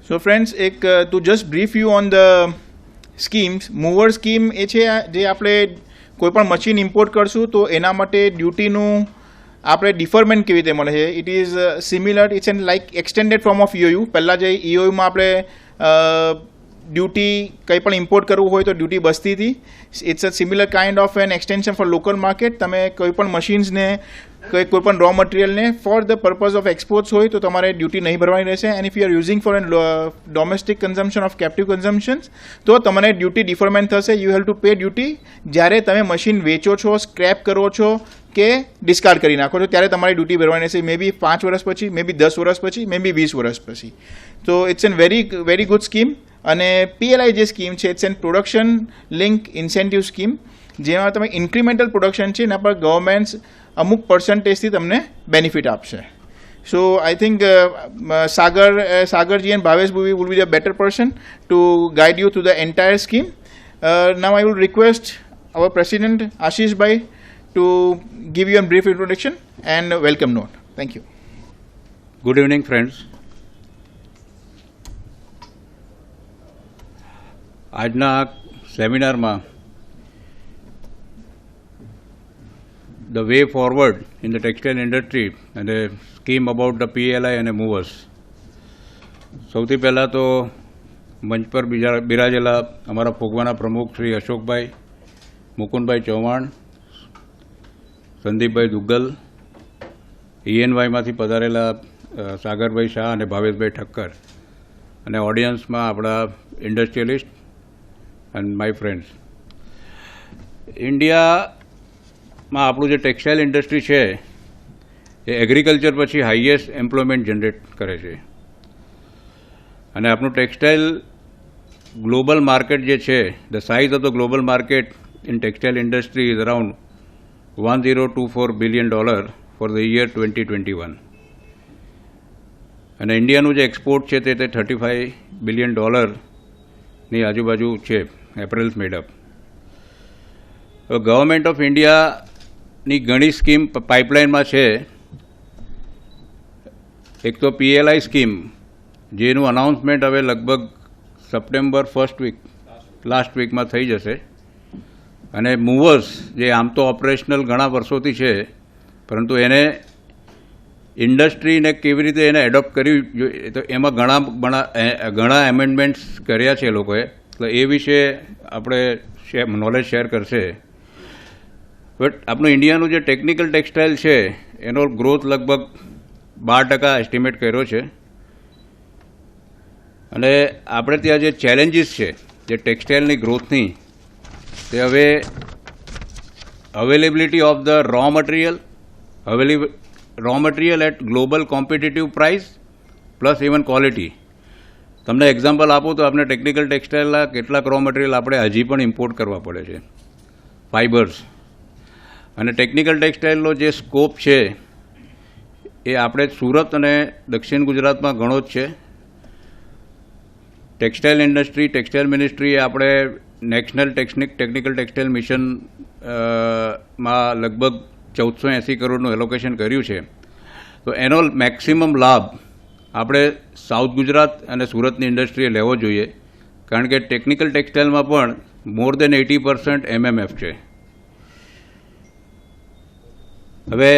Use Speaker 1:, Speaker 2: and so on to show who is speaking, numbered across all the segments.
Speaker 1: So friends, એક to just brief you on the schemes, mover scheme એ છે જે આપણે કોઈ પણ મશીન ઇમ્પોર્ટ કરશું તો એના માટે ડ્યુટીનું આપણે ડિફરમેન્ટ કેવી રીતે મળે છે. It is similar, it's an like extended form of EOU. પહેલાં જે EOUમાં આપણે ડ્યુટી કંઈ પણ ઇમ્પોર્ટ કરવું હોય તો ડ્યુટી બસતી હતી. It's a similar kind of an extension for local market. તમે કોઈ પણ મશીન્સને કોઈ પણ રો મટીરિયલને for the purpose of exports હોય તો તમારે ડ્યુટી નહીં ભરવાની રહેશે. And if you are using for an domestic consumption of captive consumptions તો તમને ડ્યુટી ડિફરમેન્ટ થશે. You have to pay duty જ્યારે તમે મશીન વેચો છો, સ્ક્રેપ કરો છો કે ડિસ્કાર્ડ કરી નાખો છો ત્યારે તમારી ડ્યુટી ભરવાની રહેશે. મે બી 5 વર્ષ પછી, મે બી 10 વર્ષ પછી, મે બી 20 વર્ષ પછી. તો it's an very good scheme. અને PLI જે સ્કીમ છે it's an production linked incentive scheme, જેમાં તમે ઇન્ક્રીમેન્ટલ પ્રોડક્શન છે એના પર ગવર્મેન્ટ્સ અમુક પર્સન્ટેજથી તમને બેનિફિટ આપશે. So I think Sagarji and Bhavesh will be the better person to guide you through the entire scheme. Now I will request our President Ashish Bhai to give you a brief introduction and welcome note. Thank you.
Speaker 2: Good evening, friends. આજના સેમિનારમાં the way forward in the textile industry and a scheme about the PLI and movers. સૌથી પહેલાં તો મંચ પર બિરાજેલા અમારા ફોગવાના પ્રમુખ શ્રી અશોકભાઈ, મુકુંદભાઈ ચૌહાણ, સંદીપભાઈ દુગ્ગલ, ENYમાંથી પધારેલા સાગરભાઈ શાહ અને ભાવેશભાઈ ઠક્કર, અને ઓડિયન્સમાં આપણા ઇન્ડસ્ટ્રીયલિસ્ટ એન્ડ માય ફ્રેન્ડ્સ. ઇન્ડિયામાં આપણું જે ટેક્સટાઇલ ઇન્ડસ્ટ્રી છે એ એગ્રીકલ્ચર પછી હાઈએસ્ટ એમ્પ્લોયમેન્ટ જનરેટ કરે છે. અને આપણું ટેક્સટાઇલ ગ્લોબલ માર્કેટ જે છે, the size of the global market in textile industry is around $1024 billion for the year 2021. અને ઇન્ડિયાનું જે એક્સપોર્ટ છે તે $35 billion ની આજુબાજુ છે, એપ્રિલ્સ મેડઅપ. ગવર્મેન્ટ ઓફ ઇન્ડિયાની ઘણી સ્કીમ પાઇપલાઇનમાં છે. એક તો PLI સ્કીમ, જેનું અનાઉન્સમેન્ટ હવે લગભગ સપ્ટેમ્બર લાસ્ટ વીકમાં થઈ જશે. અને મૂવર્સ, જે આમ તો ઓપરેશનલ ઘણા વર્ષોથી છે, પરંતુ એને ઇન્ડસ્ટ્રીને કેવી રીતે એને એડોપ્ટ કરવી જોઈએ તો એમાં ઘણા એમેન્ડમેન્ટ્સ કર્યા છે એ લોકોએ. તો એ વિશે આપણે નોલેજ શેર કરશે. બટ આપણું ઇન્ડિયાનું જે ટેકનિકલ ટેક્સટાઇલ છે એનો ગ્રોથ લગભગ 12% એસ્ટિમેટ કર્યો છે. અને આપણે ત્યાં જે ચેલેન્જીસ છે જે ટેક્સટાઇલની ગ્રોથની, તે હવે availability of the raw material at global competitive price plus even quality. તમને એક્ઝામ્પલ આપું તો આપણે ટેકનિકલ ટેક્સટાઇલના કેટલાક રો મટીરિયલ આપણે હજી પણ ઇમ્પોર્ટ કરવા પડે છે, ફાઇબર્સ. અને ટેકનિકલ ટેક્સટાઇલનો જે સ્કોપ છે એ આપણે સુરત અને દક્ષિણ ગુજરાતમાં ઘણો જ છે. ટેક્સટાઇલ ઇન્ડસ્ટ્રી, ટેક્સટાઇલ મિનિસ્ટ્રીએ આપણે નેશનલ ટેકનિકલ ટેક્સટાઇલ મિશન માં લગભગ 1480 કરોડનું એલોકેશન કર્યું છે. તો એનો મેક્સિમમ લાભ આપણે સાઉથ ગુજરાત અને સુરતની ઇન્ડસ્ટ્રીએ લેવો જોઈએ, કારણ કે ટેકનિકલ ટેક્સટાઇલમાં પણ મોર દેન 80% MMF છે. હવે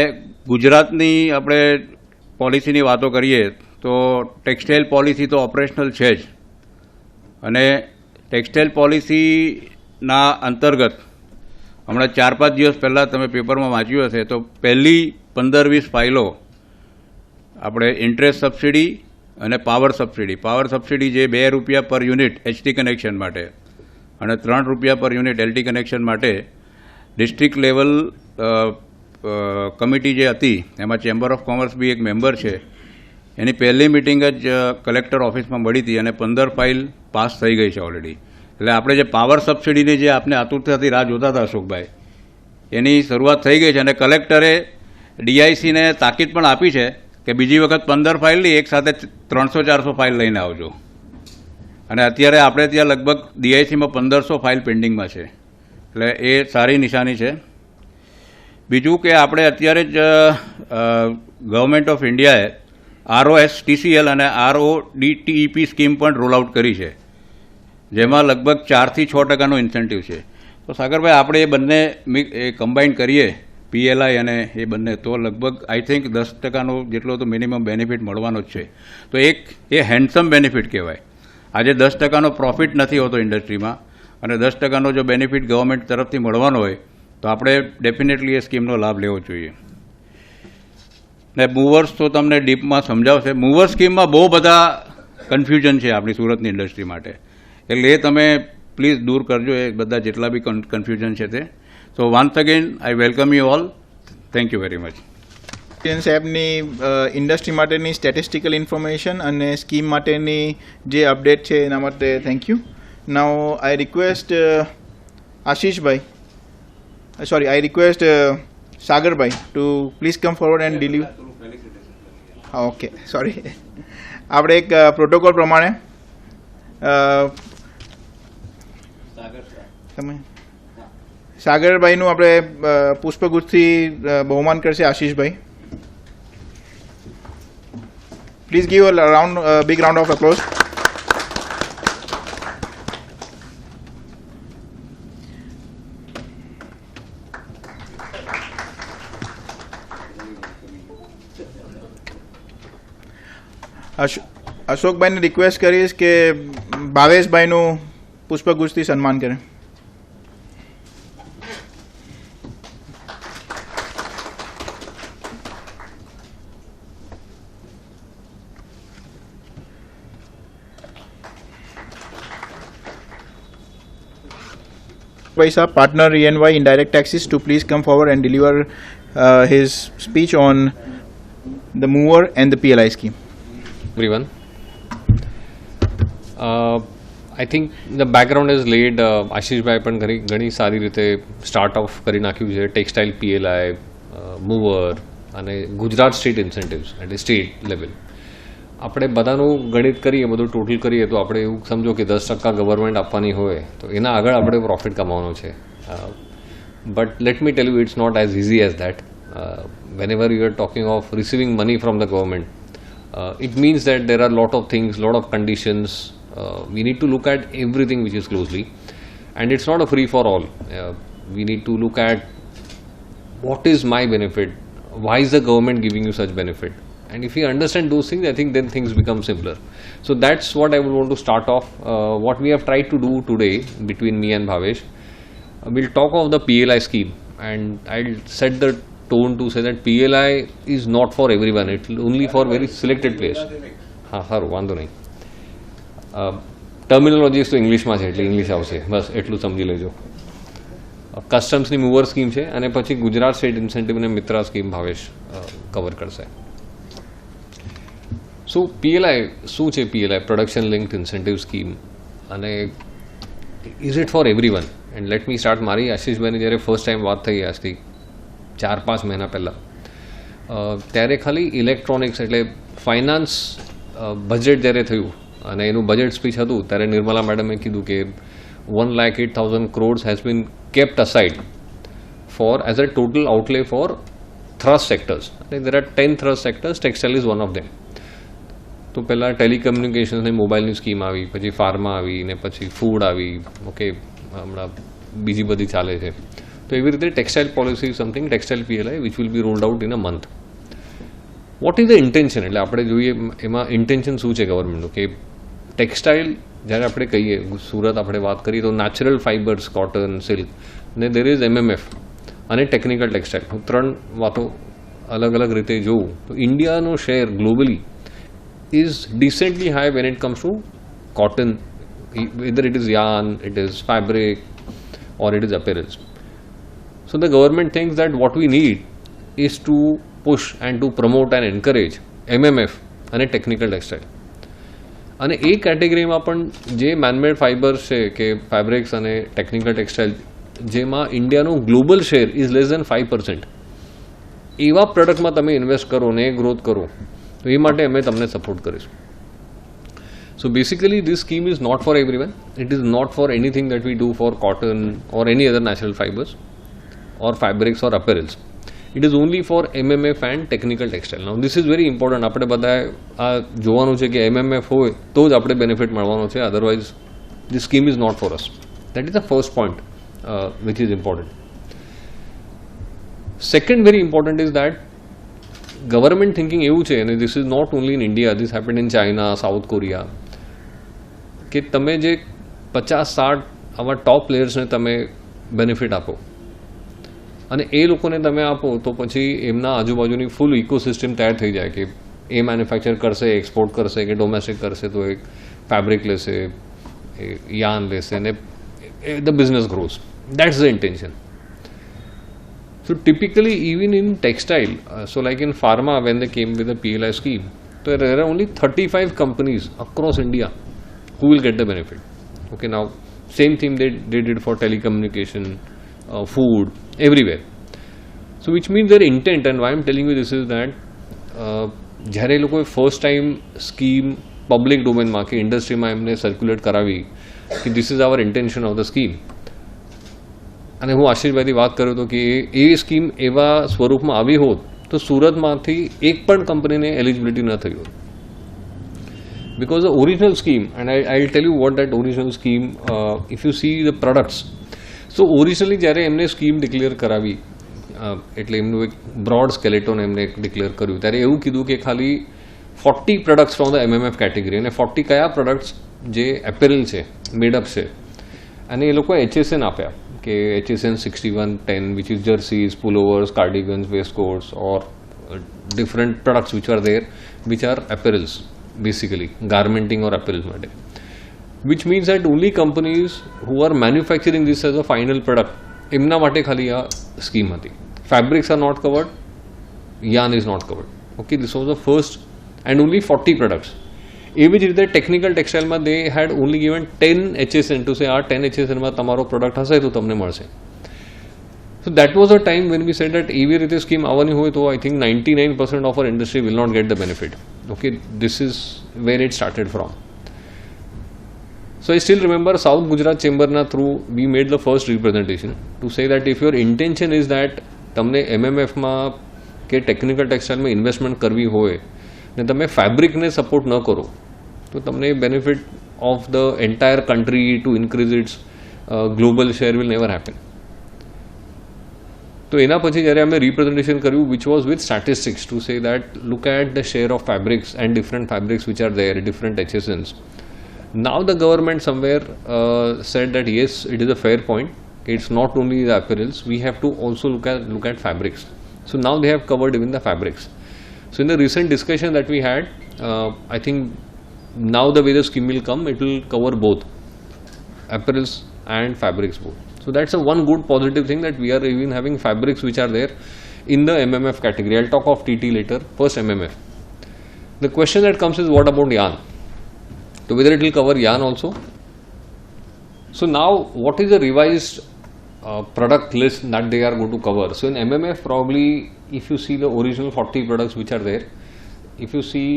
Speaker 2: ગુજરાતની આપણે પોલિસીની વાતો કરીએ તો ટેક્સટાઇલ પોલિસી તો ઓપરેશનલ છે જ. અને ટેક્સટાઇલ પોલિસીના અંતર્ગત હમણાં 4-5 દિવસ પહેલાં તમે પેપરમાં વાંચ્યું હશે તો પહેલી 15-20 ફાઇલો આપણે ઇન્ટરેસ્ટ સબસિડી અને પાવર સબસિડી જે ₹2 પર યુનિટ HT કનેક્શન માટે અને ₹3 પર યુનિટ LT કનેક્શન માટે ડિસ્ટ્રિક્ટ લેવલ કમિટી જે હતી એમાં ચેમ્બર ઓફ કોમર્સ બી એક મેમ્બર છે, એની પહેલી મિટિંગ જ કલેક્ટર ઓફિસમાં મળી હતી અને 15 ફાઇલ પાસ થઈ ગઈ છે ઓલરેડી. એટલે આપણે જે પાવર સબસિડીની જે આપણે આતુરતાથી રાહ જોતા હતા અશોકભાઈ, એની શરૂઆત થઈ ગઈ છે. અને કલેક્ટરે DICને તાકીદ પણ આપી છે કે બીજી વખત 15 ફાઇલ નહીં, એક સાથે 300-400 ફાઇલ લઈને આવજો. અને અત્યારે આપણે ત્યાં લગભગ DICમાં 1500 ફાઇલ પેન્ડિંગમાં છે. એટલે એ સારી નિશાની છે. બીજું કે આપણે અત્યારે જ ગવર્મેન્ટ ઓફ ઇન્ડિયાએ ROSTCL અને RODTEP સ્કીમ પણ રોલ આઉટ કરી છે, જેમાં લગભગ 4 થી 6% ઇન્સેન્ટિવ છે. તો સાગરભાઈ, આપણે એ બંને કમ્બાઈન કરીએ, PLI અને એ બંને, તો લગભગ આઈ થિંક 10% જેટલો તો મિનિમમ બેનિફિટ મળવાનો જ છે. તો એ હેન્ડસમ બેનિફિટ કહેવાય. આજે 10% પ્રોફિટ નથી હોતો ઇન્ડસ્ટ્રીમાં, અને 10% જો બેનિફિટ ગવર્મેન્ટ તરફથી મળવાનો હોય તો આપણે ડેફિનેટલી એ સ્કીમનો લાભ લેવો જોઈએ. ને મૂવર્સ તો તમને ડીપમાં સમજાવશે. મૂવર સ્કીમમાં બહુ બધા કન્ફ્યુઝન છે આપણી સુરતની ઇન્ડસ્ટ્રી માટે, એટલે એ તમે પ્લીઝ દૂર કરજો, એ બધા જેટલા બી કન્ફ્યુઝન છે તે. So once again I welcome you all. Thank you very much.
Speaker 1: સાહેબની ઇન્ડસ્ટ્રી માટેની સ્ટેટિસ્ટિકલ ઇન્ફોર્મેશન અને સ્કીમ માટેની જે અપડેટ છે એના માટે thank you. Now I request Ashishbhai, I request Sagarbhai to please come forward and deliver. હા, ઓકે, સોરી. આપણે એક પ્રોટોકોલ પ્રમાણે તમે સાગરભાઈનું આપણે પુષ્પગુચ્છથી બહુમાન કરશે Ashishbhai. Please give a big round of applause. અશોકભાઈને રિક્વેસ્ટ કરીશ કે ભાવેશભાઈનું પુષ્પગુચ્છથી સન્માન કરે. Sir, partner ENY Indirect Taxes, to please come forward and deliver his speech on the mover and the PLI scheme.
Speaker 3: Everyone, I think the background is laid. Ashish bhai પણ ઘણી સારી રીતે start of કરી નાખ્યું છે. Textile PLI, mover અને Gujarat state incentives એટલે state level. આપણે બધાનું ગણિત કરીએ, બધું ટોટલ કરીએ તો આપણે એવું સમજો કે 10% ગવર્મેન્ટ આપવાની હોય તો એના આગળ આપણે પ્રોફિટ કમાવાનો છે. But let me tell you, it's not as easy as that. whenever you are talking of receiving money from the government, it means that there are a lot of things, lot of conditions. We need to look at everything which is closely, and it's not a free for all. We need to look at what is my benefit, why is the government giving you such benefit, and if you understand those things, I think then things become simpler. So that's what I would want to start off. What we have tried to do today between me and Bhavesh, we'll talk of the PLI scheme, and I'll set the tone to say that PLI is not for everyone, it's only for very selected players. હા સારું, વાંધો નહીં. Terminologies તો ઇંગ્લિશમાં છે એટલે English આવશે, બસ એટલું સમજી લેજો. કસ્ટમ્સની મૂવર સ્કીમ છે અને પછી ગુજરાત સ્ટેટ ઇન્સેન્ટિવ અને મિત્રા સ્કીમ ભાવેશ કવર કરશે. સો PLI શું છે? PLI production linked incentive scheme, અને is it for everyone? And let me start. મારી આશીષભાઈની જ્યારે ફર્સ્ટ ટાઈમ વાત થઈ આજથી 4-5 મહિના પહેલાં, ત્યારે ખાલી ઇલેક્ટ્રોનિક્સ એટલે ફાઇનાન્સ બજેટ જ્યારે થયું અને એનું બજેટ સ્પીચ હતું ત્યારે નિર્મલા મેડમે કીધું કે 1,08,000 crores has been kept aside for as a total outlay for thrust sectors. There are 10 thrust sectors, textile is one of them. તો પહેલાં ટેલિકમ્યુનિકેશન્સ ને મોબાઈલની સ્કીમ આવી, પછી ફાર્મા આવી ને પછી ફૂડ આવી, ઓકે, હમણાં બીજી બધી ચાલે છે. તો એવી રીતે textile policy something textile PLI which will be rolled out in a month. Vote is the intention? એટલે આપણે જોઈએ એમાં ઇન્ટેન્શન શું છે ગવર્મેન્ટનું, કે ટેક્સટાઇલ જ્યારે આપણે કહીએ, સુરત આપણે વાત કરીએ તો નેચરલ ફાઇબર્સ, કોટન, સિલ્ક, ને દેર ઇઝ MMF અને ટેકનિકલ ટેક્સટાઇલ. હું 3 વાતો અલગ અલગ રીતે જોઉં તો ઇન્ડિયાનો share globally is decently high when it comes to cotton, whether it is yarn, it is fabric, or it is apparels. So the government thinks that what we need is to push and to promote and encourage MMF અને technical textile. અને એ કેટેગરીમાં પણ જે man-made fibres છે કે fabrics અને technical textile, જેમાં ઇન્ડિયાનું global share is less than 5%, એવા પ્રોડક્ટમાં તમે ઇન્વેસ્ટ કરો ને ગ્રોથ કરો, તો એ માટે અમે તમને સપોર્ટ કરીશું. So basically this scheme is not for everyone. It is not for anything that we do for cotton or any other natural fibres or fabrics or apparels. It is only for MMF and technical textile. Now this is very important. આપણે બધા આ જોવાનું છે કે MMF હોય તો જ આપણે બેનિફિટ મળવાનો છે, otherwise this scheme is not for us. That is the first point which is important. Second very important is that government thinking એવું છે, and this is not only in India, this happened in China, South Korea, કે તમે જે 50-60 આવા ટોપ પ્લેયર્સને તમે benefit આપો અને એ લોકોને તમે આપો તો પછી એમના આજુબાજુની ફૂલ ઇકોસિસ્ટમ તૈયાર થઈ જાય કે એ મેન્યુફેક્ચર કરશે, એક્સપોર્ટ કરશે કે ડોમેસ્ટિક કરશે, તો એક ફેબ્રિક લેશે, યાન લેશે અને the business grows. That's the intention. So typically even in textile, so like in pharma when they came with the PLI scheme, so there are only 35 companies across India who will get the benefit. Okay, now same thing they did for telecommunication, food, everywhere. So which means their intent, and why I'm telling you this is that જ્યારે એ લોકોએ first time scheme public ડોમેનમાં કે ઇન્ડસ્ટ્રીમાં એમને circulate કરાવી કે this is our intention of the scheme, અને હું આશીષભાઈથી વાત કર્યો હતો કે એ સ્કીમ એવા સ્વરૂપમાં આવી હોત તો સુરતમાંથી એક પણ કંપનીને એલિજિબિલિટી ન થઈ હોત. Because the original scheme, and I'll tell you what that original scheme, if you see the products, so originally જ્યારે એમને સ્કીમ ડિક્લેર કરાવી, એટલે એમનું એક બ્રોડ સ્કેલેટોન એમને ડિક્લેર કર્યું, ત્યારે એવું કીધું કે ખાલી 40 products from the MMF category, અને 40 કયા પ્રોડક્ટ્સ જે એપેરલ છે, મેડઅપ છે, અને એ લોકોએ HSN આપ્યા કે HSN 6110 which is jerseys, pullovers, cardigans, waistcoats or different products which are there which are apparels, basically garmenting or apparel માટે, which means that only companies who are manufacturing this as a final product એમના માટે ખાલી આ scheme હતી. Fabrics are not covered, yarn is not covered. Okay, this was the first and only 40 products. એવી જ રીતે technical ટેક્સટાઇલમાં they had only given 10 HSN to say આ 10 HSN માં તમારો પ્રોડક્ટ હશે તો તમને મળશે. So that was a time when we said that એવી રીતે સ્કીમ આવવાની હોય તો I think 99% of our industry will not get the benefit. Okay, this is where it started from. So I still remember South Gujarat Chamberna through we made the first representation to say that if your intention is that તમને MMFમાં કે technical ટેક્સટાઇલમાં investment કરવી હોય ને તમે ફેબ્રિકને support ન કરો તો તમને benefit of the entire country to increase its global share will never happen. તો એના પછી જ્યારે અમે રિપ્રેઝન્ટેશન કર્યું which was with statistics to say that look at the share of fabrics and different fabrics which are there, different HSNs. Now the government somewhere said that yes, it is a fair point. It's not only the apparels, we have to also look at fabrics. So now they have covered even the fabrics. So in the recent discussion that we had, I think now the way the scheme will come, it will cover both apparels and fabrics both. So that's a one good positive thing that we are even having fabrics which are there in the MMF category. I'll talk of TT later. First MMF. The question that comes is what about yarn? So whether it will cover yarn also. So now what is the revised product list that they are going to cover? So in MMF probably if you see the original 40 products which are there, if you see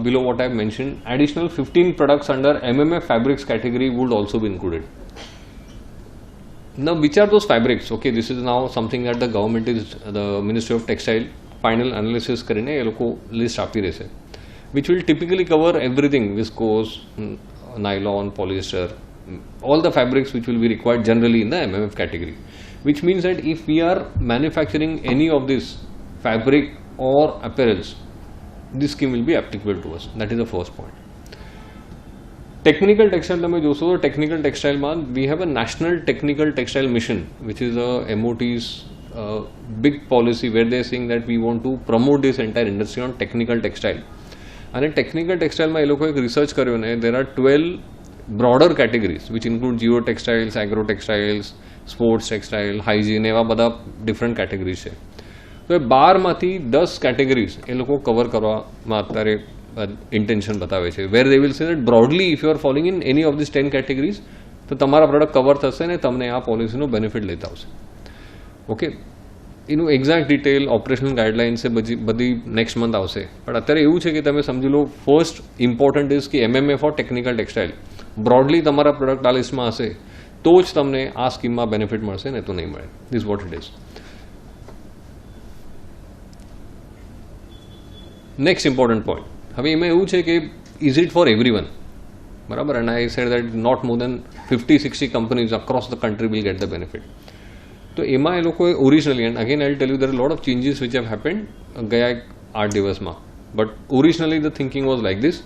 Speaker 3: below what I have mentioned, additional 15 products under MMF fabrics category would also be included. Now which are those fabrics? Okay, this is now something that the government is, the Ministry of Textile final analysis કરીને એ લોકો list આપી રહેશે, which will typically cover everything, viscose, nylon, polyester, all the fabrics which will be required generally in the MMF category, which means that if we are manufacturing any of this fabric or apparels, this scheme will be applicable to us. That is the first point. Technical textile તમે જોશો તો technical ટેક્સટાઇલમાં we have a national technical textile mission which is a MOT's big policy where they are saying that we want to promote this entire industry on technical textile. અને technical ટેક્સટાઇલમાં એ લોકોએ એક research કર્યો ને there are 12 broader categories which include geo textiles, agro textiles, sports textile, hygiene, એવા બધા different categories છે. તો એ 12માંથી 10 categories એ લોકો કવર કરવામાં અત્યારે ઇન્ટેન્શન બતાવે છે, where they will say that broadly if you are following in any of this 10 categories તો તમારા પ્રોડક્ટ કવર થશે ને તમને આ પોલિસીનો બેનિફિટ લેતા આવશે. ઓકે, એનું એક્ઝેક્ટ ડિટેલ ઓપરેશનલ ગાઈડલાઇન્સ એ બધી નેક્સ્ટ મંથ આવશે, પણ અત્યારે એવું છે કે તમે સમજી લો ફર્સ્ટ ઇમ્પોર્ટન્ટ ઇઝ કે MMF for technical textile broadly તમારા પ્રોડક્ટ આ લિસ્ટમાં હશે તો જ તમને આ સ્કીમમાં બેનિફિટ મળશે ને તો નહીં મળે. This what it is. Next important point, હવે એમાં એવું છે કે ઇઝ ઇટ ફોર એવરીવન, બરાબર, and I said that not more than 50-60 companies across the country will get the benefit. તો એમાં એ લોકોએ originally, and again I tell you there lot of changes which have happened ગયા 8 દિવસમાં, but originally the thinking was like this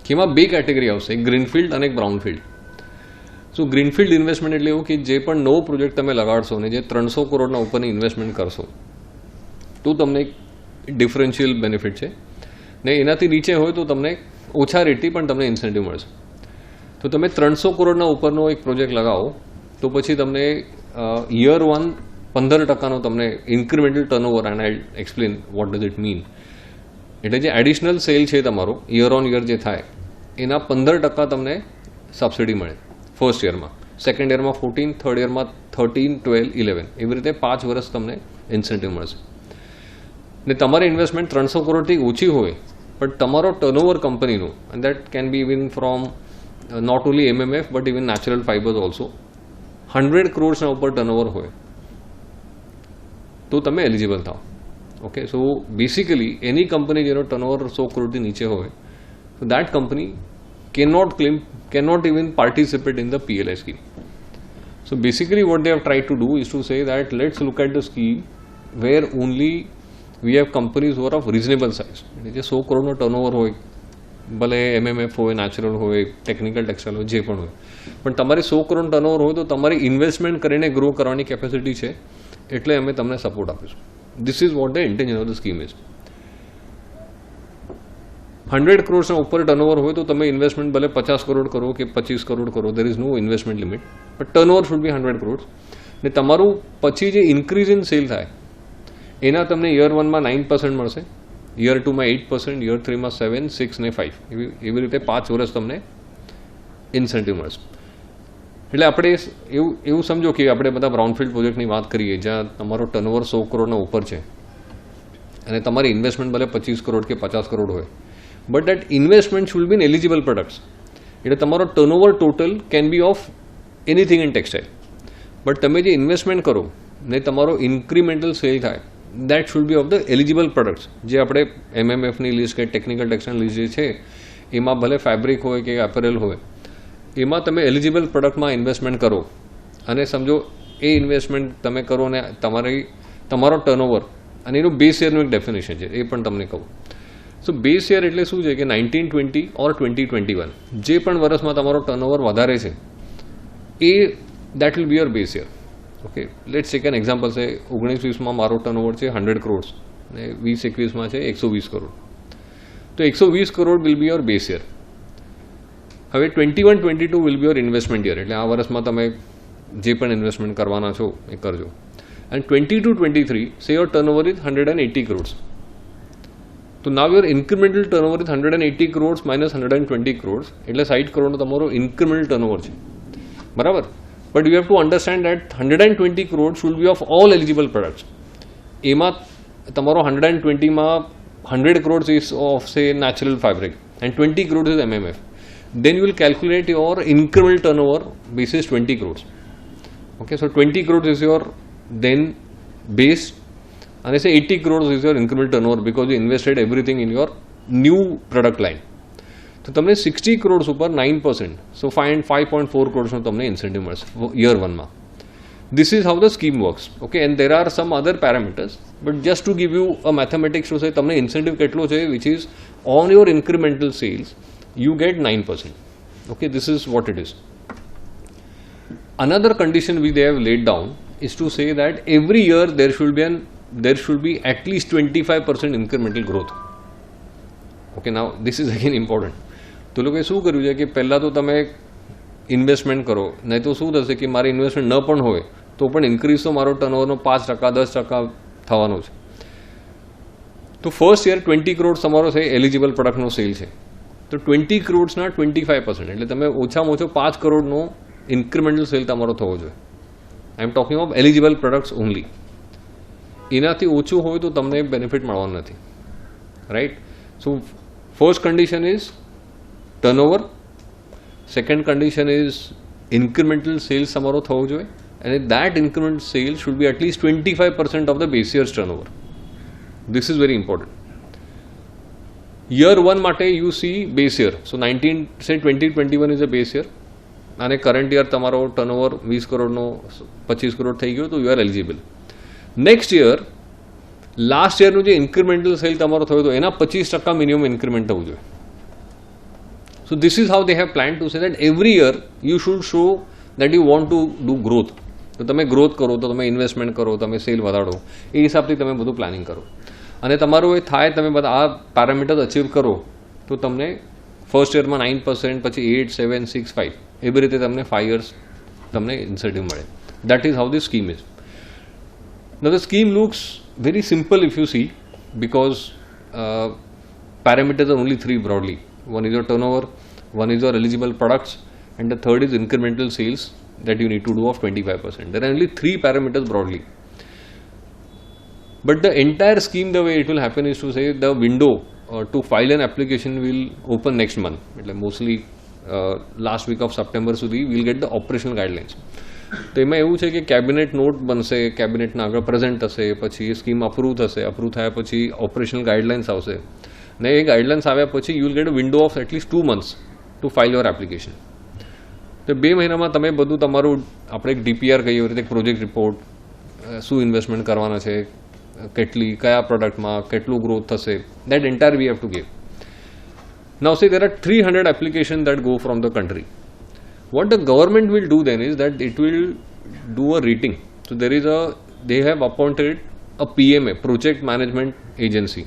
Speaker 3: કે એમાં 2 category આવશે, એક ગ્રીનફિલ્ડ અને એક બ્રાઉનફિલ્ડ. સો ગ્રીનફિલ્ડ ઇન્વેસ્ટમેન્ટ એટલે એવું કે જે પણ નવો પ્રોજેક્ટ તમે લગાડશો ને જે 300 કરોડના ઉપરની ઇન્વેસ્ટમેન્ટ કરશો તો તમને એક ડિફરન્શિયલ બેનિફિટ છે, ને એનાથી નીચે હોય તો તમને ઓછા રેટથી પણ તમને ઇન્સેન્ટિવ મળશે. તો તમે 300 કરોડના ઉપરનો એક પ્રોજેક્ટ લગાવો તો પછી તમને યર 1 15% તમને incremental turnover, and I explain what does it mean. એટલે જે એડિશનલ સેલ છે તમારો યર ઓન યર જે થાય એના 15% તમને સબસિડી મળે ફર્સ્ટ યરમાં, સેકન્ડ યરમાં 14, થર્ડ યરમાં 13, 12, 11, એવી રીતે 5 વર્ષ તમને ઇન્સેન્ટિવ મળશે. ને તમારી ઇન્વેસ્ટમેન્ટ 300 કરોડથી ઓછી હોય પણ તમારો ટર્નઓવર કંપનીનું, and that can be even from not only MMF but even natural fibres also, 100 કરોડના ઉપર ટર્નઓવર હોય તો તમે એલિજિબલ થાઓ. Okay, so basically any company જેનો ટર્નઓવર 100 કરોડથી નીચે હોય તો that company cannot even participate in the PLI scheme. So basically what they have tried to do is to say that let's look at the scheme where only we have companies who are of reasonable size. જે 100 કરોડનો turnover હોય, ભલે MMF હોય, natural હોય, technical textile હોય, જે પણ હોય, પણ તમારી 100 કરોડ ટર્નઓવર હોય તો તમારી ઇન્વેસ્ટમેન્ટ કરીને ગ્રો કરવાની કેપેસિટી છે, એટલે અમે તમને સપોર્ટ આપીશું. This is vote the intention of the scheme is. 100 કરોડના ઉપર ટર્નઓવર હોય તો તમે ઇન્વેસ્ટમેન્ટ ભલે 50 કરોડ કરો કે 25 કરોડ કરો, દેર is no investment limit, but turnover should be 100 crore. ને તમારું પછી જે ઇન્ક્રીઝ ઇન સેલ થાય એના તમને યર 1માં 9% મળશે, યર 2માં 8%, યર 3માં 7, 6 ને 5, એવી રીતે 5 વર્ષ તમને ઇન્સેન્ટિવ મળશે. એટલે આપણે એવું સમજો કે આપણે બધા બ્રાઉનફિલ્ડ પ્રોજેક્ટની વાત કરીએ જ્યાં તમારો ટર્નઓવર 100 કરોડના ઉપર છે અને તમારી ઇન્વેસ્ટમેન્ટ ભલે 25 કરોડ કે 50 કરોડ હોય, but that investment should be in eligible products. એટલે તમારો turnover total can be of anything in textile, but તમે જે ઇન્વેસ્ટમેન્ટ કરો ને તમારો ઇન્ક્રીમેન્ટલ સેલ થાય that should be of the eligible products. જે આપણે MMFની લિસ્ટ કે ટેકનિકલ ટેક્સટાઇલ લિસ્ટ જે છે એમાં ભલે ફેબ્રિક હોય કે એપરેલ હોય, એમાં તમે એલિજિબલ પ્રોડક્ટમાં ઇન્વેસ્ટમેન્ટ કરો અને સમજો એ ઇન્વેસ્ટમેન્ટ તમે કરો ને તમારો ટર્નઓવર, અને એનું બેઝ યરનું એક ડેફિનેશન છે એ પણ તમને કહું. સો બેઝ યર એટલે શું છે કે 1920 ઓર 2021 જે પણ વર્ષમાં તમારો ટર્નઓવર વધારે છે એ that will be your base year. Okay, let's take an example છે 19-20માં મારો ટર્નઓવર છે 100 કરોડ ને 20-21માં છે 120 કરોડ, તો 120 crore will be your base year. હવે 21-22 will be your investment year, એટલે આ વર્ષમાં તમે જે પણ ઇન્વેસ્ટમેન્ટ કરવાના છો એ કરજો. એન્ડ 22-23 સે યોર ટર્નઓવર ઇઝ 180 કરોડ. તો now your incremental turnover is 180 crore minus 120 crore, એટલે 60 કરોડનો તમારો ઇન્ક્રીમેન્ટલ ટર્નઓવર છે, બરાબર. But you have to understand that 120 crore should be of all eligible products. એમાં તમારો 120માં 100 crore is of say natural fabric and 20 crore is MMF. Then you will calculate your incremental turnover basis 20 crores. Okay, so 20 crores is your then base, and I say 80 crores is your incremental turnover because you invested everything in your new product line. તો તમને 60 crores ઉપર 9%, so 5.4 crores નો તમને incentive મળશે year 1માં. This is how the scheme works. Okay, and there are some other parameters, but just to give you a mathematics to say તમને incentive કેટલો છે which is on your incremental sales you get 9%. Okay, this is what it is. Another condition which they have laid down is to say that every year there should be at least 25% incremental growth. Okay, now this is again important. તો લોકોએ શું કર્યું છે કે પહેલાં તો તમે investment કરો, નહીં તો શું થશે કે મારી ઇન્વેસ્ટમેન્ટ ન પણ હોય તો પણ ઇન્ક્રીઝ તો મારો ટર્નઓવરનો 5%, 10% થવાનો છે. તો ફર્સ્ટ યર 20 કરોડ તમારો છે એલિજિબલ પ્રોડક્ટનો સેલ છે, તો 20 કરોડના 25%, એટલે તમે ઓછામાં ઓછો 5 કરોડનો ઇન્ક્રીમેન્ટલ સેલ તમારો થવો જોઈએ. I am talking of eligible products only. એનાથી ઓછું હોય તો તમને બેનિફિટ મળવાનું નથી, right. So first condition is turnover, second condition is incremental sales તમારો થવો જોઈએ, અને that incremental sale should be at least 25% of the base years turnover. This is very important. Year 1 માટે you see base year. So 2021 is a base year અને current year તમારો turnover 20 કરોડનો 25 કરોડ થઈ ગયો તો you are eligible. Next year last યરનું જે incremental cell તમારો થયો હતો એના 25% મિનિમમ ઇન્ક્રીમેન્ટ થવું જોઈએ. So this is how they have planned to say that every year you should show that you want to do growth. તો તમે ગ્રોથ કરો તો તમે ઇન્વેસ્ટમેન્ટ કરો, તમે સેલ વધારો, એ હિસાબથી તમે બધું પ્લાનિંગ કરો અને તમારું એ થાય, તમે બધા આ પેરામીટર્સ અચીવ કરો તો તમને ફર્સ્ટ યરમાં 9%, પછી 8, 7, 6, 5 એવી રીતે તમને 5 years તમને ઇન્સેન્ટિવ મળે. That is how the scheme is. Now the scheme looks very simple if you see, because parameters are only 3 broadly. One is your turnover, one is your eligible products, and the third is incremental sales that you need to do of 25%. There are only 3 parameters broadly. But the entire scheme, the way it will happen is to say the window to file an application will open next month. Mostly last week of September સુધી we'll get the operational guidelines. તો એમાં એવું છે કે cabinet not બનશે, કેબિનેટના આગળ present થશે, પછી એ સ્કીમ અપ્રૂવ થશે, અપ્રૂવ થયા પછી ઓપરેશનલ ગાઈડલાઇન્સ આવશે ને એ ગાઈડલાઇન્સ આવ્યા પછી you will get a window of at least 2 months to file your application. તો 2 મહિનામાં તમે બધું તમારું, આપણે એક ડીપીઆર કહીએ એવી રીતે, એક પ્રોજેક્ટ રિપોર્ટ, શું ઇન્વેસ્ટમેન્ટ કરવાના છે, કેટલી, કયા પ્રોડક્ટમાં કેટલું ગ્રોથ થશે, that entire we have to give. Now say there are 300 applications that go from the country. What the government will do then is that it will do a rating. So they have appointed a PMA, Project Management Agency,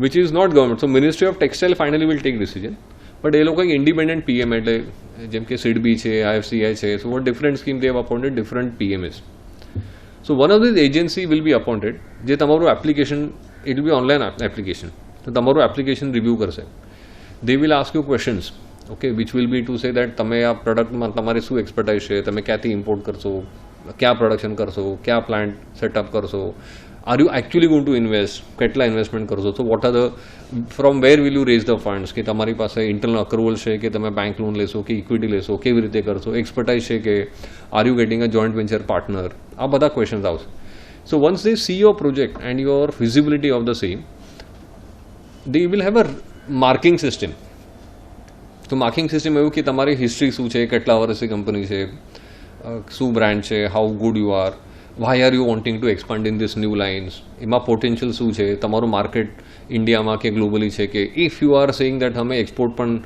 Speaker 3: which is not government. So Ministry of Textile finally will take decision. But એ લોકો એક independent PMA, એટલે જેમ કે SIDBI છે, IFCI છે, so what different scheme they have appointed different PMAs. So one of these agency will be appointed, જે તમારું application, it will be online application. તો તમારું application review કરશે. They will ask you questions. Okay, which will be to say that તમે આ પ્રોડક્ટમાં તમારે શું expertise છે, તમે ક્યાંથી ઇમ્પોર્ટ કરશો, ક્યાં પ્રોડક્શન કરશો, ક્યાં પ્લાન્ટ સેટઅપ કરશો, are you actually going to invest, કેટલા ઇન્વેસ્ટમેન્ટ કરશો, so what are the, from where will you raise the funds, કે તમારી પાસે ઇન્ટરનલ અક્રુવલ છે કે તમે બેંક લોન લેશો કે ઇક્વિટી લેશો, કેવી રીતે કરશો, એક્સપર્ટાઇઝ છે કે are you getting a joint venture partner, આ બધા ક્વેશ્ચન્સ આવશે. So once they see your project and your feasibility of the same, they will have a marking system. તો માર્કિંગ સિસ્ટમ એવું કે તમારી હિસ્ટ્રી શું છે, કેટલા વર્ષની કંપની છે, શું બ્રાન્ડ છે, how good you are, why are you wanting to expand in this new lines, એમાં પોટેન્શિયલ શું છે, તમારું માર્કેટ ઇન્ડિયામાં કે ગ્લોબલી છે કે, if you are saying that અમે એક્સપોર્ટ પણ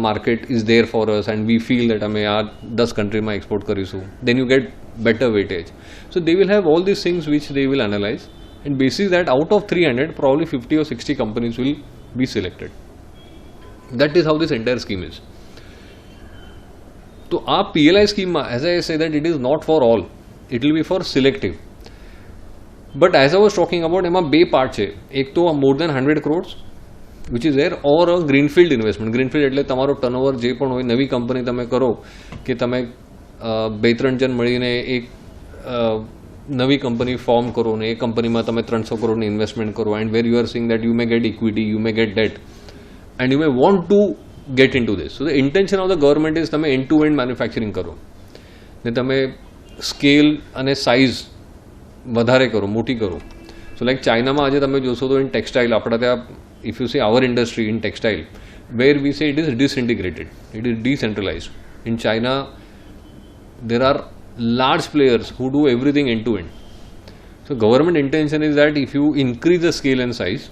Speaker 3: market is there for us and we feel that અમે આ 10 કન્ટ્રીમાં એક્સપોર્ટ કરીશું, then you get better weightage. So they will have all this things which they will analyse and basis that out of 300 probably 50 or 60 companies will be selected. That is how this entire scheme is. તો આ PLI સ્કીમમાં, as I say that it is not for all, it will be for selective. But as I was talking about, એમાં 2 part છે. એક તો more than 100 crores which is there, or a greenfield investment. greenfield એટલે તમારો turnover જે પણ હોય, નવી કંપની તમે કરો કે તમે 2-3 જણ મળીને એક નવી કંપની ફોર્મ કરો ને એ કંપનીમાં તમે 300 કરોડની ઇન્વેસ્ટમેન્ટ કરો, and where you are seeing that you may get equity, you may get debt, and you may want to get into this. So the intention of the government is તમે end to end manufacturing કરો ને તમે scale અને size વધારે કરો, મોટી કરો. સો like ચાઇનામાં આજે તમે જોશો તો ઇન ટેક્સટાઇલ, આપણા ત્યાં if you see our industry in textile, where we say it is disintegrated, it is decentralised. In China there are large players who do everything end to end. So government intention is that if you increase the scale and size,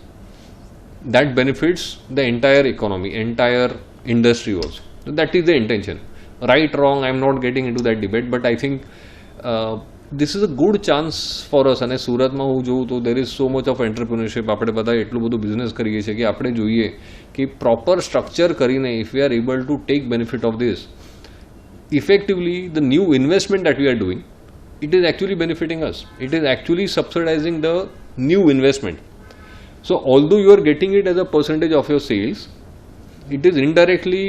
Speaker 3: that benefits the entire economy, entire industry also. So that is the intention. Right, wrong, I am not getting into that debate, but I think this is a good chance for us. અને સુરતમાં હું જોઉં તો there is so much of entrepreneurship. આપણે બધા એટલું બધું business કરીએ છીએ કે આપણે જોઈએ કે પ્રોપર સ્ટ્રક્ચર કરીને if we are able to take benefit of this, effectively the new investment that we are doing, it is actually benefiting us. It is actually subsidizing the new investment. So although you are getting it as a percentage of your sales, it is indirectly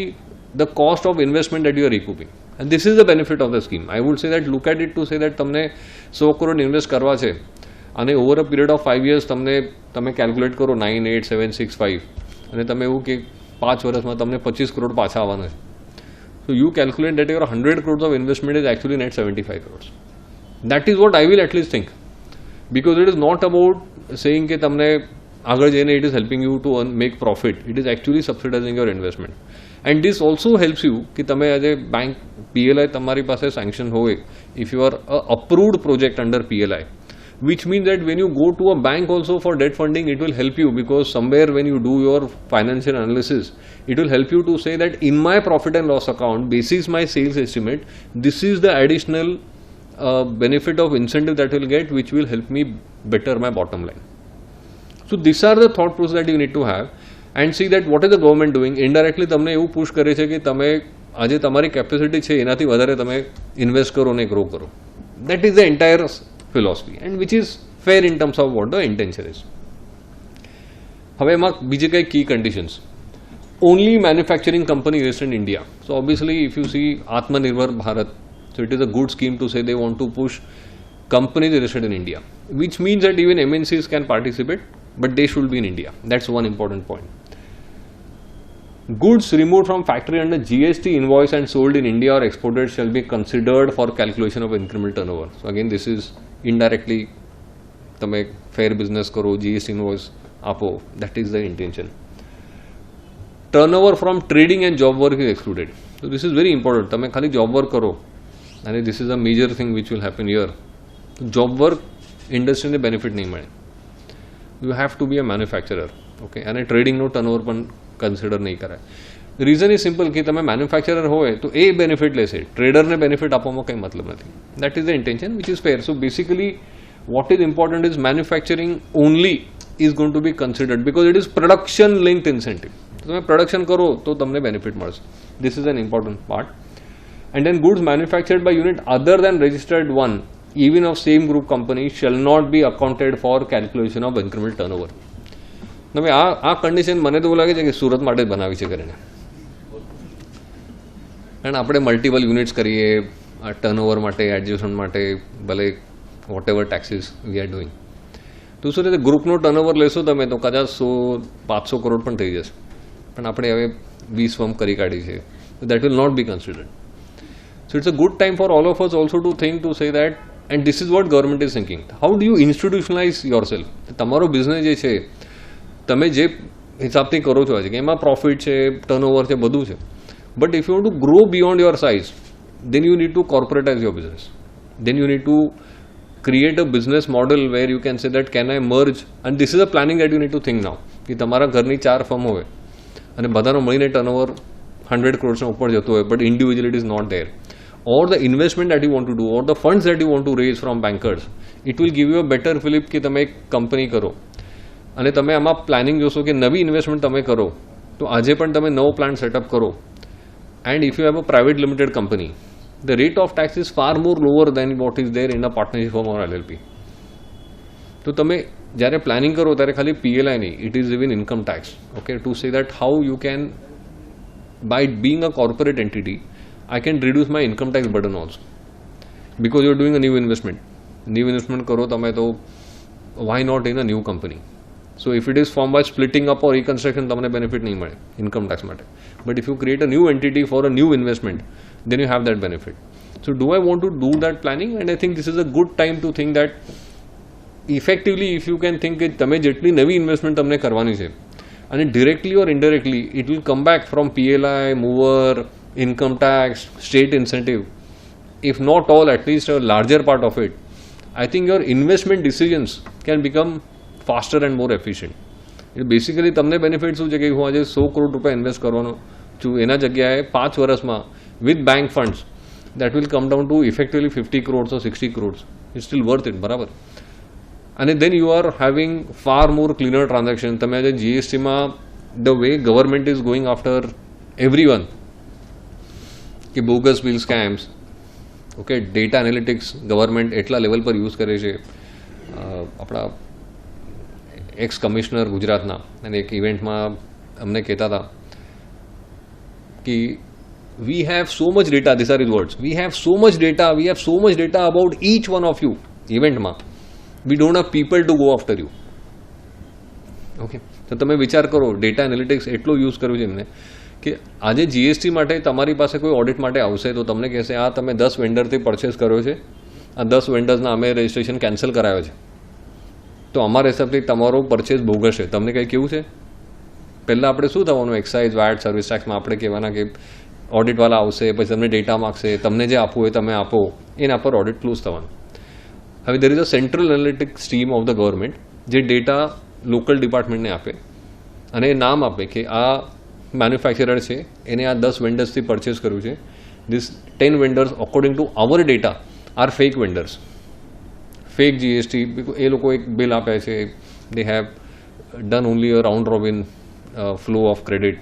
Speaker 3: the cost of investment that you are recouping. And this is the benefit of the scheme. I would say that look at it to say that તમને 100 crore invest કરવા છે અને over a period of 5 years તમે calculate કરો 9, 8, 7, 6, 5 અને તમે એવું કે 5 વર્ષમાં તમને 25 કરોડ પાછા આવવાના છે. So you calculate that your 100 crores of investment is actually net 75 crores. That is what I will at least think. Because it is not about saying કે તમને આગળ જઈને it is helping you to make profit. It is actually subsidising your investment. And this also helps you કે તમે આજે bank PLI તમારી પાસે sanction હોય, if you are a approved project under PLI, which means that when you go to a bank also for debt funding, it will help you, because somewhere when you do your financial analysis, it will help you to say that in my profit and loss account, basis my sales estimate, this is the additional benefit of incentive that will get, which will help me better my bottom line. So these are the thought process that you need to have, and see that what is the government doing. Indirectly તમને એવું push કરે છે કે તમે આજે તમારી capacity છે એનાથી વધારે તમે ઇન્વેસ્ટ કરો અને ગ્રો કરો. That is the entire philosophy, and which is fair in terms of what the intention is. હવે એમાં બીજી કઈ કી conditions, only manufacturing company based in India. So obviously if you see Atmanirbhar Bharat, so it is a good scheme to say they want to push companies listed in India, which means that even MNCs can participate, but they should be in India. That's one important point. Goods removed from factory under GST invoice and sold in India or exported shall be considered for calculation of incremental turnover. So again, this is indirectly તમે fair business કરો, GST invoice આપો, that is the intention. Turnover from trading and job work is excluded. So this is very important. તમે ખાલી job work કરો, અને this is a major thing which will happen here. Job work industry ને benefit નહીં મળે. You have to be a manufacturer, okay, અને trading નો turnover પણ consider નહીં કરાય. રીઝન ઇઝ સિમ્પલ કે તમે મેન્યુફેક્ચરર હોય તો એ બેનિફિટ લેશે, ટ્રેડરને બેનિફિટ આપવામાં કંઈ મતલબ નથી. That is the intention which is fair. So basically what is important is manufacturing only is going to be considered, because it is production linked incentive. તમે પ્રોડક્શન કરો તો તમને બેનિફિટ મળશે. This is an important part. And then goods manufactured by unit other than registered one even of same group company shall not be accounted for calculation of incremental turnover. હવે આ condition મને તો એવું લાગે છે કે સુરત માટે જ બનાવી છે કરીને, કારણ આપણે મલ્ટિપલ યુનિટ્સ કરીએ આ ટર્નઓવર માટે, એડજસ્ટમેન્ટ માટે, ભલે whatever taxes we are doing. તો શું રીતે ગ્રુપનો ટર્નઓવર લેશો તમે તો કદાચ 100-500 કરોડ પણ થઈ જશે, પણ આપણે હવે 20 ફર્મ કરી કાઢી છે, that will not be considered. So it's a good time for all of us also to think to say that, and this is what government is thinking, how do you institutionalise yourself. તમારો business જે છે તમે જે હિસાબથી કરો છો આજે કે એમાં પ્રોફિટ છે, ટર્નઓવર છે, બધું છે, but if you want to grow beyond your size, then you need to corporatize your business. Then you need to create a business model where you can say that can I merge, and this is a planning that you need to think now. કે તમારા ઘરની 4 firm હોય અને બધાનો મળીને turnover 100 crores ઉપર જતો હોય, but individually it is not there, or the investment that you want to do, or the funds that you want to raise from bankers, it will give you a better fillip કે તમે એક company કરો અને તમે આમાં planning જોશો કે નવી ઇન્વેસ્ટમેન્ટ તમે કરો તો આજે પણ તમે નવો પ્લાન્ટ સેટઅપ કરો. And if you have a private limited company, the rate of tax is far more lower than what is there in a partnership firm or LLP. તો તમે જ્યારે પ્લાનિંગ કરો ત્યારે ખાલી PLI નહીં, it is even income tax, okay, to say that how you can, by being a corporate entity, I can reduce my income tax burden also, because you are doing a new investment. New investment કરો તમે તો why not in a new company? So if it is formed by splitting up or reconstruction, તમને benefit નહીં મળે income tax માટે. But if you create a new entity for a new investment, then you have that benefit. So do I want to do that planning? And I think this is a good time to think that effectively, if you can think કે તમે જેટલી નવી investment તમને કરવાની છે અને directly or indirectly it will come back from PLI, mover, income tax, state incentive. If not all, at least a larger part of it, I think your investment decisions can become faster and more efficient. Basically તમને benefit શું છે કે હું આજે 100 કરોડ રૂપિયા invest કરવાનો છું, એના જગ્યાએ 5 વર્ષમાં with bank funds that will come down to effectively 50 crores or 60 crores. It's still worth it, બરાબર. અને then you are having far more cleaner transaction. તમે આજે GSTમાં the way government is going after everyone કે bogus bill scams, okay, data analytics government એટલા level પર use કરે છે. આપણા એક્સ કમિશનર ગુજરાતના અને એક ઇવેન્ટમાં અમને કહેતા હતા કે we have so much data, this are is words, we have so much data about each one of you ઇવેન્ટમાં, we don't have people to go after you. Okay, તો તમે વિચાર કરો, ડેટા એનાલિટિક્સ એટલો યુઝ કર્યું છે એમને કે આજે GST માટે તમારી પાસે કોઈ ઓડિટ માટે આવશે તો તમને કહેશે આ તમે 10 વેન્ડરથી પરચેસ કર્યો છે, આ 10 વેન્ડર્સના અમે રજિસ્ટ્રેશન કેન્સલ કરાવ્યો છે. તો અમારા હિસાબથી તમારો પરચેસ બોગસ છે. તમને કંઈ કેવું છે? પહેલાં આપણે શું થવાનું, એક્સાઇઝ વેટ સર્વિસ ટેક્સમાં આપણે કહેવાના કે ઓડિટવાળા આવશે, પછી તમને ડેટા માગશે, તમને જે આપવું હોય તમે આપો, એના પર ઓડિટ ક્લોઝ થવાનું. હવે there is a central analytic stream of the government જે ડેટા લોકલ ડિપાર્ટમેન્ટને આપે અને એ નામ આપે કે આ મેન્યુફેક્ચરર છે, એને આ 10 વેન્ડર્સથી પરચેસ કર્યું છે. This 10 vendors according to our data are fake vendors, fake GST. એ લોકો એક બિલ આપે છે, they have done only a round robin flow of credit.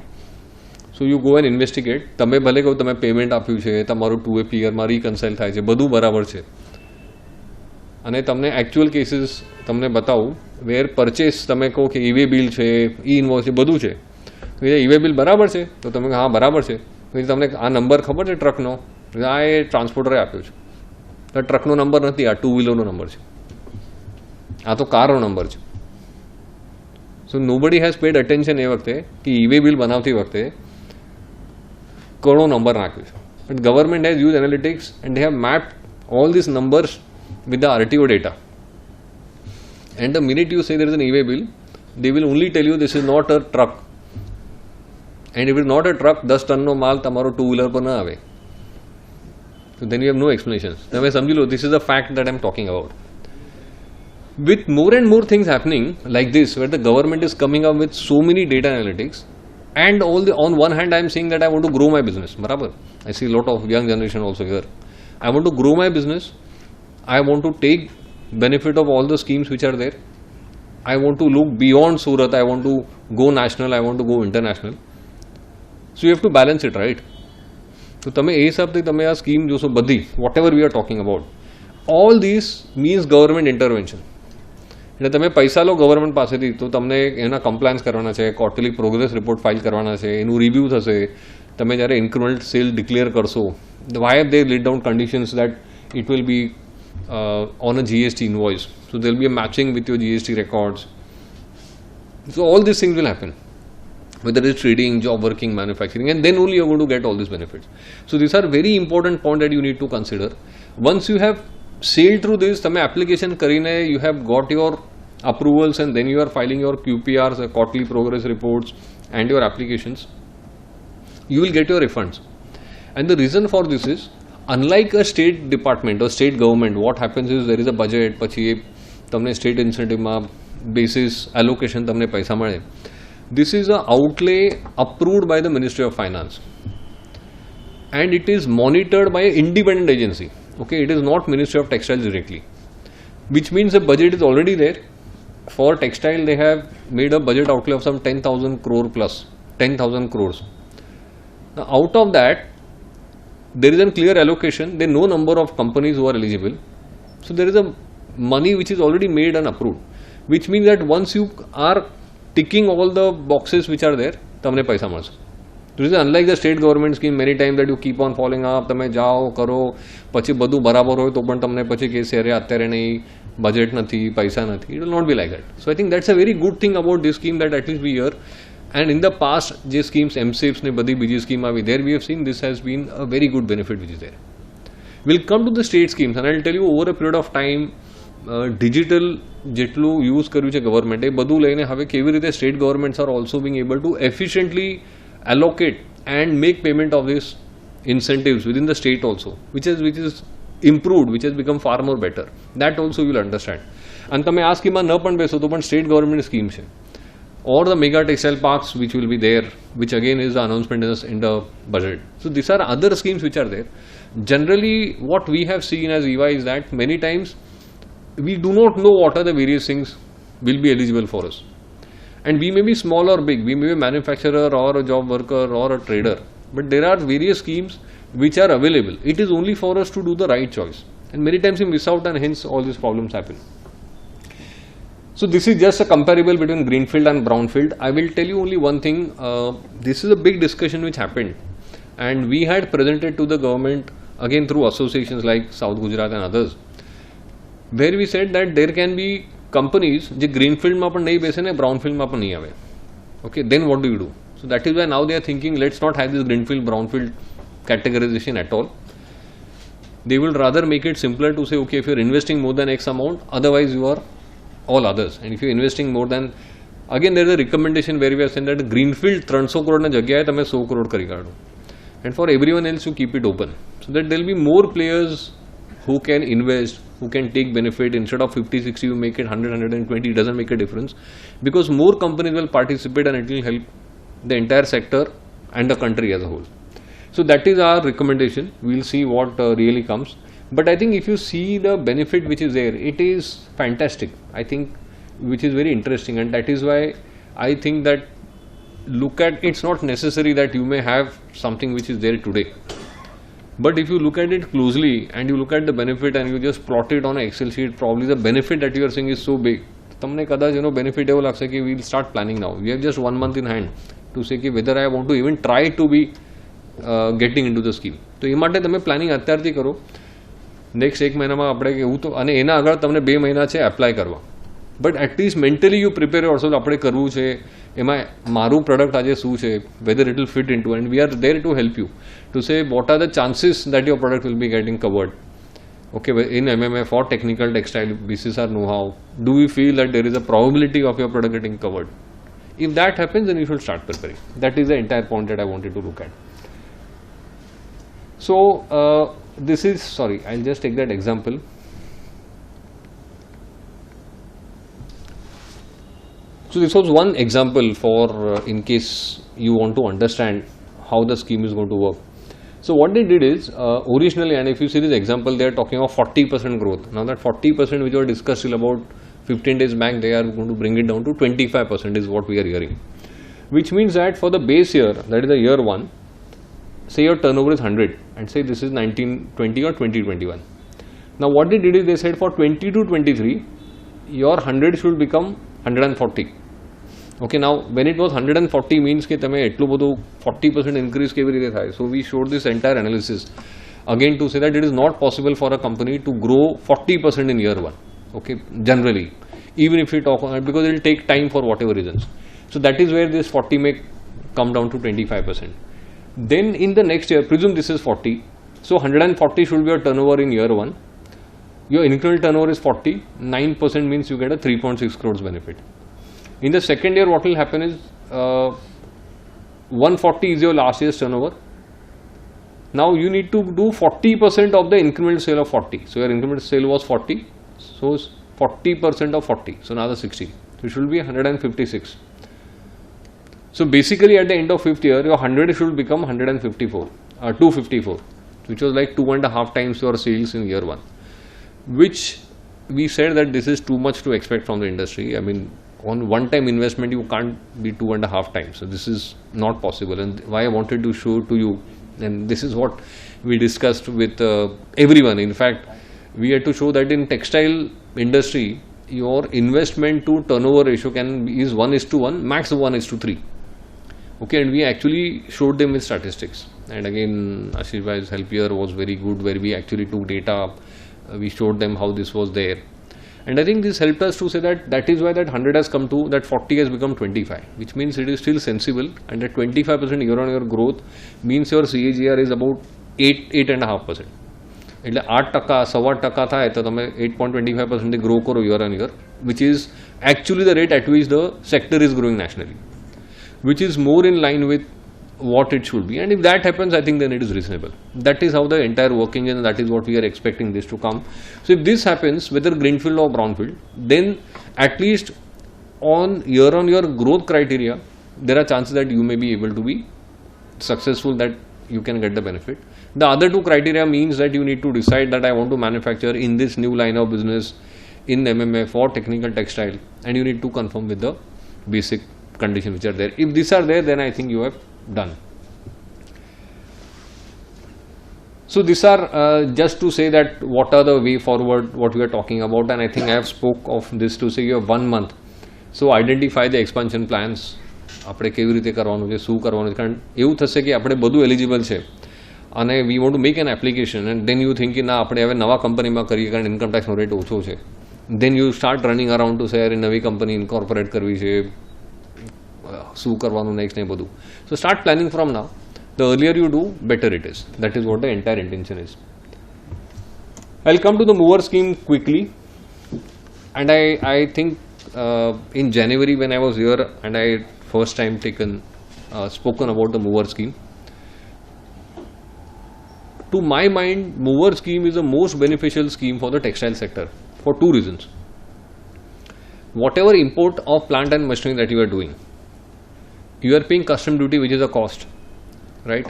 Speaker 3: So you go and investigate. તમે ભલે કહો તમે પેમેન્ટ આપ્યું છે, તમારું 2 યરમાં રિકન્સાઇલ થાય છે, બધું બરાબર છે, અને તમને એકચ્યુઅલ કેસીસ તમને બતાવું વેર પરચેસ તમે કહો કે ઈવે બિલ છે, ઈ ઇન્વોઇસ છે, બધું છે. ઈવે બિલ બરાબર છે તો તમે હા બરાબર છે. પછી તમને આ નંબર ખબર છે ટ્રકનો? આ એ ટ્રાન્સપોર્ટરે આપ્યો છે. તો ટ્રકનો નંબર નથી, આ 2 વ્હીલરનો નંબર છે, આ તો કારનો નંબર છે. સો નોબડી હેઝ પેડ અટેન્શન એ વખતે કે ઈવે બિલ બનાવતી વખતે કોનો નંબર નાખ્યો છે. But government has use analytics and they have mapped all this numbers with the RTO data, and the minute you say there is an e-way bill, they will only tell you this is not a truck, and if it is not a truck 10 ટનનો માલ તમારો 2 wheeler પર ન આવે, so then you have no explanations. તમે સમજી લો, this is the fact that I am talking about. With more and more things happening like this, where the government is coming up with so many data analytics, and on one hand I am saying that I want to grow my business, barabar. I see a lot of young generation also here. I want to grow my business, I want to take benefit of all the schemes which are there. I want to look beyond Surat. I want to go national. I want to go international. So you have to balance it, right? So તમે એ હિસાબથી તમે આ scheme જોશો બધી, whatever we are talking about, all these means government intervention. એટલે તમે પૈસા લો ગવર્મેન્ટ પાસેથી તો તમને એના કમ્પ્લાયન્સ કરવાના છે, ક્વાર્ટરલી પ્રોગ્રેસ રિપોર્ટ ફાઇલ કરવાના છે, એનું રિવ્યૂ થશે. તમે જ્યારે ઇન્ક્રીમેન્ટ સેલ ડિક્લેર કરશો, why have they laid down conditions that it will be on a GST invoice, so there will be a matching with your GST records. So all these things will happen, whether it's trading, job working, manufacturing, and then only you're going to get all these benefits. So these are very important points that you need to consider. Once you have sailed through this, તમે application કરીને you have got your approvals, and then you are filing your QPRs, quarterly progress reports, and your applications, you will get your refunds. And the reason for this is, unlike a state department or state government, what happens is there is a budget, પછી તમને state ઇન્સેન્ટિવમાં basis allocation તમને પૈસા મળે. This is a outlay approved by the Ministry of Finance, and it is monitored by an independent agency. Okay, it is not Ministry of Textiles directly, which means the budget is already there. For textile, they have made a budget outlay of some 10,000 crore plus, 10,000 crores. Now, out of that, there is a clear allocation. There are no number of companies who are eligible. So there is a money which is already made and approved, which means that once you are ticking all the boxes which are there, તમને પૈસા મળશે. This is unlike the state government scheme, many times that you keep on following up, તમે જાઓ કરો, પછી બધું બરાબર હોય તો પણ તમને પછી કહેશે અરે અત્યારે નહીં, બજેટ નથી, પૈસા નથી. It will not be like that. So I think that's a very good thing about this scheme, that at least we hear. And in the past, જે schemes, MSIPs ને બધી બીજી સ્કીમ આવી, there we have seen this has been a very good benefit which is there. We'll come to the state schemes, and I'll tell you over a period of time, digital જેટલું use કર્યું છે ગવર્મેન્ટે, બધું લઈને હવે કેવી રીતે state governments are also Bing able to efficiently allocate and make payment of these incentives within the state also, which is improved, which has become far more better. That also you will understand. And તમે આ સ્કીમમાં ન પણ બેસો તો પણ state government scheme છે. Or the mega textile parks which will be there, which again is the announcement in the budget. So these are other schemes which are there. Generally, what we have seen as EY is that many times we do not know what are the various things will be eligible for us. And we may be small or big, we may be a manufacturer or a job worker or a trader, but there are various schemes which are available. It is only for us to do the right choice. And many times we miss out, and hence all these problems happen. So this is just a comparable between greenfield and brownfield. I will tell you only one thing. This is a big discussion which happened, and we had presented to the government again through associations like South Gujarat and others, where we said that there can be companies જે ગ્રીનફિલ્ડમાં પણ નહીં બેસે ને બ્રાઉનફિલ્ડમાં પણ નહીં આવે. Okay, then what do you do? So that is why now they are thinking, let's not have this greenfield brownfield categorization at all. They will rather make it simpler to say, okay, if you're investing more than X amount, otherwise you are all others. And if you're investing more than, again there is a recommendation where we are saying that greenfield 300 crore na jagyaye તમે 100 crore કરી કાઢો. And for everyone else you keep it open so that there will be more players who can invest, who can take benefit. Instead of 50-60 you make it 100-120, it doesn't make a difference because more companies will participate and it will help the entire sector and the country as a whole. So that is our recommendation. We'll see what really comes. But I think if you see the benefit which is there, it is fantastic. I think which is very interesting, and that is why I think that look at, it's not necessary that you may have something which is there today. But if you look at it closely and you look at the benefit and you just plot it on an Excel sheet, probably the benefit that you are seeing is so big. તમને કદાચ એનો benefit એવો લાગશે કે we'll start planning now. We have just 1 month in hand to say કે whether I want to even try to be getting into the scheme. તો એ માટે તમે પ્લાનિંગ અત્યારથી કરો. નેક્સ્ટ 1 મહિનામાં આપણે એવું તો, અને એના આગળ તમને 2 મહિના છે એપ્લાય કરવા. But at least mentally you prepare yourself. આપણે કરવું છે, એમાં મારું પ્રોડક્ટ આજે શું છે, whether it will fit in to, and we are there to help you to say what are the chances that your product will be getting covered. Okay, in MMA for technical textile, BCSR know-how, do we feel that there is a probability of your product getting covered? If that happens, then you should start preparing. That is the entire point that I wanted to look at. So, this is, sorry, I'll just take that example. So, this was one example for in case you want to understand how the scheme is going to work. So what they did is, originally, and if you see this example, they are talking of 40% growth. Now that 40% which was discussed till about 15 days back, they are going to bring it down to 25% is what we are hearing. Which means that for the base year, that is the year 1, say your turnover is 100 and say this is 1920 or 2021. Now what they did is they said for 20 to 23, your 100 should become 140. Okay, now when it was 140 means કે તમે એટલું બધું 40% increase કેવી રીતે થાય? So we showed this entire analysis again to say that it is not possible for a company to grow 40% in year 1. Okay, generally, even if we talk on it, because it will take time for whatever reasons. So that is where this 40 may come down to 25%. Then in the next year, presume this is 40, so 140 should be your turnover in year 1. Your incremental turnover is 40, 9% means you get a 3.6 crores benefit. In the second year, what will happen is 140 is your last year's turnover. Now you need to do 40% of the incremental sale of 40. So your incremental sale was 40. So 40% of 40. So now the 60. So it should be 156. So basically at the end of 5th year, your 100 should become 154, 254, which was like 2.5 times your sales in year 1. Which we said that this is too much to expect from the industry. I mean, on one-time investment, you can't be 2.5 times. So this is not possible. And why I wanted to show to you, and this is what we discussed with everyone. In fact, we had to show that in textile industry, your investment to turnover ratio is 1:1, max 1:3. Okay, and we actually showed them with statistics. And again, Ashish Bhai's help here was very good, where we actually took data, we showed them how this was there. And I think this helped us to say that is why that 100 has come to, that 40 has become 25, which means it is still sensible, and that 25% year-on-year growth means your CAGR is about 8.5%. એટલે 8%, 8.25% થાય તો તમે 8.25% grow કરો year-on-year, which is actually the rate at which the sector is growing nationally, which is more in line with what it should be. And if that happens, I think then it is reasonable. That is how the entire working is, and that is what we are expecting this to come. So if this happens, whether greenfield or brownfield, then at least on year-on-year growth criteria, there are chances that you may be able to be successful, that you can get the benefit. The other two criteria means that you need to decide that I want to manufacture in this new line of business in MMA for technical textile, and you need to confirm with the basic conditions which are there. If these are there, then I think you have done. So these are just to say that what are the way forward, what we are talking about, and I think I have spoke of this to say you have 1 month. So identify the expansion plans. આપણે કેવી રીતે કરવાનું છે, શું કરવાનું છે, કારણ એવું થશે કે આપણે બધું એલિજિબલ છે અને we want to make an application, and then you think કે ના આપણે હવે નવા કંપનીમાં કરીએ કારણ ઇન્કમ ટેક્સનો રેટ ઓછો છે. Then you start running around to say યાર નવી કંપની ઇન્કોર્પોરેટ કરવી છે, શું કરવાનું નેક્સ્ટ ને બધું. So start planning from now. The earlier you do, better it is. That is what the entire intention is. I'll come to the mover scheme quickly. and I think in January when I was here and I first time spoken about the mover scheme. To my mind, mover scheme is the most beneficial scheme for the textile sector for two reasons. Whatever import of plant and machinery that you are doing, you are paying custom duty, which is a cost, right?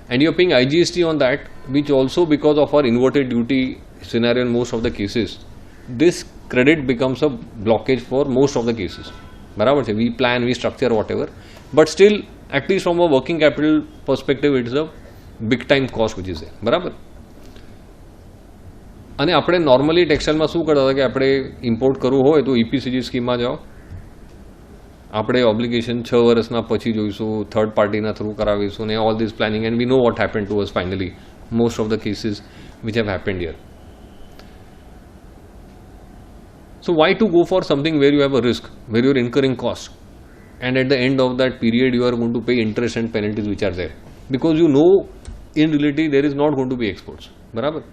Speaker 3: And you are paying IGST on that, which also, because of our inverted duty scenario in most of the cases, this credit becomes a blockage for most of the cases. બરાબર છે, we plan, we structure whatever, but still at least from a working capital perspective it is a big time cost which is there. બરાબર. અને આપણે normally ટેક્સટાઇલમાં શું કરતા હતા કે આપણે ઇમ્પોર્ટ કરવું હોય તો EPCG સ્કીમમાં જાઓ, આપણે ઓબ્લિગેશન 6 વર્ષના પછી જોઈશું, થર્ડ પાર્ટીના થ્રુ કરાવીશું ને all this planning, and we know what happen to us finally most of the cases which have happened here. So why to go for something where you have a risk, where you are incurring cost, and at the end of that period you are going to pay interest and penalties which are there, because you know in reality there is not going to be exports. બરાબર.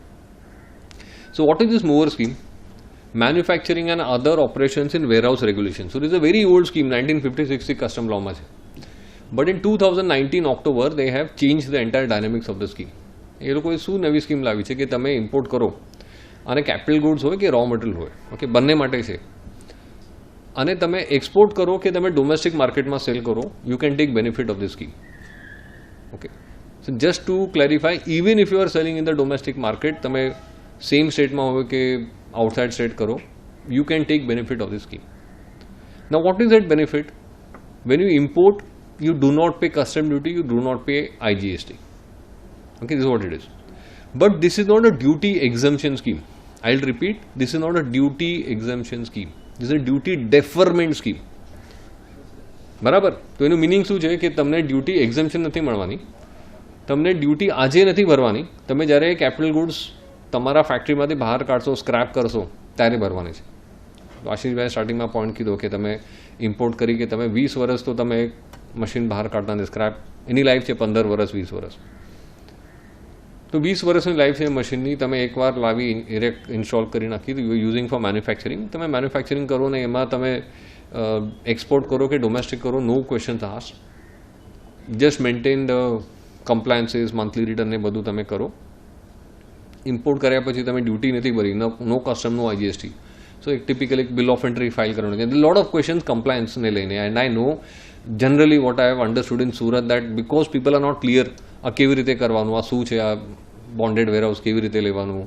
Speaker 3: So what is this mover scheme? Manufacturing and other operations in warehouse regulation. So this is a very old scheme, 1950-60 custom law માં છે. But in 2019 October they have changed the entire dynamics of the scheme. એ લોકોએ શું નવી scheme લાવી છે કે તમે import કરો અને કેપિટલ ગુડ્સ હોય કે રો મટીરિયલ હોય, ઓકે, બંને માટે છે, અને તમે એક્સપોર્ટ કરો કે તમે ડોમેસ્ટિક માર્કેટમાં સેલ કરો, you can take benefit of the scheme. Okay, so just to clarify, even if you are selling in the domestic market, તમે સેમ સ્ટેટમાં હોય કે આઉટસાઇડ સ્ટેટ કરો, you can take benefit of this scheme. Now what is that benefit? When you import, you do not pay custom duty, you do not pay IGST. Okay, this is what it is. But this is not a duty exemption scheme. I'll repeat, this is not a duty exemption scheme. This is a duty deferment scheme. બરાબર. તો એનું meaning શું છે કે તમને duty exemption નથી મળવાની, તમને ડ્યુટી આજે નથી ભરવાની, તમે જ્યારે કેપિટલ ગુડ્સ તમારા ફેક્ટરીમાંથી બહાર કાઢશો, સ્ક્રેપ કરશો, ત્યારે ભરવાની છે. તો આશીષભાઈ સ્ટાર્ટિંગમાં પોઈન્ટ કીધો કે તમે ઇમ્પોર્ટ કરી કે તમે 20 વર્ષ તો તમે મશીન બહાર કાઢતા નથી, સ્ક્રેપ એની લાઈફ છે 15 વર્ષ 20 વર્ષ. તો 20 વર્ષની લાઈફ છે મશીનની, તમે એકવાર લાવી ઇરેક્ટ ઇન્સ્ટોલ કરી નાખી, યુઝિંગ ફોર મેન્યુફેક્ચરિંગ. તમે મેન્યુફેક્ચરિંગ કરો ને એમાં તમે એક્સપોર્ટ કરો કે ડોમેસ્ટિક કરો, no questions ask, just maintain the compliances, monthly return ને બધું તમે કરો. ઇમ્પોર્ટ કર્યા પછી તમે ડ્યુટી નથી ભરી, નો કસ્ટમ, નો IGST. સો એક ટિપિકલ એક બિલ ઓફ એન્ટ્રી ફાઇલ કરવાનું છે. લોટ ઓફ ક્વેશ્ચન્સ કમ્પ્લાયન્સને લઈને, and I know generally what I have understood in Surat that because people are not clear, આ કેવી રીતે કરવાનું, આ શું છે, આ બોન્ડેડ વેરહાઉસ કેવી રીતે લેવાનું,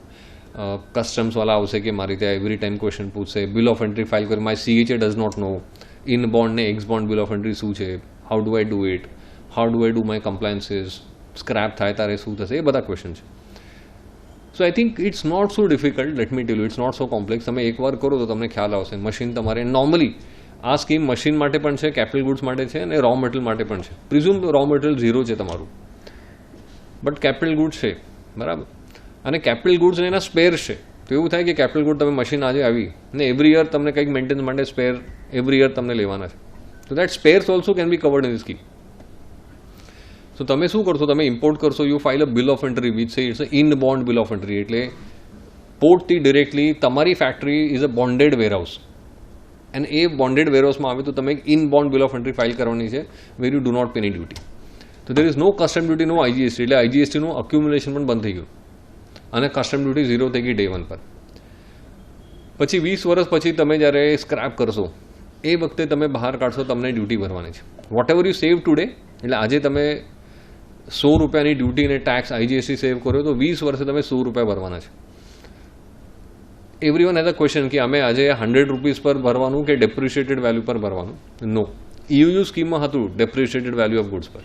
Speaker 3: કસ્ટમ્સવાળા આવશે કે મારી ત્યાં એવરી ટાઈમ ક્વેશ્ચન પૂછશે, બિલ ઓફ એન્ટ્રી ફાઇલ કરી, માય CHA does not know in bond ને ex bond bill of entry શું છે, how do I do it, how do I do my compliances, scrap થાય ત્યારે શું થશે, એ બધા ક્વેશ્ચન છે. So I think it's not so difficult, let me tell you, it's not so complex. તમે એકવાર કરો તો તમને ખ્યાલ આવશે. મશીન તમારે નોર્મલી આ સ્કીમ મશીન માટે પણ છે, કેપિટલ ગુડ્સ માટે છે અને રો મટીરિયલ માટે પણ છે. પ્રિઝ્યુમ રો મટીરિયલ 0 છે તમારું, બટ કેપિટલ ગુડ્સ છે, બરાબર. અને કેપિટલ ગુડ્સ એના સ્પેર્સ છે. તો એવું થાય કે કેપિટલ ગુડ તમે મશીન આજે આવી ને એવરી યર તમને કંઈક મેન્ટેનન્સ માટે સ્પેર એવરી યર તમને લેવાના છે. તો that spares also can be covered in scheme. તો તમે શું કરશો, તમે ઇમ્પોર્ટ કરશો, you file a bill of entry which say it's a in bond bill of entry, એટલે પોર્ટથી ડિરેક્ટલી તમારી factory is a bonded warehouse, અને એ બોન્ડેડ વેરહાઉસમાં આવે તો તમે in bond bill of entry file કરવાની છે, where you do not pay any duty. તો there is no custom duty, no IGST, એટલે IGSTનું અક્યુમ્યુલેશન પણ બંધ થઈ ગયું અને કસ્ટમ ડ્યુટી 0 થઈ ગઈ ડે 1 પર. પછી 20 વર્ષ પછી તમે જ્યારે સ્ક્રેપ કરશો એ વખતે તમે બહાર કાઢશો, તમને ડ્યુટી ભરવાની છે. Whatever you save today, એટલે આજે તમે 100 રૂપિયાની ડ્યુટી અને ટેક્સ IGST સેવ કર્યો તો 20 વર્ષે તમે 100 રૂપિયા ભરવાના છે. Every one has a question કે અમે આજે 100 રૂપીસ પર ભરવાનું કે ડેપ્રિશિએટેડ વેલ્યુ પર ભરવાનું. નો, EU સ્કીમમાં હતું ડેપ્રિશિએટેડ વેલ્યુ ઓફ ગુડ્સ પર.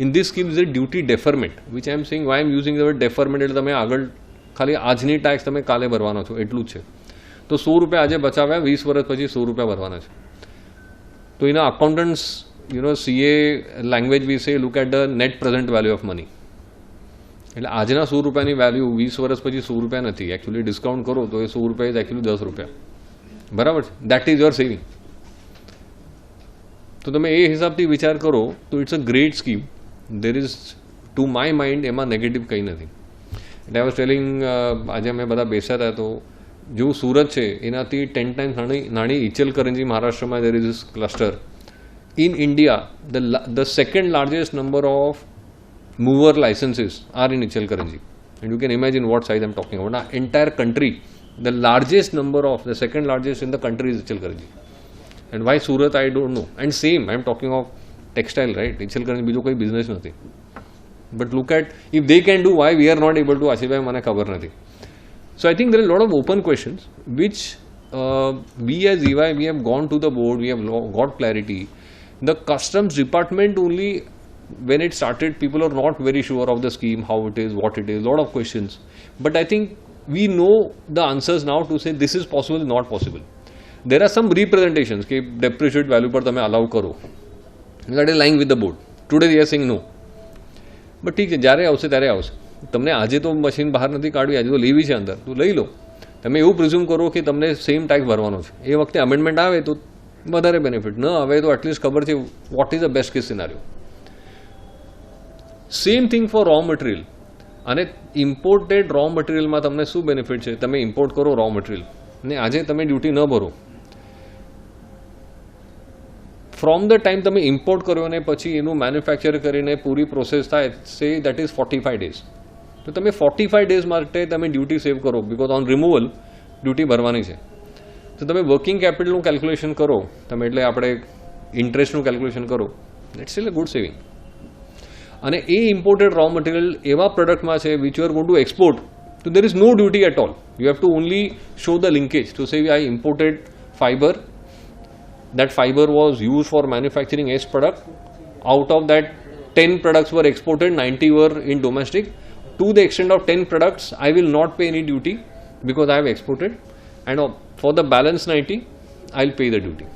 Speaker 3: In this scheme is a duty deferment, which I am saying why am using the word deferment, એટલે તમે આગળ ખાલી આજની ટેક્સ તમે કાલે ભરવાનો છો એટલું જ છે. તો 100 રૂપિયા આજે બચાવ્યા, 20 વર્ષ પછી 100 રૂપિયા ભરવાના છે. તો એના અકાઉન્ટન્ટ્સ, CA લેંગ્વેજ વિશે look at the net present value of money, એટલે આજના 100 રૂપિયાની વેલ્યુ 20 વર્ષ પછી 100 રૂપિયા નથી. એકચ્યુઅલી ડિસ્કાઉન્ટ કરો તો એ 100 રૂપિયા ઇઝ એકચ્યુઅલી 10 રૂપિયા, બરાબર છે. That is your saving. તો તમે એ હિસાબથી વિચાર કરો તો it's a great scheme. There is to my mind એમાં નેગેટિવ કંઈ નથી. એટલે આઈ વોઝ ટેલિંગ, આજે અમે બધા બેસ્યા હતા તો જેવું સુરત છે એનાથી 10 times નાની ઇચલકરંજી મહારાષ્ટ્રમાં there is this cluster. In India, the second largest number of mover licenses are in Ichalkaranji. And you can imagine what size I'm talking about. Now, entire country, the second largest in the country is Ichalkaranji. And why Surat, I don't know. And same, I'm talking of textile, right? Ichalkaranji બીજો કોઈ business નથી. But look at, if they can do, why we are not able to, આશીષભાઈ મને ખબર નથી. So I think there are a lot of open questions which we as EY, we have gone to the board, we have got clarity. The customs department only, when it started, people are not very sure of the scheme, how it is, what it is, lot of questions. But I think we know the answers now to say this is possible, not possible. There are some representations कि depreciate value पर તમે allow करो. That is lying with the board. Today they are saying no. But ठीक है, જ્યારે આવશે ત્યારે આવશે. તમને આજે તો મશીન બહાર નથી કાઢવી, આજે તો લેવી છે અંદર, તો લઈ લો. તમે એવું પ્રિઝ્યુમ કરો કે તમને સેમ ટેક્સ ભરવાનો છે. એ વખતે અમેન્ડમેન્ટ આવે તો વધારે બેનિફિટ, ન આવે તો એટલીસ્ટ ખબર છે what is the best case scenario. Same thing for raw material. અને ઇમ્પોર્ટેડ રો મટીરિયલમાં તમને શું બેનિફિટ છે? તમે ઇમ્પોર્ટ કરો રો મટીરિયલ ને આજે તમે ડ્યુટી ન ભરો, ફ્રોમ ધ ટાઈમ તમે ઇમ્પોર્ટ કર્યો અને પછી એનું મેન્યુફેક્ચર કરીને પૂરી પ્રોસેસ થાય, સે દેટ ઇઝ 45 days. તો તમે 45 days માટે તમે ડ્યુટી સેવ કરો, બિકોઝ ઓન રિમૂવલ ડ્યુટી ભરવાની છે. તો તમે વર્કિંગ કેપિટલનું કેલ્ક્યુલેશન કરો, તમે એટલે આપણે ઇન્ટરેસ્ટનું કેલ્ક્યુલેશન કરો, that's still a good saving. અને એ ઇમ્પોર્ટેડ રો મટીરિયલ એવા પ્રોડક્ટમાં છે which you are going to export, તો there is no duty at all. You have to only show the linkage to say I imported fiber. That fiber was used for manufacturing S product. Out of that, 10 products were exported, 90 were in domestic. To the extent of 10 products, I will not pay any duty because I have exported. And for the balance 90, I'll pay the duty.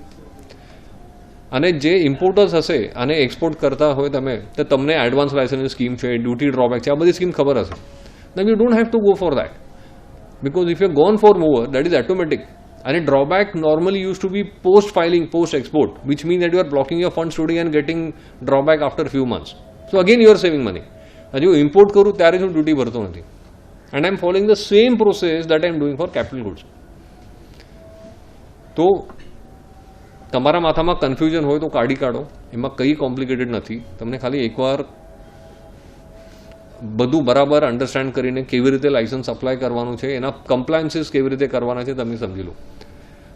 Speaker 3: અને જે ઇમ્પોર્ટર્સ હશે અને export કરતા હોય તમે, તો તમને advance licence scheme છે, ડ્યુટી ડ્રોબેક છે, આ બધી સ્કીમ ખબર હશે. Then you don't have to go for that. Because if you're gone for mover, that is automatic. And a drawback normally used to be post filing, post export, which means that you are blocking your funds today and getting drawback after few months. So again you are saving money. And you import કરું ત્યારે હું duty ભરતો નથી. And I am following the same process that I am doing for capital goods. તો તમારા માથામાં confusion હોય તો કાઢી કાઢો, એમાં કંઈ કોમ્પ્લિકેટેડ નથી. તમને ખાલી એકવાર બધું બરાબર અન્ડરસ્ટેન્ડ કરીને કેવી રીતે લાઇસન્સ અપ્લાય કરવાનું છે, એના કમ્પ્લાયન્સીસ કેવી રીતે કરવાના છે તમે સમજી લો.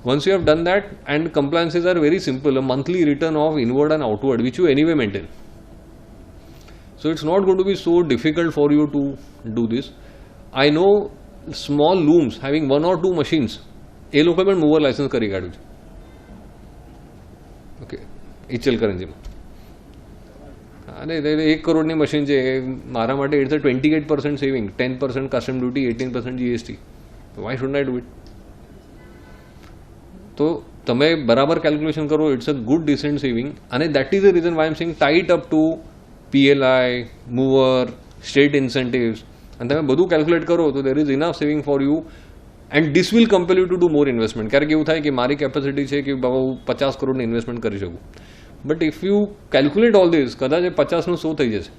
Speaker 3: Once you have done that, and compliances are very simple, a monthly return of inward and outward which you anyway maintain. So it's not going to be so difficult for you to do this. I know small looms having 1 or 2 machines, એ લોકોએ પણ mover license કરી કાઢ્યું છે. Okay, ઇચલકરંજીમાં. અને 1 કરોડની machine છે, મારા માટે it's a 28% saving, 10% custom duty, 18% GST. Why should I do it? તો તમે બરાબર કેલ્ક્યુલેશન કરો, it's a good decent saving. અને that is the reason why am saying tight up to PLI, mover, state incentives, અને તમે બધું calculate કરો તો there is enough saving for you. And this will compel you to do more investment. ક્યારેક એવું થાય કે મારી કેપેસિટી છે કે હું 50 કરોડની ઇન્વેસ્ટમેન્ટ કરી શકું. But if you calculate all this, કદાચ 50નું 100 થઈ જશે.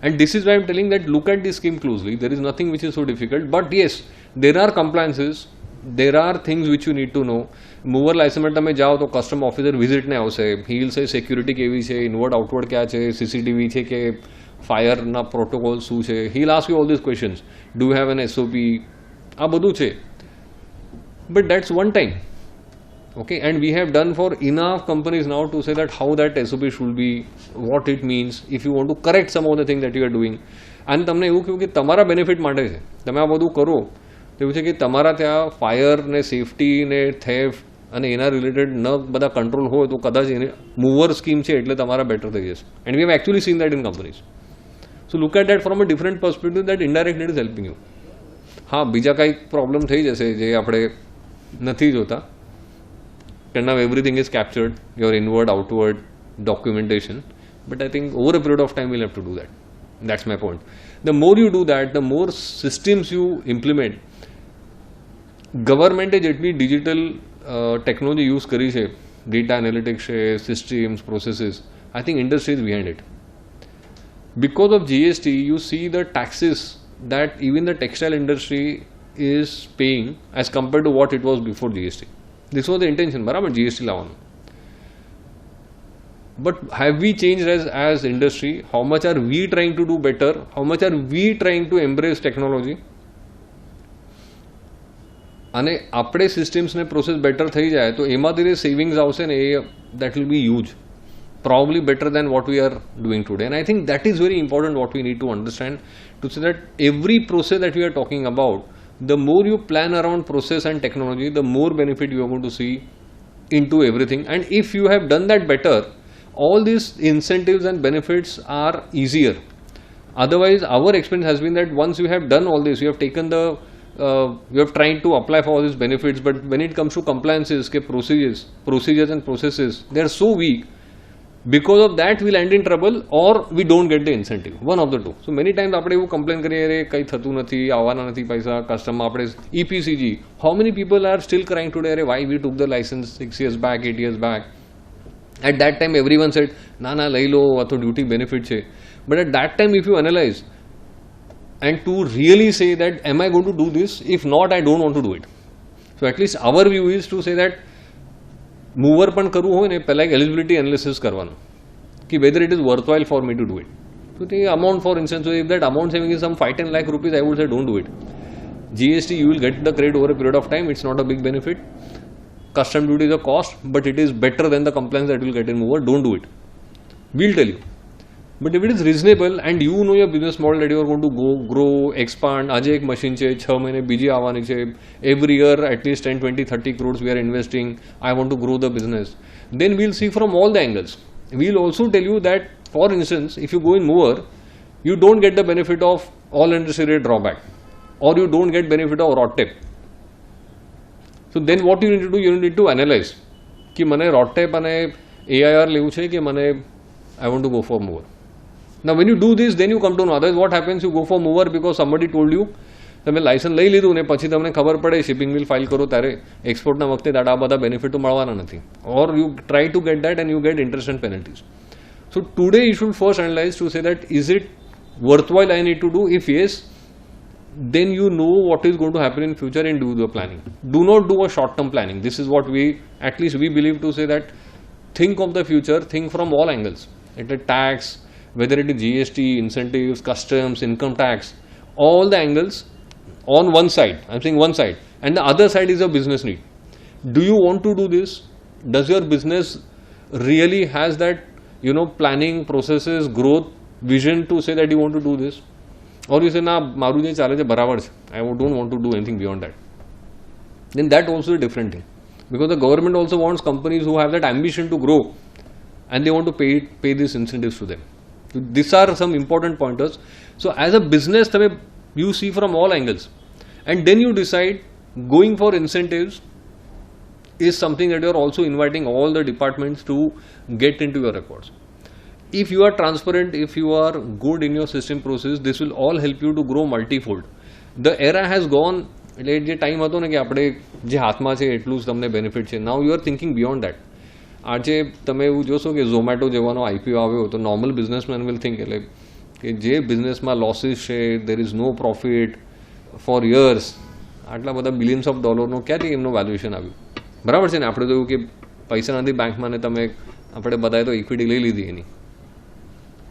Speaker 3: And this is why I am telling that look at this scheme closely. There is nothing which is so difficult. But yes, there are compliances, there are things which you need to know. Mover license માં તમે જાઓ તો custom officer વિઝિટને આવશે. He will say security કેવી છે, inward outward ક્યાં છે, CCTV છે કે ફાયરના પ્રોટોકોલ શું છે. He will ask you all these questions. Do you have an SOP? આ બધું છે. But that's one time. Okay, and we have done for enough companies now to say that how that SOP should be, what it means, if you want to correct some of the things that you are doing. And તમને એવું કહ્યું કે તમારા benefit માટે છે, તમે આ બધું કરો તો એવું છે કે તમારા ત્યાં ફાયર ને સેફટી ને થેફ્ટ અને એના રિલેટેડ ન બધા કંટ્રોલ હોય તો કદાચ એને મૂવર સ્કીમ છે એટલે તમારા બેટર થઈ જશે. And we have actually seen that in companies. So look at that from a different perspective, that indirectly it is helping you. હા, બીજા કાંઈક પ્રોબ્લેમ થઈ જશે જે આપણે નથી જોતા. And now everything is captured, your inward, outward documentation. But I think over a period of time we'll have to do that. That's my point. The more you do that, the more systems you implement. Government જેટલી digital technology use કરી છે, data analytics છે, systems, processes, I think industry is behind it. Because of GST, you see the taxes that even the textile industry is paying as compared to what it was before GST. This was the intention, બરાબર, GST લાવવાનું. But have we changed as industry? How much are we trying to do better? How much are we trying to embrace technology? અને આપણે સિસ્ટમ્સને process better થઈ જાય તો એમાંથી જે savings આવશે ને એ that will be huge, probably better than what we are doing today. And I think that is very important what we need to understand, to say that every process that we are talking about, the more you plan around process and technology, the more benefit you are going to see into everything. And if you have done that better, all these incentives and benefits are easier. Otherwise, our experience has been that once you have done all this, you have taken the you have tried to apply for all these benefits, but when it comes to compliances, procedures and processes, they are so weak. Because of that, we'll end in trouble or we don't get the incentive. One of the two. So many times આપણે એવું complain કરીએ, અરે કંઈ થતું નથી, આવવાના નથી પૈસા, કસ્ટમર આપણે EPCG. How many people are still crying today, અરે why we took the license 6 years back, 8 years back? At that time, everyone said, ના લઈ લો, આ તો ડ્યુટી બેનિફિટ છે. But at that time, if you analyze and to really say that, am I going to do this? If not, I don't want to do it. So at least our view is to say that mover પણ કરવું હોય ને પહેલાં એક eligibility analysis કરવાનું કે whether it is worthwhile for me to do it. તો તે amount for instance, if that amount saving is some 5-10 lakh rupees, I would say don't do it. GST, you will get the credit over a period of time, it's not a big benefit. Custom duty is a cost, but it is better than the compliance that you will get in mover. Don't do it. We'll tell you. But if it is reasonable and you know your business model that you are going to go, grow, expand, આજે એક machine છે, 6 મહિને બીજી આવવાની છે, every year at least 10, 20, 30 crores we are investing, I want to grow the business, then we'll see from all the angles. We'll also tell you that, for instance, if you go in mover, you don't get the benefit of all industry rate drawback, or you don't get benefit of ROTTEP. So then what you need to do, you need to analyze कि મને ROTTEP અને AIR લેવું છે કે મને I want to go for mover. Now when you do this, then you come to know. Otherwise what happens, you go for mover because somebody told you, તમે licence લઈ લીધું ને પછી તમને ખબર પડે શિપિંગ બિલ ફાઇલ કરો ત્યારે એક્સપોર્ટના વખતે આ બધા બેનિફિટો મળવાના નથી, or you try to gate that and you get interest and penalties. So today you should first analyse two say that is it worthwhile I need to do? If yes, then you know what is going to happen in future and do the planning. Do not do a short term planning. This is what we, at least we believe, to say that think of the future, think from all angles. It is tax, whether it is GST, incentives, customs, income tax, all the angles on one side. I'm saying one side, and the other side is a business need. Do you want to do this? Does your business really has that, planning, processes, growth, vision to say that you want to do this? Or you say, nah, maru je chale je barabar chhe, I don't want to do anything beyond that. Then that also is a different thing, because the government also wants companies who have that ambition to grow, and they want to pay these incentives to them. So these are some important pointers. So as a business, you see from all angles, and then you decide going for incentives is something that you are also inviting all the departments to get into your records. If you are transparent, if you are good in your system process, this will all help you to grow multifold. The era has gone, એટલે જે time હતો ને કે આપણે જે હાથમાં છે એટલું જ તમને બેનિફિટ છે. Now you are thinking beyond that. આજે તમે એવું જોશો કે ઝોમેટો જેવાનો IPO આવ્યો તો નોર્મલ બિઝનેસમેન વિલ થિંક, એટલે કે જે બિઝનેસમાં લોસીસ છે, there is no profit for years, આટલા બધા બિલિયન્સ ઓફ ડોલરનો ક્યાંથી એમનો વેલ્યુએશન આવ્યું? બરાબર છે ને? આપણે જોયું કે પૈસા નથી બેંકમાં ને તમે આપણે બધાએ તો ઇક્વિટી લઈ લીધી એની.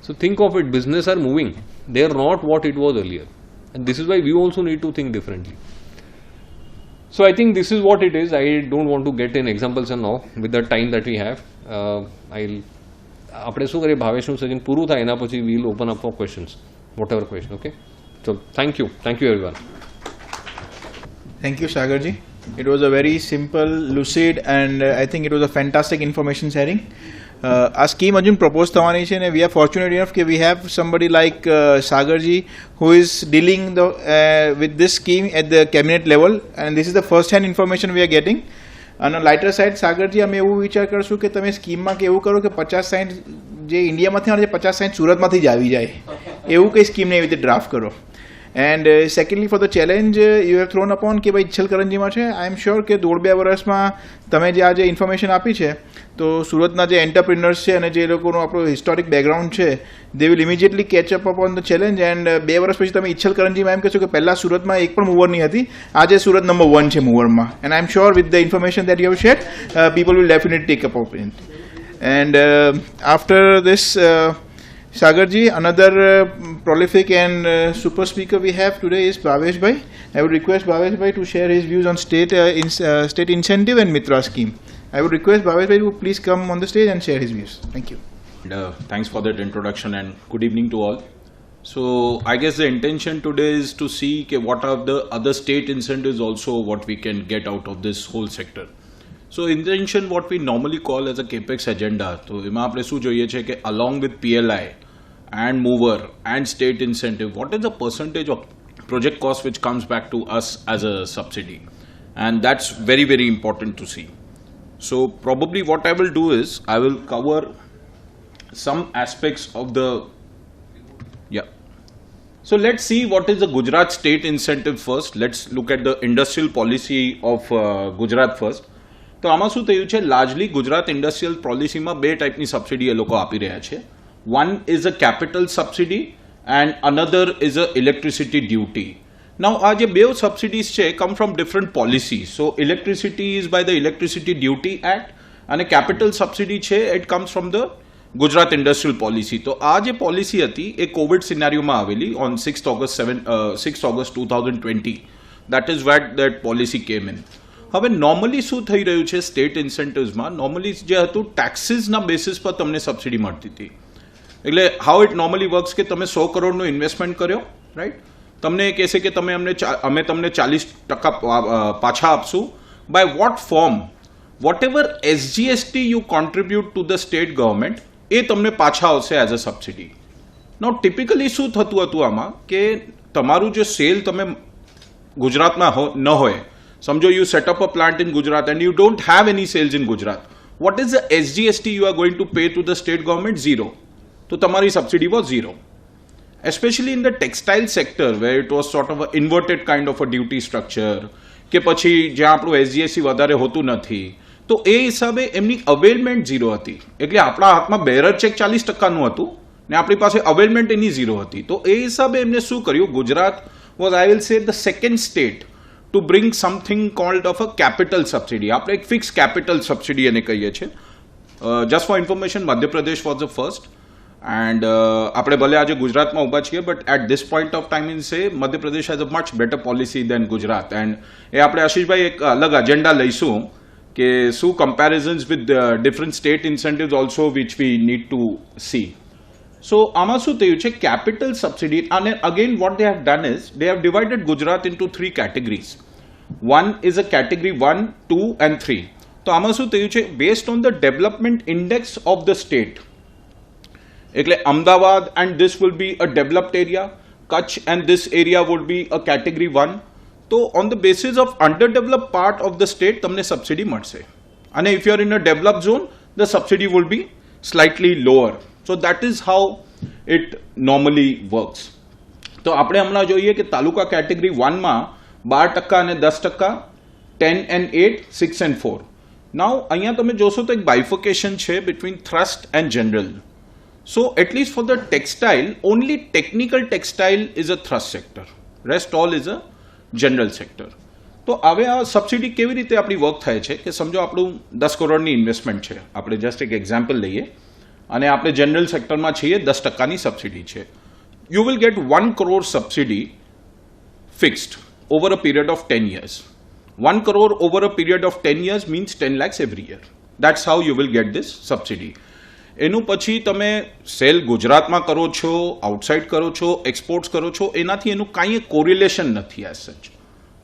Speaker 3: So think of it, business are moving. They are not what it was earlier. And this is why we also need to think differently. So I think this is what it is. I don't want to get in examples and now with the time that we have. આપણે શું કરીએ, ભાવેશનું session પૂરું થાય એના પછી we'll open up for questions, whatever question, okay? So thank you everyone.
Speaker 1: Thank you, Sagarji. It was a very simple, lucid, and I think it was a fantastic information sharing. આ scheme હજુ propose થવાની છે ને we are fortunate enough કે we have somebody like Sagarji who is dealing with this scheme at the cabinet level, and this is the first hand information we are getting. અને lighter side Sagarji અમે એવું વિચાર કરશું કે તમે સ્કીમમાં કે એવું કરો કે 50-60 જે ઇન્ડિયામાંથી આવે છે 50-60 સુરતમાંથી જ આવી જાય એવું કંઈ સ્કીમને એવી રીતે ડ્રાફ્ટ કરો. And secondly for the challenge you have thrown upon k ભાઈ ઇચ્છલકરંજીમાં છે, આઈ એમ શ્યોર કે 1.5-2 વર્ષમાં તમે જે આ જે ઇન્ફોર્મેશન આપી છે તો સુરતના જે એન્ટરપ્રિનર્સ છે અને જે લોકોનું આપણું હિસ્ટોરિક બેકગ્રાઉન્ડ છે they will immediately catch up upon the challenge. And 2 વર્ષ પછી તમે ઇચ્છલકરંજીમાં એમ કહેશો કે પહેલાં સુરતમાં એક પણ મૂવર નહીં હતી, આજે સુરત નંબર 1 છે મૂવરમાં. And I am sure with the information that you have shared people will definitely take up opinion. And after this, Sagarji, another prolific and super speaker we have today is Bhavesh Bhai. I would request Bhavesh Bhai to share his views on state incentive and Mitra scheme. I would request Bhavesh Bhai to please come on the stage and share his views. Thank you.
Speaker 4: And, thanks for that introduction and good evening to all. So I guess the intention today is to see what are the other state incentives also what we can get out of this whole sector. So intention what we normally call as a capex agenda. તો એમાં આપણે શું જોઈએ છે કે along with PLI and mover and state incentive, what is the percentage of project cost which comes back to us as a subsidy? And that's very, very important to see. So probably what I will do is I will cover some aspects of the, yeah. So let's see what is the Gujarat state incentive first. Let's look at the industrial policy of Gujarat first. તો આમાં શું થયું છે, largely Gujarat industrial પોલિસીમાં 2 ટાઈપની subsidy એ લોકો આપી રહ્યા છે. One is a capital subsidy and another is a electricity duty. Now આ જે 2 સબસિડીઝ છે come from different policy. So electricity is by the electricity duty act અને કેપિટલ સબસિડી છે it comes from the Gujarat industrial policy. તો આ જે policy હતી એ કોવિડ સિનારીઓમાં આવેલી on 6 August 2020. That is what that policy came in. હવે નોર્મલી શું થઈ રહ્યું છે સ્ટેટ ઇન્સેન્ટિવ્સમાં, નોર્મલી જે હતું ટેક્સીસના બેસિસ પર તમને સબસિડી મળતી હતી. એટલે હાઉ ઇટ નોર્મલી વર્ક્સ કે તમે 100 કરોડનું ઇન્વેસ્ટમેન્ટ કર્યો, રાઈટ, તમને એ કહેશે કે તમે અમે તમને 40% પાછા આપશું. By what form? Whatever SGST you contribute to the state government એ તમને પાછા આવશે as a subsidy. No typically શું થતું હતું આમાં કે તમારું જે સેલ તમે ગુજરાતમાં ન હોય, સમજો you set up a plant in Gujarat and you don't have any sales in Gujarat. What is the SGST you are going to pay to the state government? 0. So tamari subsidy was 0. Especially in the textile sector where it was sort of an inverted kind of a duty structure કે પછી જ્યાં આપણું SGST વધારે હોતું નથી, તો એ હિસાબે એમની અવેલમેન્ટ 0 હતી. એટલે આપણા હાથમાં બેરર ચેક 40%નું હતું ને આપણી પાસે અવેલમેન્ટ એની 0 હતી. તો એ હિસાબે એમને શું કર્યું, Gujarat was I will say the second state to bring something called of a capital subsidy. આપણે એક ફિક્સ કેપિટલ સબસિડી એને કહીએ છીએ. Just for information, Madhya Pradesh was the first and આપણે ભલે આજે ગુજરાતમાં ઊભા છીએ but at this point of time in say Madhya Pradesh has a much better policy than Gujarat. And એ આપણે આશીષભાઈ એક અલગ એજન્ડા લઈશું કે શું comparisons with different state incentives also which we need to see. So આમાં શું થયું છે, કેપિટલ સબસિડી, અને again what they have done is they have divided Gujarat into 3 categories. One is a category 1, 2 and 3. તો આમાં શું થયું છે, based on the development index of the state, એટલે Ahmedabad and this will be a developed area, Kutch and this area would be a category 1. તો on the basis of underdeveloped part of the state તમને subsidy મળશે, અને if you are in a developed zone the subsidy would B slightly lower. So that is how it normally works. તો આપણે હમણાં જોઈએ કે તાલુકા category 1માં 12% અને 10%, 10 and 8, 6 and 4. નાઉ અહીંયા તમે જોશો તો એક બાયફર્કેશન છે between thrust and general. So at least for the textile, only technical textile is a thrust sector, rest all is a general sector. તો હવે આ સબસિડી કેવી રીતે આપણી વર્ક થાય છે કે સમજો આપણું 10 કરોડની ઇન્વેસ્ટમેન્ટ છે, આપણે જસ્ટ એક એક્ઝામ્પલ લઈએ, અને આપણે જનરલ સેક્ટરમાં છીએ, 10%ની સબસિડી છે. You will gate 1 crore subsidy fixed over a period of 10 years. 1 crore over a period of 10 years means 10 lakhs every year. That's how you will get this subsidy. એનું પછી તમે cell ગુજરાતમાં કરો છો, outside કરો છો, exports કરો છો, એનાથી એનું કાંઈ કોરિલેશન નથી એઝ સચ.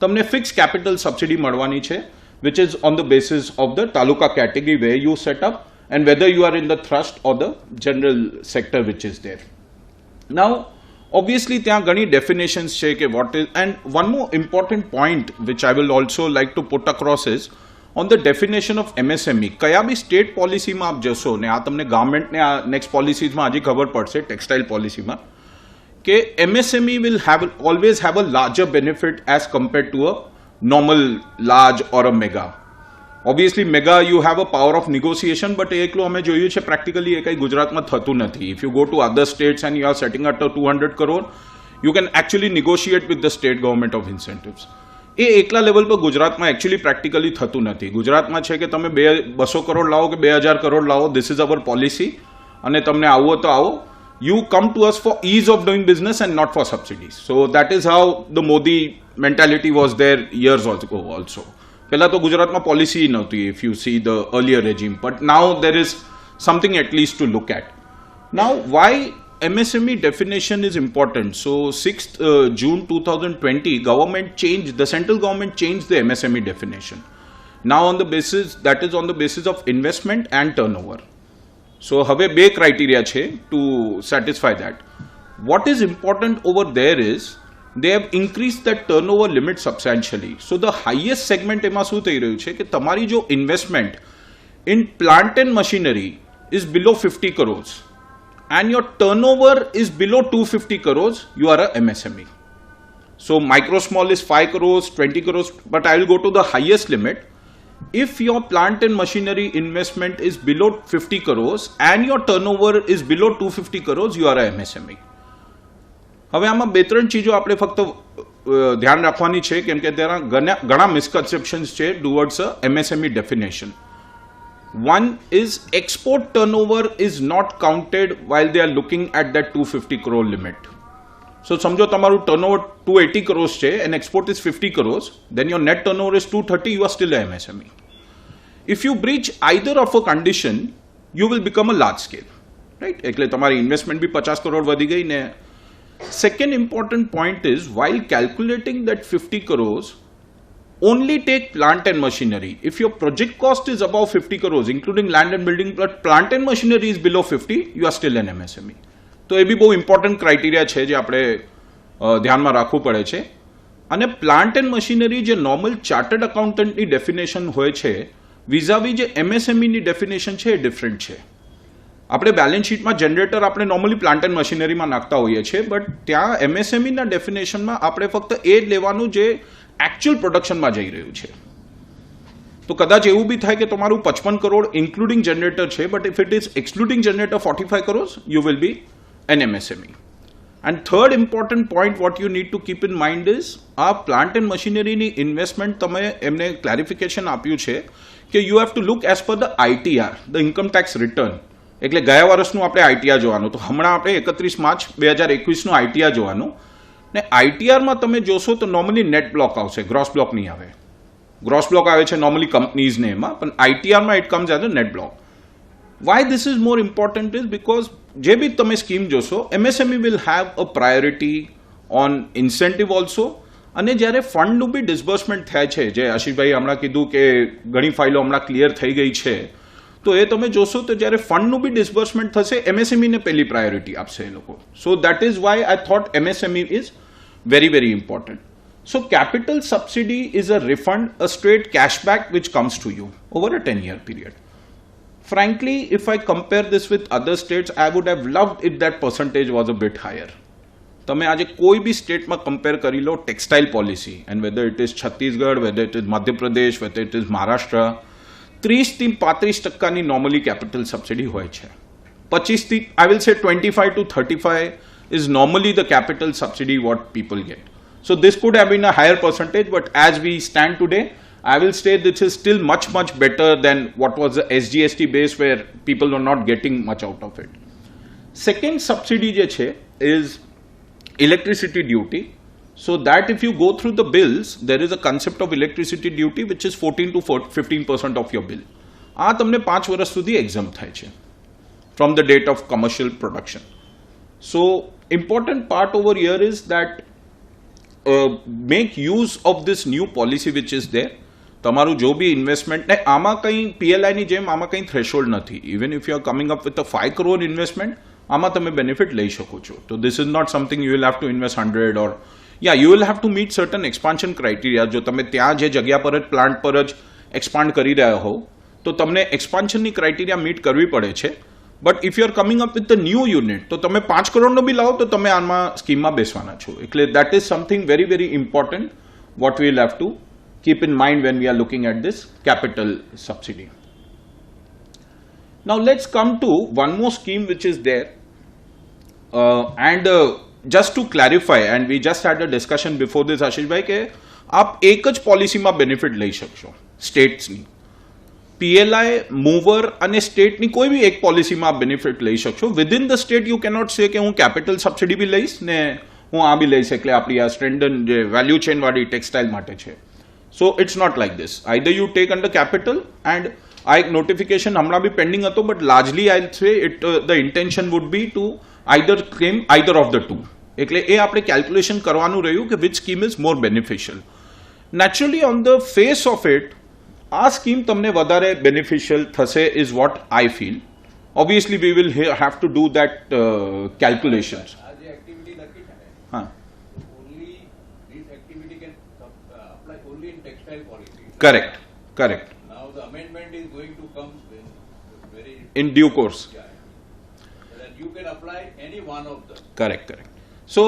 Speaker 4: તમને ફિક્સ કેપિટલ સબસિડી મળવાની છે which is on the basis of the taluka category where you set up and whether you are in the thrust or the general sector which is there. Now, obviously, ત્યાં ઘણી definitions છે કે what is, and one more important point which I will also like to put across is on the definition of MSME. કયા બી state પોલિસીમાં આપ જશો ને આ તમને ગવર્મેન્ટને આ નેક્સ્ટ પોલિસીઝમાં હજી ખબર પડશે ટેક્સટાઇલ પોલિસીમાં કે MSME will always have a larger benefit as compared to a normal large or a mega. Obviously mega you have a power of negotiation, but એકલું અમે જોયું છે પ્રેક્ટિકલી એ કંઈ ગુજરાતમાં થતું નથી. If you go to other states and you are setting up a 200 crore, you can actually negotiate with the state government of incentives. એ એકલા level પર ગુજરાતમાં એકચ્યુઅલી પ્રેક્ટિકલી થતું નથી. ગુજરાતમાં છે કે તમે 200 કરોડ લાવો કે 2000 કરોડ લાવો, this is our policy, અને તમને આવો તો આવો. You come to us for ease of doing business and not for subsidies. So that is how the Modi mentality was there years ago also. પહેલા તો ગુજરાતમાં પોલિસી નહોતી, if you see the earlier regime, but now there is something at least to look at. Now why MSME definition is important? So 6th June 2020 the central government changed the MSME definition. Now that is on the basis of investment and turnover. So હવે બે criteria છે to satisfy that. What is important over there is they have increased that turnover limit substantially. So the highest segment એમાં શું થઈ રહ્યું છે કે તમારી જો investment in plant and machinery is below 50 crores and your turnover is below 250 crores, you are a MSME. So micro small is 5 crores, 20 crores, but I will go to the highest limit. If your plant and machinery investment is below 50 crores and your turnover is below 250 crores, you are a MSME. હવે આમાં બે ત્રણ ચીજો આપણે ફક્ત ધ્યાન રાખવાની છે, કેમ કે ત્યાં ઘણા મિસકન્સેપ્શન્સ છે towards a MSME definition. One is export turnover is not counted while they are looking at that 250 crore limit. So સમજો તમારું turnover 280 crores છે and export is 50 crores, then your net turnover is 230, you are still a MSME. If you breach either of a condition, you will become a large scale, right? એટલે તમારી investment બી 50 crore વધી ગઈ ને. Second important point is, while calculating that 50 crores, only take plant and machinery. If your project cost is above 50 crores, including land and building, but plant and machinery is below 50, you are still an MSME. તો એ બી બહુ important criteria છે જે આપણે ધ્યાનમાં રાખવું પડે છે. અને પ્લાન્ટ એન્ડ મશીનરી જે નોર્મલ ચાર્ટર્ડ અકાઉન્ટન્ટની ડેફિનેશન હોય છે વિઝાવી જે MSMEની ડેફિનેશન છે એ ડિફરન્ટ છે. આપણે બેલેન્સ શીટમાં જનરેટર આપણે નોર્મલી પ્લાન્ટ એન્ડ મશીનરીમાં નાખતા હોઈએ છીએ, બટ ત્યાં MSMEના ડેફિનેશનમાં આપણે ફક્ત એ જ લેવાનું જે एक्चुअल प्रोडक्शन में जई रह्यु छे. तो कदाच एवं भी थाय कि तमारू 55 करोड़ इंक्लूडिंग जनरेटर छे, but if it is excluding generator 45 crores, you will be an MSME. And third important point what you need to keep in mind is આ plant and machinery ની investment તમે એમને clarification આપ્યું છે કે you have to look as per the ITR, the income tax return. એટલે ગયા વર્ષનું આપણે ITR જોવાનું, તો હમણાં આપણે 31 માર્ચ 2021 નું ITR જોવાનું ને ITR માં તમે જોશો તો નોર્મલી નેટ બ્લોક આવશે, ગ્રોસ બ્લોક નહીં આવે. ગ્રોસ બ્લોક આવે છે નોર્મલી કંપનીઝ ને એમાં, પણ ITR માં it comes as a net block. Why this is more important is because જે બી તમે સ્કીમ જોશો MSME will have a priority on incentive also. અને જ્યારે ફંડનું બી ડિસ્બર્સમેન્ટ થાય છે, જે આશીષભાઈ હમણાં કીધું કે ઘણી ફાઇલો હમણાં ક્લિયર થઈ ગઈ છે, તો એ તમે જોશો તો જ્યારે ફંડનું બી ડિસ્બર્સમેન્ટ થશે MSME ને પહેલી પ્રાયોરિટી આપશે એ લોકો. સો દેટ is why I thought MSME is very, very important. So capital subsidy is a refund, a straight cashback which comes to you over a 10-year period. Frankly, if I compare this with other states, I would have loved if that percentage was a bit higher. તમે આજે કોઈ બી સ્ટેટમાં compare કરી લો textile policy, and whether it is Chhattisgarh, whether it is Madhya Pradesh, whether it is Maharashtra, 30-35% normally capital subsidy હોય છે. 25 I will say 25 to 35 is normally the capital subsidy what people get. So this could have been a higher percentage, but as we stand today, I will say this is still much, much better than what was the SGST base where people are not getting much out of it. Second subsidy je che is electricity duty. So that if you go through the bills, there is a concept of electricity duty which is 14 to 15% of your bill. આ તમને 5 વર્ષ સુધી exempt થાય છે from the date of commercial production. So important part over here is that make use of this new policy which is there. તમારું જો બી investment ને આમાં કંઈ PLI ની જેમ આમાં કંઈ થ્રેશોલ્ડ નથી. Even if you are coming up with a 5 crore investment, આમાં તમે બેનિફિટ લઈ શકો છો. તો this is not something you will have to invest 100 or you will have to meet certain expansion criteria. જો તમે ત્યાં જે જગ્યા પર જ પ્લાન્ટ પર જ એક્સપાન્ડ કરી રહ્યા હોવ તો તમને એક્સપાન્શનની ક્રાઇટેરિયા મીટ કરવી પડે છે. But if you are coming up with the new unit તો તમે 5 કરોડનો બી લાવો તો તમે આમાં સ્કીમમાં બેસવાના છો. એટલે that is something very very important what we will have two keep in mind when we are looking at this capital subsidy. Now let's come to one more scheme which is there, and just to clarify, and we just had a discussion before this, Ashish bhai, કે આપ એક જ પોલિસીમાં benefit લઈ શકશો સ્ટેટ્સની. PLI, mover અને સ્ટેટની કોઈ બી એક પોલિસીમાં આપ બેનિફિટ લઈ શકશો. Within the state you cannot સે કે હું કેપિટલ સબસિડી બી લઈશ ને હું આ બી લઈશ, એટલે આપણી આ સ્ટ્રેન્ડન જે વેલ્યુ ચેન વાળી ટેક્સટાઇલ માટે છે. So it's not like this. Either you take under capital, and I notification hamna bhi pending hato, but largely I'll say it the intention would be to either claim either of the two. એટલે એ આપણે calculation કરવાનું રહ્યું કે which scheme is more beneficial. Naturally on the face of it, આ scheme તમને વધારે beneficial થશે is what I feel. Obviously we will have to do that calculations. હા. Correct.
Speaker 2: Now the amendment is going to come
Speaker 4: in due course.
Speaker 2: That you can apply any one of them.
Speaker 4: Correct. So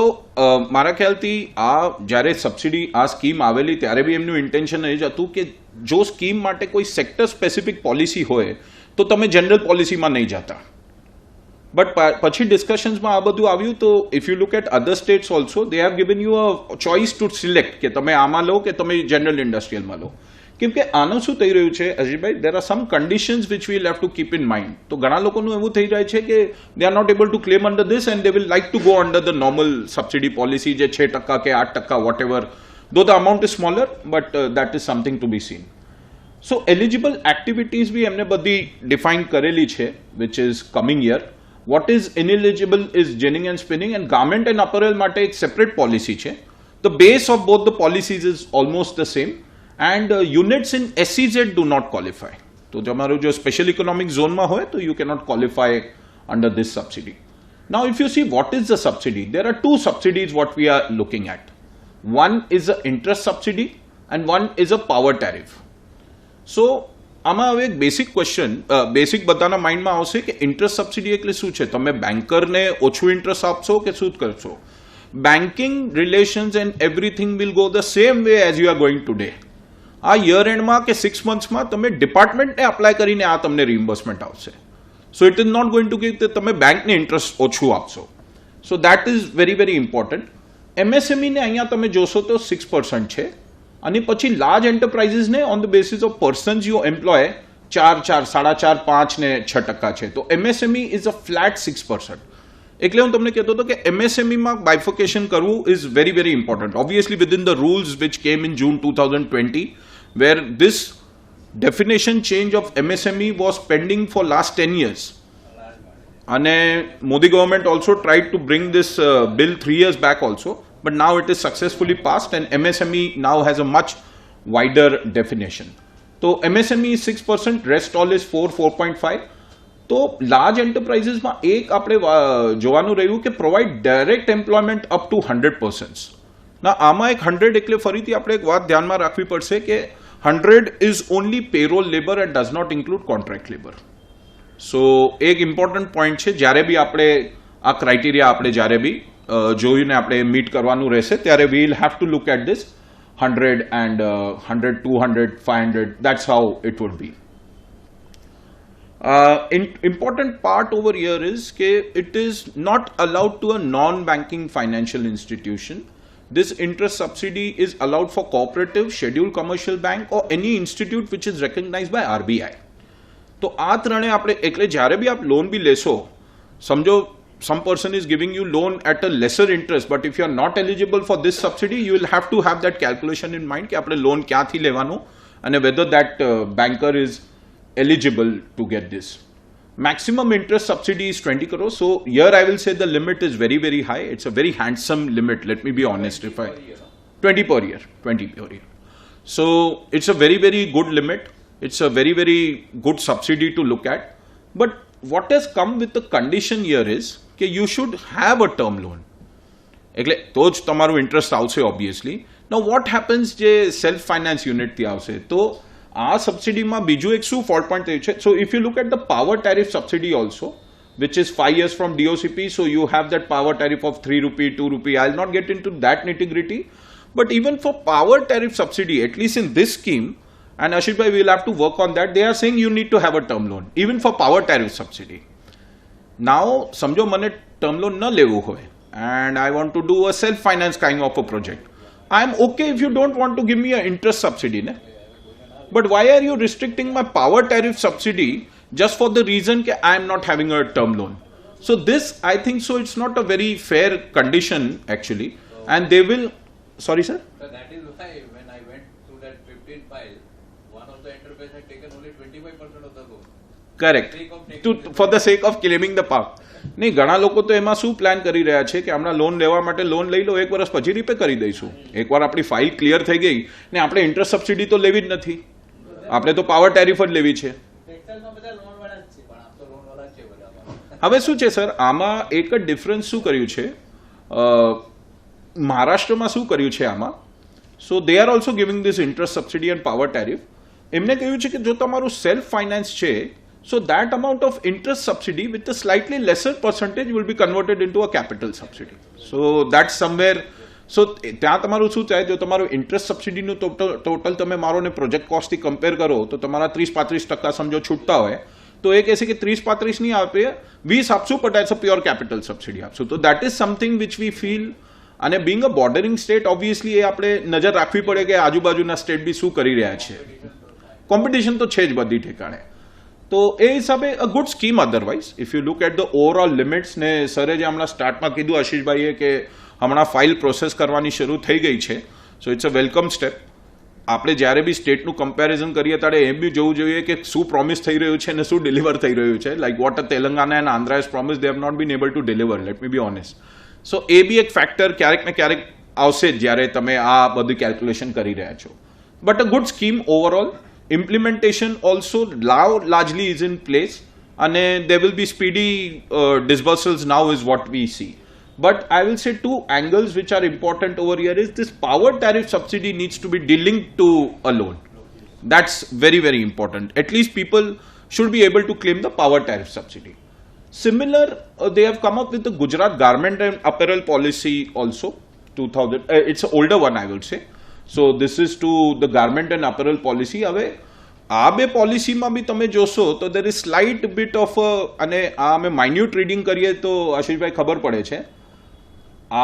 Speaker 4: મારા ખ્યાલથી આ જ્યારે subsidy આ scheme આવેલી ત્યારે બી એમનું intention એ જ હતું કે જો સ્કીમ માટે કોઈ સેક્ટર સ્પેસિફિક પોલિસી હોય તો તમે જનરલ પોલિસીમાં નહીં જતા. બટ પછી ડિસ્કશન્સમાં આ બધું આવ્યું તો if you look at other states also they have given you a choice to select કે તમે આમાં લો કે તમે જનરલ ઇન્ડસ્ટ્રીયલમાં લો. કેમ કે આનું શું થઈ રહ્યું છે Ajitbhai, there are some conditions which we have to keep in mind. તો ઘણા લોકોનું એવું થઈ જાય છે કે they are not able to claim under this and they will like to go under the normal subsidy policy જે 6% કે 8% whatever, though the amount is smaller but that is something to be seen. So eligible activities be એમને બધી define કરેલી છે which is coming year. What is ineligible is ginning and spinning, and garment and apparel માટે એક separate policy છે. The base of both the policies is almost the same, and units in SEZ do not qualify. તો તમારું જો special economic zone માં હોય તો you cannot qualify under this subsidy. Now if you see what is the subsidy, there are two subsidies what we are looking at. One is a interest subsidy and one is a power tariff. So આમાં હવે એક basic question basic બધાના માઇન્ડમાં આવશે કે interest subsidy એટલે શું છે? તમે બેન્કરને ઓછું ઇન્ટરેસ્ટ આપશો કે શું કરશો? Banking relations and everything will go the same way as you are going today. આ યર એન્ડમાં કે 6 મંથ્સમાં તમે ડિપાર્ટમેન્ટને અપ્લાય કરીને આ તમને રિમ્બર્સમેન્ટ આવશે. So it is not going to કે તમે બેંકને ઇન્ટરેસ્ટ ઓછું આપશો. સો દેટ ઇઝ વેરી વેરી ઇમ્પોર્ટન્ટ. MSMEને અહીંયા તમે જોશો તો 6% છે, અને પછી લાર્જ એન્ટરપ્રાઇઝીસને on the basis of persons you employ 4, 4.5, 5 ને 6% છે. તો MSME ઇઝ અ ફ્લેટ 6%. એટલે હું તમને કહેતો હતો કે MSMEમાં બાયફર્કેશન કરવું is very very important. Obviously within the rules which came in June 2020 where this definition change of MSME was pending for last 10 years. અને Modi government also tried to bring this bill 3 years back also. But now it is successfully passed, and MSME now has a much wider definition. So MSME is 6%, rest all is 4.5. તો large એન્ટરપ્રાઇઝીસમાં એક આપણે જોવાનું રહ્યું કે provide direct employment up to 100%. ના આમાં એક 100 એટલે ફરીથી આપણે એક વાત ધ્યાનમાં રાખવી પડશે કે 100 is only payroll labour and does not include contract labour. So એક ઇમ્પોર્ટન્ટ પોઈન્ટ છે, જ્યારે બી આપણે આ ક્રાઇટેરિયા આપણે જ્યારે બી જોઈને આપણે મીટ કરવાનું રહેશે ત્યારે we will have to look at this 100 and 100, 200, 500. That's how it would be. Important part over here is that it is not allowed to a non-banking financial institution. This interest subsidy is allowed for cooperative, scheduled commercial bank or any institute which is recognized by RBI. તો આ ત્રણે આપણે એટલે જ્યારે બી આપ loan બી લેશો, સમજો some person is giving you loan at a lesser interest, but if you are not eligible for this subsidy, you will have to have that calculation in mind કે આપણે લોન ક્યાંથી લેવાનું અને whether that banker is eligible to get this. Maximum interest subsidy is 20 crores. So here I will say the limit is very very high. It's a very handsome limit. Let me be honest. 20 per year. So it's a very very good limit. It's a very very good subsidy to look at. But what has come with the condition here is કે you should have a term loan. એટલે તો જ તમારું interest આવશે obviously. Now what happens જે self finance યુનિટથી આવશે તો આ સબસિડીમાં બીજું એક શું ફોલ્ટ પોઈન્ટ થયું છે? So if you look at the power tariff subsidy also, which is 5 years from DOCP. So you have that power tariff of 3 rupee, 2 rupee. I'll not get into that nitty gritty. But even for power tariff subsidy, at least in this scheme, and Ashish bhai, we'll have to work on that. They are saying you need to have a term loan, even for power tariff subsidy. Now, समझो मने term loan न लेवो होए, and I want to do a self-finance kind of a project. I am okay if you don't want to give me an interest subsidy, ne? But why are you restricting my power tariff subsidy just for the reason that I am not having a term loan? So this, I think, so it's not a very fair condition actually, and they will. Sorry, sir.
Speaker 5: But that is why when I went through that 15 file, one of the enterprise had taken only 25% of the loan.
Speaker 4: Correct to for the sake of claiming the પાક. નહીં, ઘણા લોકો તો એમાં શું plan કરી રહ્યા છે કે હમણાં લોન લેવા માટે લોન લઈ લો, 1 વર્ષ પછી રીપે કરી દઈશું. એકવાર આપણી ફાઇલ ક્લિયર થઈ ગઈ ને આપણે ઇન્ટરેસ્ટ સબસિડી તો લેવી જ નથી, આપણે તો પાવર ટેરિફ જ લેવી છે. હવે શું છે સર, આમાં એક જ ડિફરન્સ શું કર્યું છે, મહારાષ્ટ્રમાં શું કર્યું છે આમાં, so they are also giving this interest subsidy and power tariff. એમને કહ્યું છે કે જો તમારું સેલ્ફ ફાઇનાન્સ છે, so that amount of interest subsidy with a slightly lesser percentage will be converted into a capital subsidy. So that's somewhere. So ત્યાં તમારું શું થાય, જો તમારું ઇન્ટરેસ્ટ સબસિડીનું ટોટલ તમે મારો ને પ્રોજેક્ટ કોસ્ટથી કમ્પેર કરો તો તમારા 30-35% સમજો છૂટતા હોય, તો એ કહેશે કે 30-35 નહીં આપે, 20 આપશું, but as a pure capital subsidy આપશું. તો that is something which we feel, અને being a bordering state obviously એ આપણે નજર રાખવી પડે કે આજુબાજુના સ્ટેટ બી શું કરી રહ્યા છે. કોમ્પિટિશન તો છે જ બધી ઠેકાણે. તો એ હિસાબે a good scheme. Otherwise if you look at the overall limits, ને સરે જે હમણાં સ્ટાર્ટમાં કીધું આશીષભાઈએ કે હમણાં ફાઇલ પ્રોસેસ કરવાની શરૂ થઈ ગઈ છે, so it's a welcome step. આપણે જ્યારે બી સ્ટેટનું કમ્પેરિઝન કરીએ ત્યારે એમ બી જોવું જોઈએ કે શું પ્રોમિસ થઈ રહ્યું છે અને શું ડિલિવર થઈ રહ્યું છે. Like what a Telangana and Andhra has promise, they have not been able to deliver, let me be honest. So એ બી એક ફેક્ટર ક્યારેક ને ક્યારેક આવશે જ્યારે તમે આ બધું કેલ્ક્યુલેશન કરી રહ્યા છો. But a good scheme overall. Implementation also largely is in place, and there will be speedy disbursals now is what we see. But I will say two angles which are important over here is this power tariff subsidy needs to be de-linked to a loan. That's very, very important. At least people should be able to claim the power tariff subsidy. Similar, they have come up with the Gujarat Garment and Apparel Policy also, 2000. It's an older one, I would say. So this is to the garment and apparel policy. હવે આ બે પોલિસીમાં બી તમે જોશો તો there is slight bit of અને આ અમે minute reading કરીએ તો આશીષભાઈ ખબર પડે છે,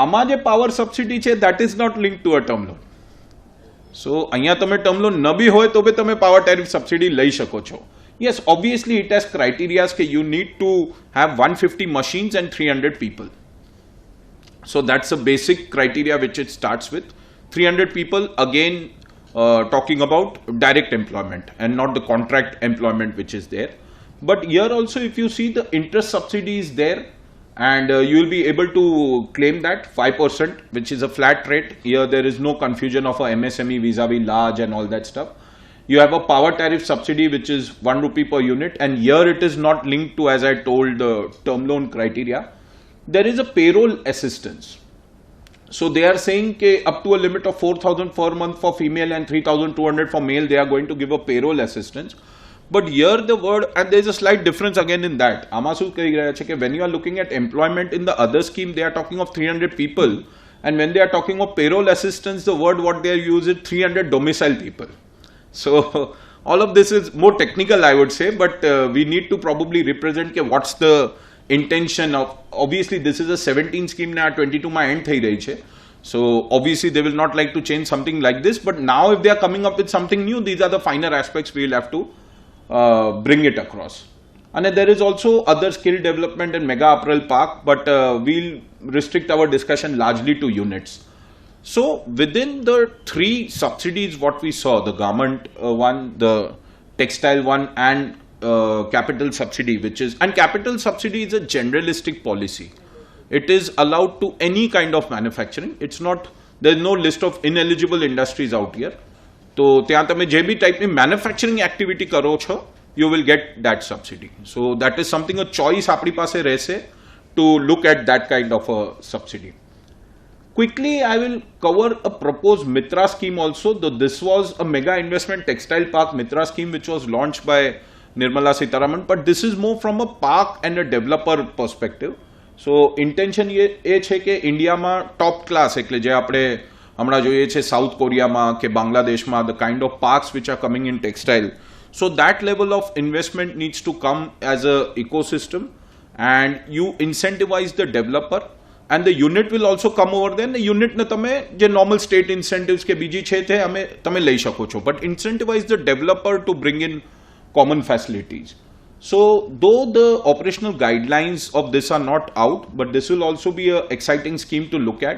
Speaker 4: આમાં જે પાવર સબસિડી છે that is not linked to a term loan. સો અહીંયા તમે ટર્મ લોન ન બી હોય તો બી તમે પાવર ટેરિફ સબસિડી લઈ શકો છો. Yes, obviously it has criteria કે you need to have 150 machines and 300 people. So that's a basic criteria which it starts with. 300 people, again talking about direct employment and not the contract employment which is there. But here also if you see the interest subsidy is there, and you will be able to claim that 5%, which is a flat rate. Here there is no confusion of a MSME vis-a-vis large and all that stuff. You have a power tariff subsidy which is 1 rupee per unit, and here it is not linked to, as I told, the term loan criteria. There is a payroll assistance. So they are saying that up to a limit of 4,000 per month for female and 3,200 for male, they are going to give a payroll assistance. But here the word, and there is a slight difference again in that. Amasu kahi gaya che ke when you are looking at employment in the other scheme, they are talking of 300 people, and when they are talking of payroll assistance, the word what they are using is 300 domicile people. So all of this is more technical, I would say, but we need to probably represent ke what's the intention of. Obviously this is a 17 scheme now, 22 ma end thai rahi che, so obviously they will not like to change something like this, but now if they are coming up with something new, these are the finer aspects we will have to bring it across. And there is also other skill development and mega apparel park, but we'll restrict our discussion largely to units. So within the three subsidies what we saw, the garment one, the textile one, and capital subsidy, which is, and capital subsidy is a generalistic policy. It is allowed to any kind of manufacturing. It's not, there is no list of ineligible industries out here. તો ત્યાં તમે જે બી ટાઈપની manufacturing activity કરો છો, you will get that subsidy. So that is something, a choice આપણી પાસે રહેશે to look at that kind of a subsidy. Quickly, I will cover a proposed Mitra scheme also. Though this was a mega investment textile park Mitra scheme which was launched by Nirmala Sitharaman, but this is more from a park and a developer perspective. So intention એ છે કે ઇન્ડિયામાં top class એટલે જે આપણે હમણાં જોઈએ છે south કોરિયામાં કે બાંગ્લાદેશમાં the kind of parks which are coming in textile. So that level of investment needs to come as a ecosystem and you incentivize the developer and the unit will also come over there. The unit ને તમે જે normal state incentives કે બીજી છે તે તમે લઈ શકો છો, but incentivize the developer to bring in common facilities. So though the operational guidelines of this are not out, but this will also be an exciting scheme to look at.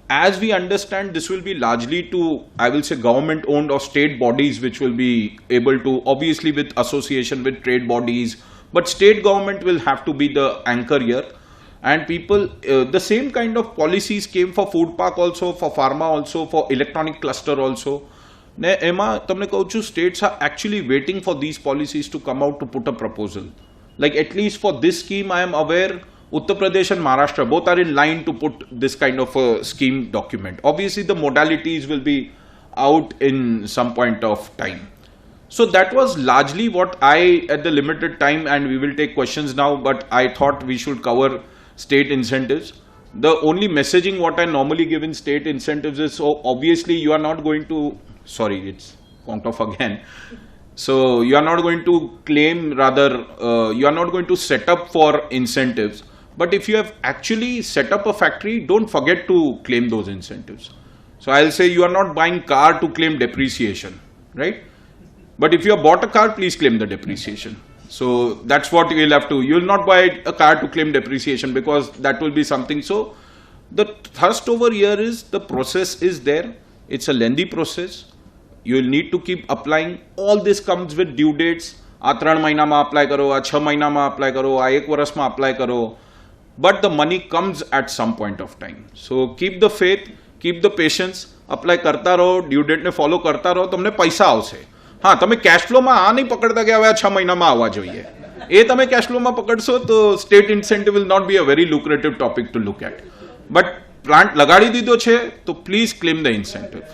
Speaker 4: As we understand, this will be largely to, I will say, government owned or state bodies which will be able to, obviously with association with trade bodies, but state government will have to be the anchor here. And people, the same kind of policies came for food park also, for pharma also, for electronic cluster also. ને એમાં તમને કહું છું states are actually waiting for these policies to come out to put a proposal. Like at least for this scheme, I am aware Uttar Pradesh and Maharashtra both are in line to put this kind of a scheme document. Obviously, the modalities will be out in some point of time. So that was largely what I, at the limited time, and we will take questions now, but I thought we should cover state incentives. The only messaging what I normally give in state incentives is, so obviously you are not going to, sorry, it's conked off again. So you are not going to claim, rather, you are not going to set up for incentives. But if you have actually set up a factory, don't forget to claim those incentives. So I'll say you are not buying car to claim depreciation, right? But if you have bought a car, please claim the depreciation. So that's what you will have to. You will not buy a car to claim depreciation because that will be something. So the thrust over here is the process is there. It's a lengthy process. You will need to keep applying. All this comes with due dates. આ 3 મહિનામાં apply કરો, આ 6 મહિનામાં apply કરો, આ 1 વર્ષમાં apply કરો. But the money comes at some point of time. So keep the faith, keep the patience, apply કરતા રહો, due date ને follow કરતા રહો, તમને પૈસા આવશે. હા, તમે cash flow માં આ નહીં પકડતા કે હવે આ 6 મહિનામાં આવવા જોઈએ. એ તમે cash flow માં પકડશો તો state incentive will not be a very lucrative topic to look at. But plant લગાડી દીધો છે તો please claim the incentive.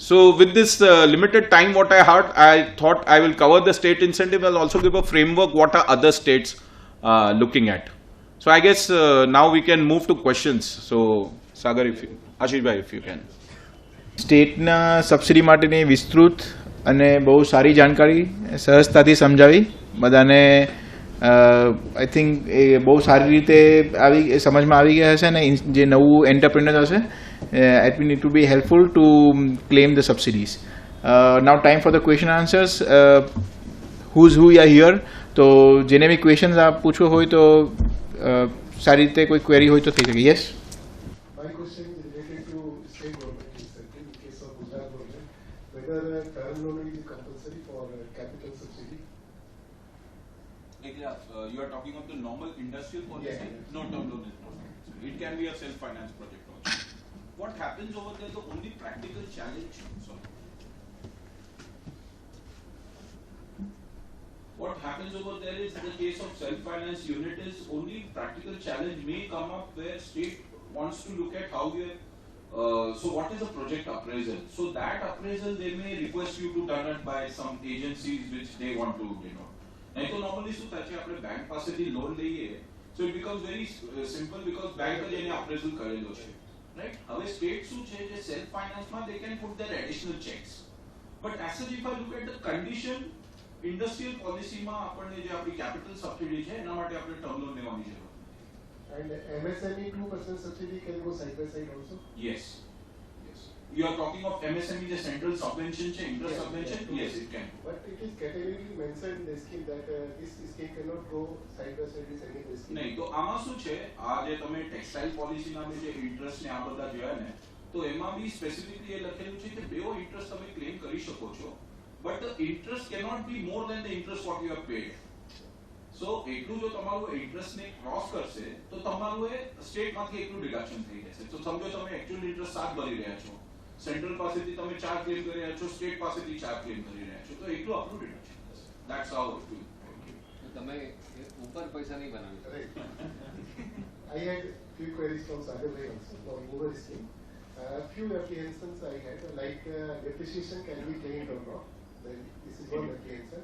Speaker 4: So with this limited time what I had, I thought I will cover the state incentive. I'll also give a framework what are other states looking at. So I guess now we can move to questions. So Sagar, if you, Ashish bhai, if you can.
Speaker 1: સ્ટેટના subsidy માટેની વિસ્તૃત અને બહુ સારી જાણકારી સહજતાથી સમજાવી બધાને. I think એ બહુ સારી રીતે સમજમાં આવી ગયા હશે ને જે નવું એન્ટરપ્રિનર હશે it will need to be helpful to claim the subsidies. Now time for the question answers. Who's who are here? તો જેને બી ક્વેશ્ચન્સ પૂછવો હોય તો સારી રીતે કોઈ ક્વેરી હોય તો થઈ શકે. Yes.
Speaker 6: My question is related to state government incentive in case of Gujarat government, whether term loan will be compulsory for capital subsidy.
Speaker 4: You are talking of the normal industrial policy?
Speaker 6: Yeah.
Speaker 4: No, term loan is not. It can be a self-finance project also. What happens over there, the only practical challenge, sorry. What happens over there is the case of self-finance unit is only practical challenge may come up where state wants to look at how you so what is a project appraisal? So that appraisal they may request you to done it by some agencies which they want to, નહીં તો normally શું થાય છે આપણે bank પાસેથી loan લઈએ so it becomes very simple because bank જ એને appraisal કરેલો છે. Right? હવે state શું છે જે self finance માં they can put their additional checks. But as such if I look at the condition, industrial policy માં આપણને જે આપણી capital subsidy છે એના માટે આપણે term loan લેવાની જરૂર.
Speaker 6: And MSME 2% subsidy can go side by side also?
Speaker 4: Yes. Yes. You are talking of MSME, the central subvention, interest subvention? Yes, it can.
Speaker 6: But it is categorically mentioned in the scheme that this scheme cannot go side by side with any of the scheme.
Speaker 4: નહીં તો આમાં શું છે આ જે તમે textile પોલિસીના જે interest ને આ બધા જોયા ને તો એમાં બી સ્પેસિફિકલી એ લખેલું છે કે બેઓ ઇન્ટરેસ્ટ તમે ક્લેમ કરી શકો છો but the interest cannot be more than the interest what you have paid. So એટલું જો તમારું ઇન્ટરેસ્ટ ને ક્રોસ કરશે તો તમારું એ સ્ટેટમાંથી એટલું ડિડક્શન થઈ જશે. તો સમજો તમે એકચ્યુઅલ ઇન્ટરેસ્ટ 7 ભરી રહ્યા છો, સેન્ટ્રલ પાસેથી તમે 4 ક્લેમ કરી રહ્યા છો, સ્ટેટ પાસેથી 4 ક્લેમ કરી રહ્યા છો, તો એટલું આપણું ડિડક્શન થશે. That's how it will.
Speaker 3: તમે ઉપર પૈસા નહીં બનાવી.
Speaker 6: I had few queries from Sagar Bhai also for mover scheme. Few apprehensions I had, like depreciation can be claimed or not. Then this is one apprehension.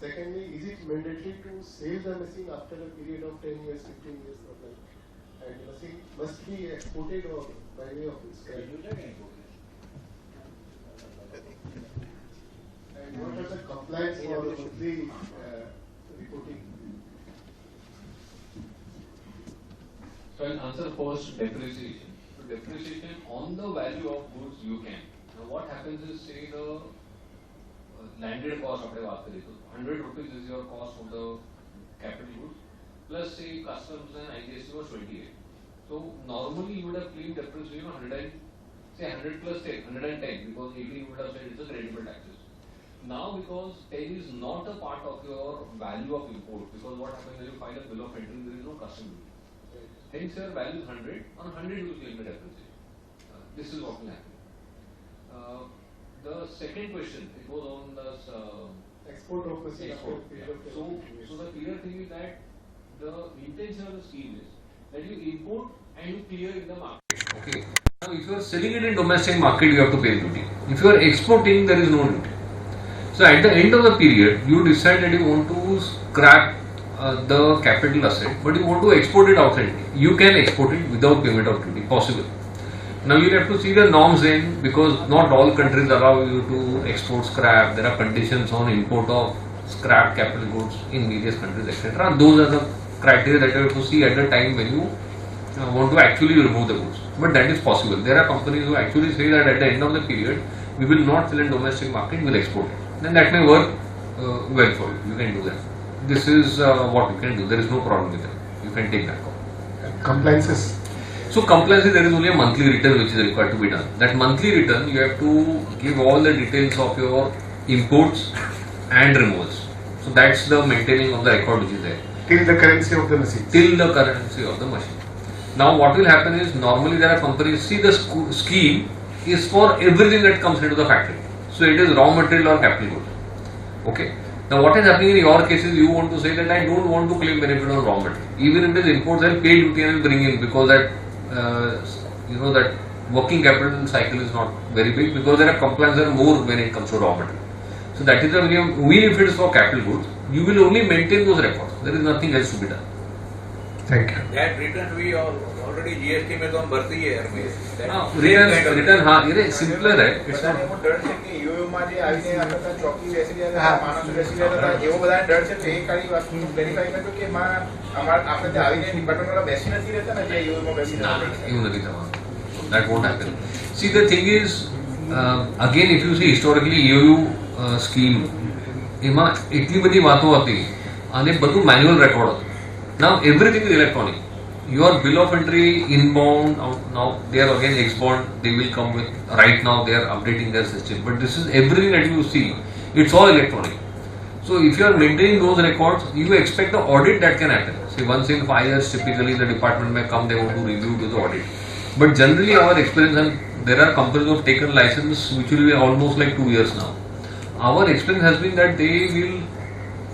Speaker 6: Secondly, is it mandatory to sell the machine after a period of 10 years, 15 years or like? And the machine must be exported or by way of scrap? And what are the compliance for the reporting?
Speaker 7: So I'll answer first depreciation. So depreciation on the value of goods you can. Now what happens is, say the landed cost of the 100 rupees is your cost of the capital goods, plus say customs and IGST was 28. So normally you would have claimed depreciation 100 plus 10, 110, because 18 you would have said it's a creditable taxes. Now because 10 is not a part of your value of import, because what happens when you file a bill of entry, there is no custom duty. Hence your value is 100, on 100 you will claim the depreciation. This is what will happen. The second question, it was on this
Speaker 6: Export of machine after a
Speaker 7: export.
Speaker 6: period of 10
Speaker 7: So
Speaker 6: years.
Speaker 7: the clear thing is that the intention of the scheme is that you import and you clear in the market. Okay. Now if you are selling it in domestic market, you have to pay duty. If you are exporting, there is no duty. So at the end of the period, you decide that you want to scrap the capital asset, but you want to export it outside. You can export it without payment of duty, possible. Now you have to see the norms in, because not all countries allow you to export scrap. There are conditions on import of scrap capital goods in various countries, etc. Those are the criteria that you have to see at the time when you want to actually remove the goods. But that is possible. There are companies who actually say that at the end of the period, we will not sell in domestic market, we will export it. Then that may work well for you. You can do that. This is what you can do. There is no problem with that. You can take that call.
Speaker 6: Compliances.
Speaker 7: So compliance, there is only a monthly return which is required to be done. That monthly return, you have to give all the details of your imports and removals. So that's the maintaining of the record which is there.
Speaker 6: Till the currency of the machine.
Speaker 7: Till the currency of the machine. Now what will happen is, normally there are companies, see the scheme is for everything that comes into the factory. So it is raw material or capital goods. Okay. Now what is happening in your case is, you want to say that I don't want to claim benefit on raw material. Even if it is imports, I'll pay duty and I'll bring in, because that that working capital cycle is not very big, because there are compliance are more when it comes to raw material. So that is the reason, even if it is for capital goods, you will only maintain those records. There is nothing else to be done.
Speaker 6: Thank you.
Speaker 5: That return we already GST में तो हम भरती है यार में.
Speaker 7: Return हाँ ये simpler है. It's
Speaker 1: બધાને
Speaker 7: not-
Speaker 1: એવો ડર છે કે યુયુમાં જે આવીને આપણે ત્યાં ચોકી બેસી રહ્યા હતા, માણસો બેસી રહ્યા હતા, એવો બધાને ડર છે. તો એ ખાલી વસ્તુ વેરીફાઈ કરજો કે એમાં આપણે ત્યાં આવીને ડિપાર્ટમેન્ટ વાળા બેસી નથી રહેતા ને, જે યુયુમાં બેસી
Speaker 7: Nah,
Speaker 1: રહ્યા.
Speaker 7: એવું નથી થવાનું. That won't happen. See, the thing is, again, if you see historically EU scheme, એમાં એટલી બધી વાતો હતી અને બધું મેન્યુઅલ રેકોર્ડ હતું. Now everything is electronic. Your bill of entry inbound, now they are again export, they will come with, right now they are updating their system, but this is everything that you see, it's all electronic. So if you are maintaining those records, you expect the audit that can happen. See, once in 5 years typically the department may come, they want to review, do the audit. But generally our experience, and there are companies who have taken license which will be almost like 2 years now. Our experience has been that they will,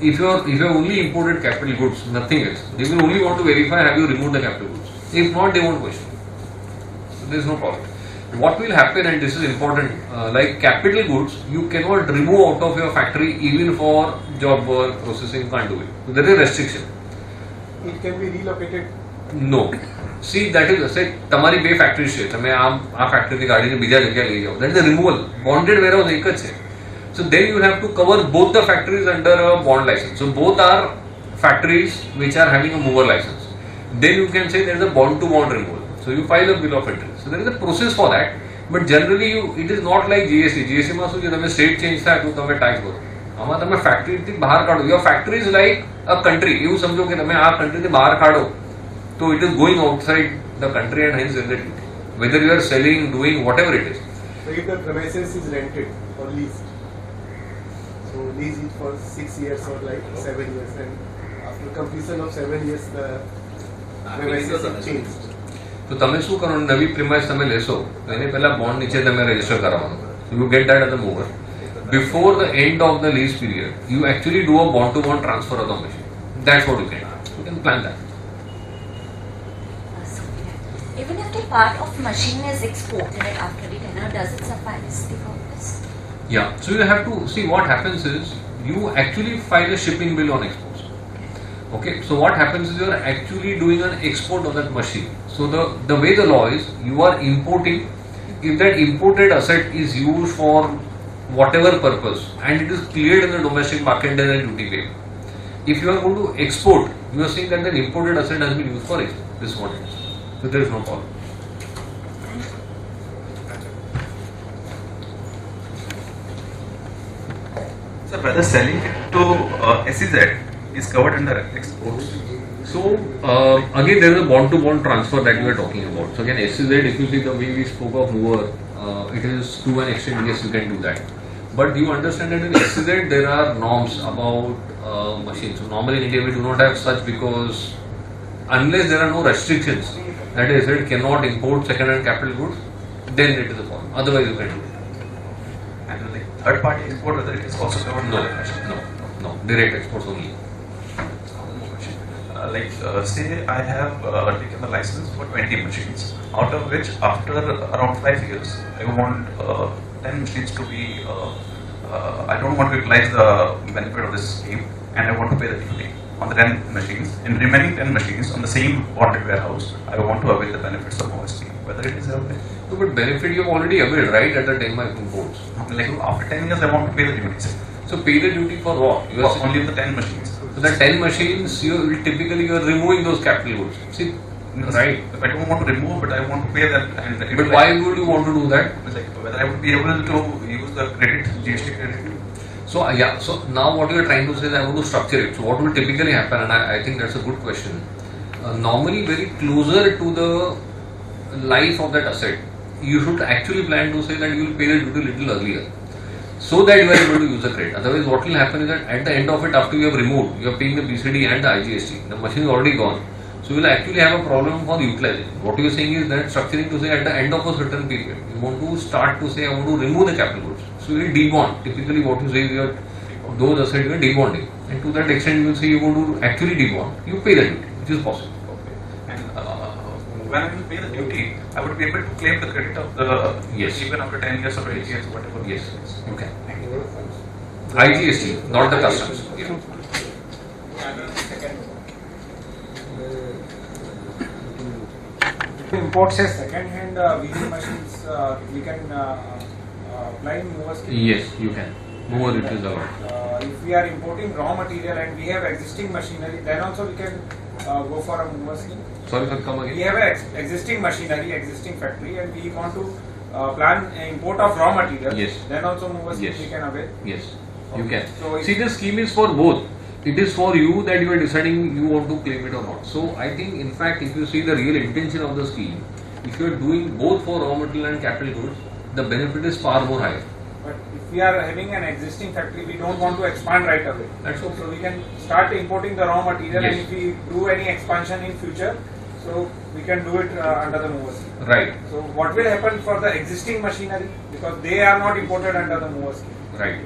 Speaker 7: if you have only imported capital goods, nothing else, they will only want to verify have you removed the capital goods. If not, they won't question. So there is no problem. What will happen, and this is important, like capital goods, you cannot remove out of your factory even for job work, processing, can't do it. So there is a restriction.
Speaker 6: It can be relocated.
Speaker 7: No. See, that is, say, તમારી બે factory છે, તમે આ ફેક્ટરીની ગાડીને બીજા જગ્યાએ લઈ જાઓ. That is the removal. Bonded warehouse એક જ છે. So then you have to cover both the factories under a bond license. So both are factories which are having a mover license. Then you can say there is a bond to bond removal. So you file a bill of entry. So there is a process for that. But generally it is not like GST. GST માં શું છે, તમે state change થાય તો તમે tax ભરો. આમાં તમે ફેક્ટરીથી બહાર કાઢો. Your factory is like a country. એવું સમજો કે તમે આ countryથી બહાર કાઢો તો it is going outside the country and hence there is a duty. Whether you are selling, doing, whatever it is.
Speaker 6: So if the premises is rented or leased, so lease it for 6 years or like 7 years, and after completion of 7 years the premises is changed.
Speaker 7: તો તમે શું કરો, નવી premise તમે લેશો તો એને પહેલા બોન્ડ નીચે તમે રજીસ્ટર કરવાનું. You get that as a mover. Before the end of the lease period, you actually do a bond to bond transfer of the machine. That's what you can do. You can plan that.
Speaker 8: Even if the part of machine is exported after the tenure, does it suffice the purpose?
Speaker 7: Yeah. So you have to see what happens is you actually file a shipping bill on exports. Okay, so what happens is you are actually doing an export of that machine. So the way the law is, you are importing. If that imported asset is used for whatever purpose and it is cleared in the domestic market, then a duty paid. If you are going to export, you are saying that the imported asset has been used for export. This is what it is. So there is no problem.
Speaker 9: Sir, whether selling it to SEZ is covered under exports?
Speaker 7: So again, there is a bond-to-bond transfer that we are talking about. So again, SEZ, if you see the way we spoke of mover, it is to an extent, yes, you can do that. But you understand that in SEZ there are norms about machines. So normally in India we do not have such, because unless there are no restrictions that SEZ cannot import second-hand capital goods, then it is a problem. Otherwise you can do it.
Speaker 9: And like third party export, whether it is also covered?
Speaker 7: No, direct exports only.
Speaker 9: Say I have taken the license for 20 machines, out of which after around 5 years I want 10 machines to be, I don't want to utilize the benefit of this scheme and I want to pay the duty on the 10 machines. In remaining 10 machines on the same bonded warehouse, I want to avail the benefits of our scheme, whether it is available.
Speaker 7: No, but benefit you have already availed, right, at the time of imports.
Speaker 9: Like after 10 years I want to pay the duties.
Speaker 7: So pay the duty for what? You are saying-
Speaker 9: Only the 10 machines.
Speaker 7: So the 10 machines, you are removing those capital goods. See, right?
Speaker 9: If I don't want to remove, but I want to pay that. And
Speaker 7: But why would you want to do that?
Speaker 9: Like whether I would be able to use the credit, GST credit.
Speaker 7: So yeah, so now what you are trying to say is I want to structure it. So what will typically happen, and I think that's a good question. Normally very closer to the life of that asset, you should actually plan to say that you will pay the duty little earlier, so that you are able to use the credit. Otherwise what will happen is that at the end of it, after you have removed, you are paying the BCD and the IGST, the machine is already gone. So you will actually have a problem for utilization. What you are saying is that structuring to say at the end of a certain period, you want to start to say I want to remove the capital goods. So you will debond. Typically what you say is your those assets you are debonding. And to that extent you will say you want to actually debond, you pay the duty, which is possible.
Speaker 9: And when I will pay the duty, I would be able to claim the credit of the,
Speaker 7: Yes.
Speaker 9: even after 10 years or 20 years, whatever.
Speaker 7: Yes, okay. IGST, not the customs. Yeah.
Speaker 10: Import say second-hand weaving machines, we can apply in mover scheme.
Speaker 7: Yes, you can. Mover it is allowed.
Speaker 10: If we are importing raw material and we have existing machinery, then also we can go for a mover scheme.
Speaker 7: Sorry, sir, come
Speaker 10: We
Speaker 7: again.
Speaker 10: have existing machinery, existing factory, and we want to plan import of raw material.
Speaker 7: Yes.
Speaker 10: Then also mover scheme
Speaker 7: Yes.
Speaker 10: we can avail.
Speaker 7: Yes, you can.
Speaker 10: So if-
Speaker 7: See, the scheme is for both. It is for you that you are deciding you want to claim it or not. So I think, in fact, if you see the real intention of the scheme, if you are doing both for raw material and capital goods, the benefit is far more higher.
Speaker 10: But if we are having an existing factory, we don't want to expand right away.
Speaker 7: That's okay.
Speaker 10: So we can start importing the raw material,
Speaker 7: Yes.
Speaker 10: and if we do any expansion in future, so we can do it under the mover scheme.
Speaker 7: Right,
Speaker 10: So what will happen for the existing machinery, because they are not imported under the mover scheme?
Speaker 7: right.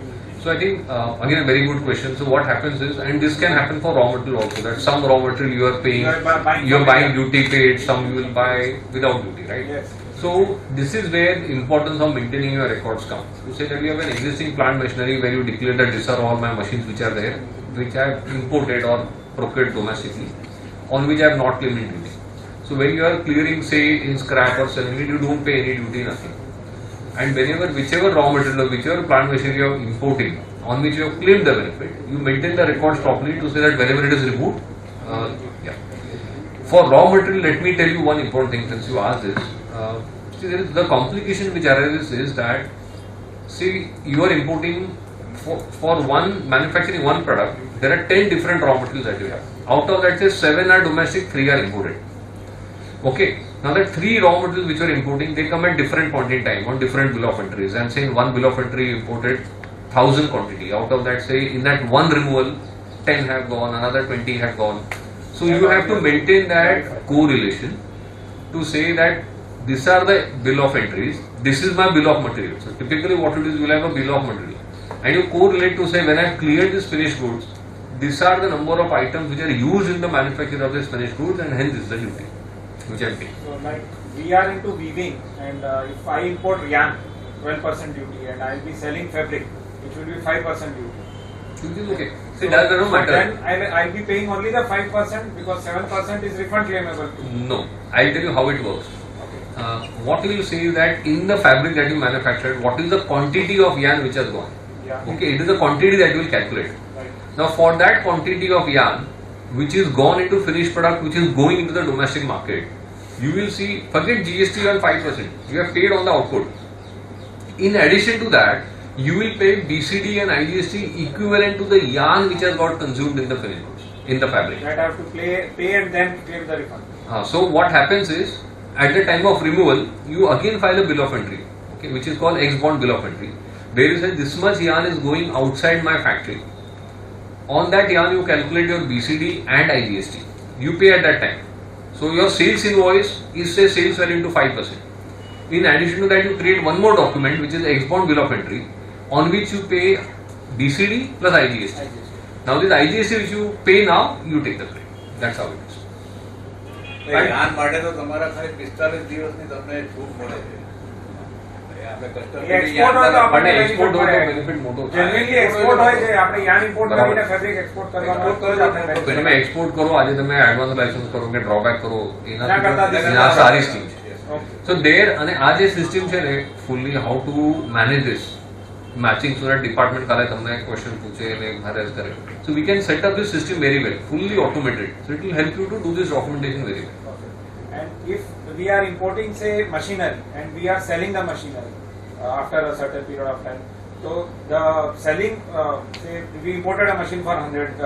Speaker 7: So I think, again, a very good question. So what happens is, and this can happen for raw material also, that some raw material you are paying,
Speaker 10: You are buying
Speaker 7: you are
Speaker 10: from
Speaker 7: buying
Speaker 10: India.
Speaker 7: duty paid, some you will buy without duty, right?
Speaker 10: Yes.
Speaker 7: So this is where the importance of maintaining your records comes. You say that you have an existing plant machinery where you declare that these are all my machines which are there, which I have imported or procured domestically, on which I have not claimed duty. So when you are clearing, say, in scrap or selling it, you don't pay any duty, nothing. And whenever, whichever raw material or whichever plant machinery you are importing, on which you have claimed the benefit, you maintain the records properly to say that whenever it is removed, yeah. For raw material, let me tell you one important thing since you asked this. See, there is the complication which arises is that, see, you are importing for one manufacturing one product, there are 10 different raw materials that you have. Out of that, say 7 are domestic, 3 are imported. Okay, now that 3 raw materials which you are importing, they come at different point in time on different bill of entries. And say in one bill of entry you imported 1000 quantity. Out of that, say in that one removal, 10 have gone, another 20 have gone. So you have to maintain that correlation to say that these are the bill of entries, this is my bill of material. So typically what it is, you will have a bill of material. And you correlate to say when I have cleared this finished goods, these are the number of items which are used in the manufacture of this finished goods, and hence this is the duty which I am paying.
Speaker 10: So like we are into weaving, and if I import yarn, 12% duty, and I will be selling fabric, it will be 5% duty.
Speaker 7: which is okay. See, that doesn't matter.
Speaker 10: Then I'll be paying only the 5% because 7% is refund claimable.
Speaker 7: No, I'll tell you how it works. What you will see is that in the fabric that you manufactured, what is the quantity of yarn which has gone?
Speaker 10: Yeah.
Speaker 7: Okay, it is the quantity that you will calculate.
Speaker 10: Right.
Speaker 7: Now, for that quantity of yarn which is gone into finished product, which is going into the domestic market, you will see, forget GST on 5%, you have paid on the output. In addition to that, you will pay BCD and IGST equivalent to the yarn which has got consumed in the finished goods, in the fabric.
Speaker 10: That I have to pay and then claim the refund.
Speaker 7: So what happens is, at the time of removal, you again file a bill of entry, okay, which is called ex-bond bill of entry, where you say this much yarn is going outside my factory. On that yarn, you calculate your BCD and IGST. You pay at that time. So your sales invoice is say sales value into 5%. In addition to that, you create one more document which is ex-bond bill of entry, on which you pay BCD plus IGST. Now this IGST which you pay now, you take the credit. That's how it is.
Speaker 5: Yarn માટે તો તમારા ખાલી 45 દિવસની તમને છૂટ મળે છે. આપણે કસ્ટમર
Speaker 7: પણ export હોય તો benefit મોટો થાય.
Speaker 10: Generally export હોય છે, આપણે yarn import કરીને fabric export કરવાનો તો જ આપણે benefit.
Speaker 7: તમે export કરો, આજે તમે advance license કરો કે drawback કરો,
Speaker 10: એના કરતા
Speaker 7: એના સારી સ્કીમ છે.
Speaker 10: Okay.
Speaker 7: So there, અને આ જે સિસ્ટમ છે ને, fully how to manage this matching, so that department કાલે તમને question પૂછે અને harass કરે. So we can set up this system very well, fully automated. So it will help you to do this documentation very well.
Speaker 10: Okay. And if we are importing, say, machinery and we are selling the machinery after a certain period of time, so the selling, say, we imported a machine for 100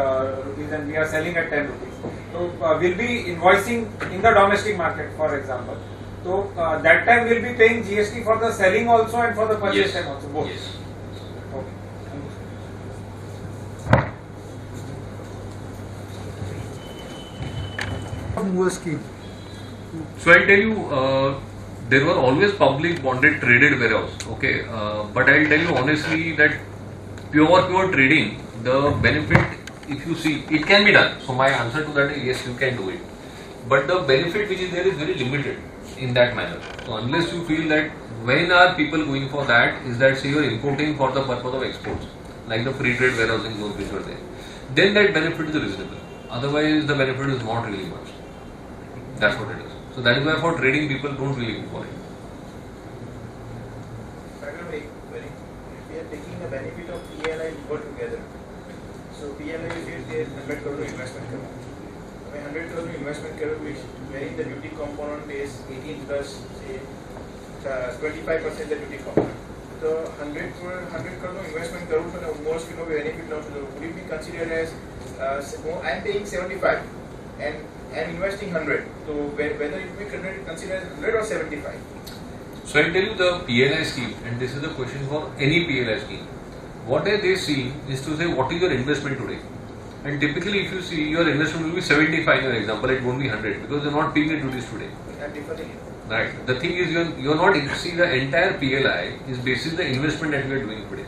Speaker 10: rupees and we are selling at 10 rupees. So we'll be invoicing in the domestic market, for example. So that time we'll be paying GST for the selling also and for the purchase
Speaker 7: Yes.
Speaker 10: time also, both.
Speaker 7: Yes.
Speaker 10: Okay.
Speaker 6: Mover scheme.
Speaker 7: So I'll tell you, there were always public bonded traded warehouse, okay, but I'll tell you honestly that pure trading, the benefit, if you see, it can be done. So my answer to that is yes, you can do it, but the benefit which is there is very limited in that manner. So unless you feel that, when are people going for that, is that say you're importing for the purpose of exports, like the free trade warehousing loans which were there, then that benefit is reasonable. Otherwise the benefit is not really much. That's what it is. So that is why for trading people don't really go for it.
Speaker 5: if we are taking the benefit of PLI both together, so PLI is 100 crore investment करो. हमें 100 crore investment करो, which wherein the duty component is 18 plus say 25% the duty component. So 100 crore investment करूँ तो most benefit not to would it be considered as I am paying 75 and investing 100. So whether it will be considered as 100 or 75.
Speaker 7: So I'll tell you the PLI scheme, and this is the question for any PLI scheme. What they see is to say what is your investment today, and typically if you see your investment will be 75 in your example, it won't be 100 because you're not paying the duties today.
Speaker 5: I'm deferring it.
Speaker 7: Right. The thing is you're not see the entire PLI is basis the investment that we are doing today.